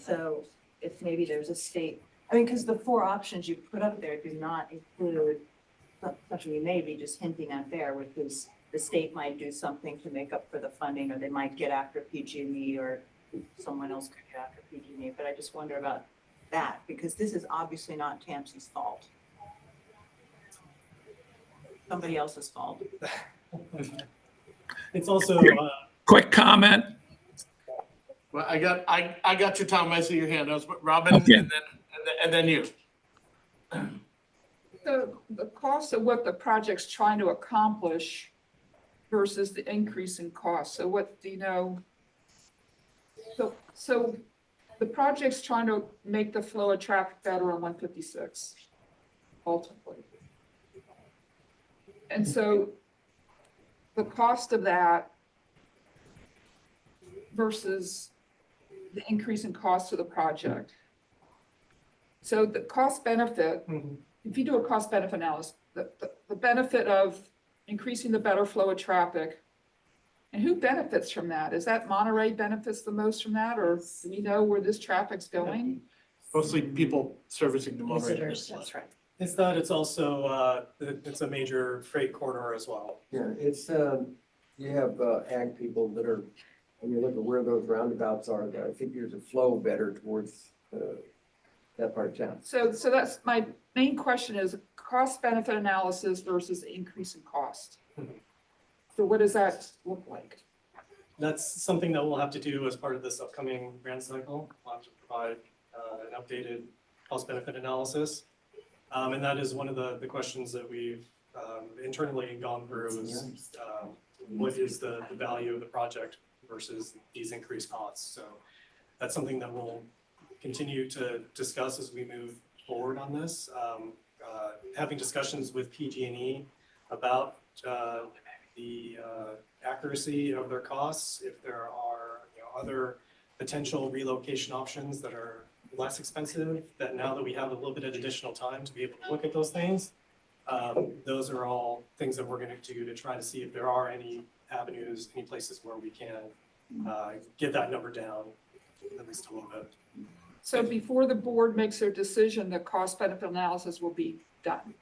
So if maybe there's a state, because the 4 options you put up there do not include something you may be just hinting at there, which is the state might do something to make up for the funding, or they might get after PG&E, or someone else could get after PG&E. But I just wonder about that, because this is obviously not Tampsey's fault. Somebody else's fault. It's also Quick comment. Well, I got you, Tom. I see your hand. That was Robin, Okay. and then you. The cost of what the project's trying to accomplish versus the increase in cost. So what do you know? So the project's trying to make the flow of traffic better on 156, ultimately. And so the cost of that versus the increase in cost of the project. So the cost benefit, if you do a cost benefit analysis, the benefit of increasing the better flow of traffic, and who benefits from that? Is that Monterey benefits the most from that, or do we know where this traffic's going? Mostly people servicing the Monterey. That's right. It's that, it's also, it's a major freight corridor as well. Yeah, it's, you have ag people that are, when you look at where those roundabouts are, that I think there's a flow better towards that part down. So that's my main question is cost benefit analysis versus increase in cost. So what does that look like? That's something that we'll have to do as part of this upcoming grant cycle. We'll have to provide an updated cost benefit analysis. And that is one of the questions that we've internally gone through is what is the value of the project versus these increased costs? So that's something that we'll continue to discuss as we move forward on this. Having discussions with PG&E about the accuracy of their costs, if there are other potential relocation options that are less expensive, that now that we have a little bit of additional time to be able to look at those things, those are all things that we're going to do to try to see if there are any avenues, any places where we can get that number down at least a little bit. So before the board makes their decision, the cost benefit analysis will be done.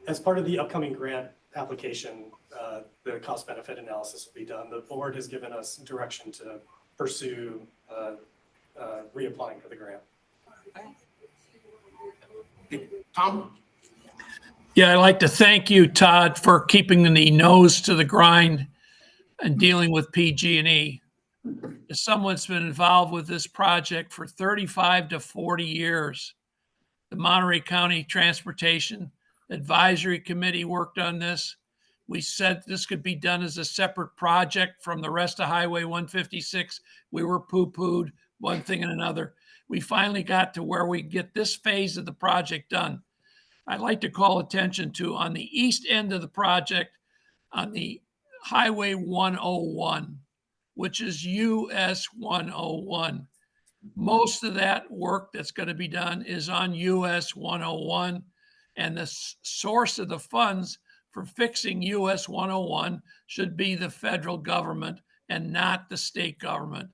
As part of the upcoming grant application, the cost benefit analysis will be done. The board has given us direction to pursue reapplying for the grant. Tom? Yeah, I'd like to thank you, Todd, for keeping the nose to the grind and dealing with PG&E. As someone that's been involved with this project for 35 to 40 years, the Monterey County Transportation Advisory Committee worked on this. We said this could be done as a separate project from the rest of Highway 156. We were poo-pooed, one thing and another. We finally got to where we get this phase of the project done. I'd like to call attention to on the east end of the project, on the Highway 101, which is US 101. Most of that work that's going to be done is on US 101, and the source of the funds for fixing US 101 should be the federal government and not the state government.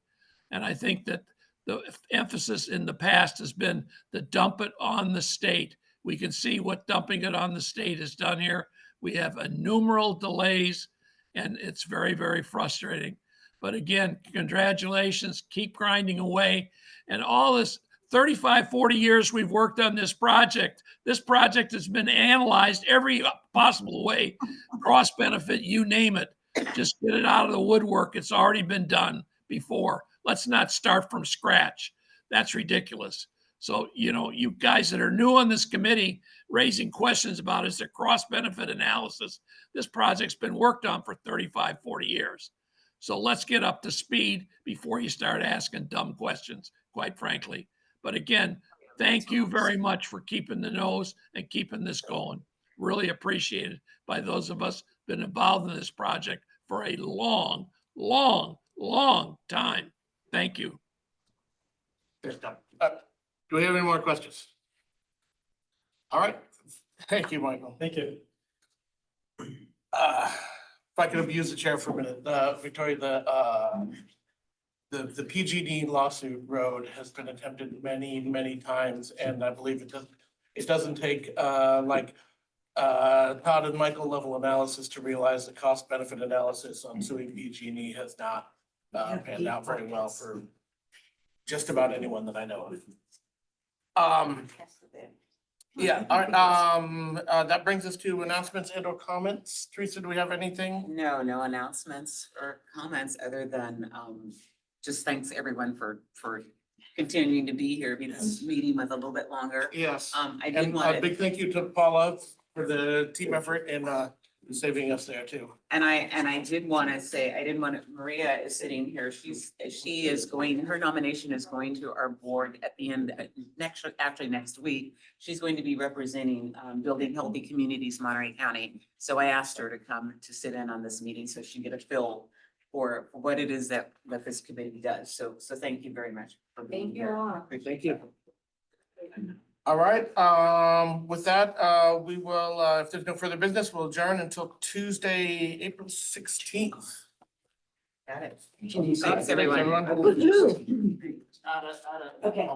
And I think that the emphasis in the past has been to dump it on the state. We can see what dumping it on the state has done here. We have innumerable delays, and it's very, very frustrating. But again, congratulations, keep grinding away. And all this 35, 40 years we've worked on this project. This project has been analyzed every possible way, cross benefit, you name it. Just get it out of the woodwork. It's already been done before. Let's not start from scratch. That's ridiculous. So, you guys that are new on this committee raising questions about is there cross benefit analysis? This project's been worked on for 35, 40 years. So let's get up to speed before you start asking dumb questions, quite frankly. But again, thank you very much for keeping the nose and keeping this going. Really appreciated by those of us been involved in this project for a long, long, long time. Thank you. Do we have any more questions? All right. Thank you, Michael. Thank you. If I could abuse the chair for a minute, Victoria, the PG&E lawsuit road has been attempted many, many times, and I believe it doesn't take Todd and Michael level analysis to realize the cost benefit analysis on suing PG&E has not panned out very well for just about anyone that I know of. Yeah, all right, that brings us to announcements and or comments. Teresa, do we have anything? No announcements or comments other than just thanks everyone for continuing to be here. This meeting was a little bit longer. Yes. I did And want a big thank you to Paula for the team effort and saving us there too. And I did want to say, Maria is sitting here. She is going, her nomination is going to our board at the end, next week. She's going to be representing Building Healthy Communities, Monterey County. So I asked her to come to sit in on this meeting so she can get a feel for what it is that this committee does. So thank you very much for being here. Thank you. All right, with that, we will, if there's no further business, we'll adjourn until Tuesday, April 16th. Got it. Thanks, everyone. Okay.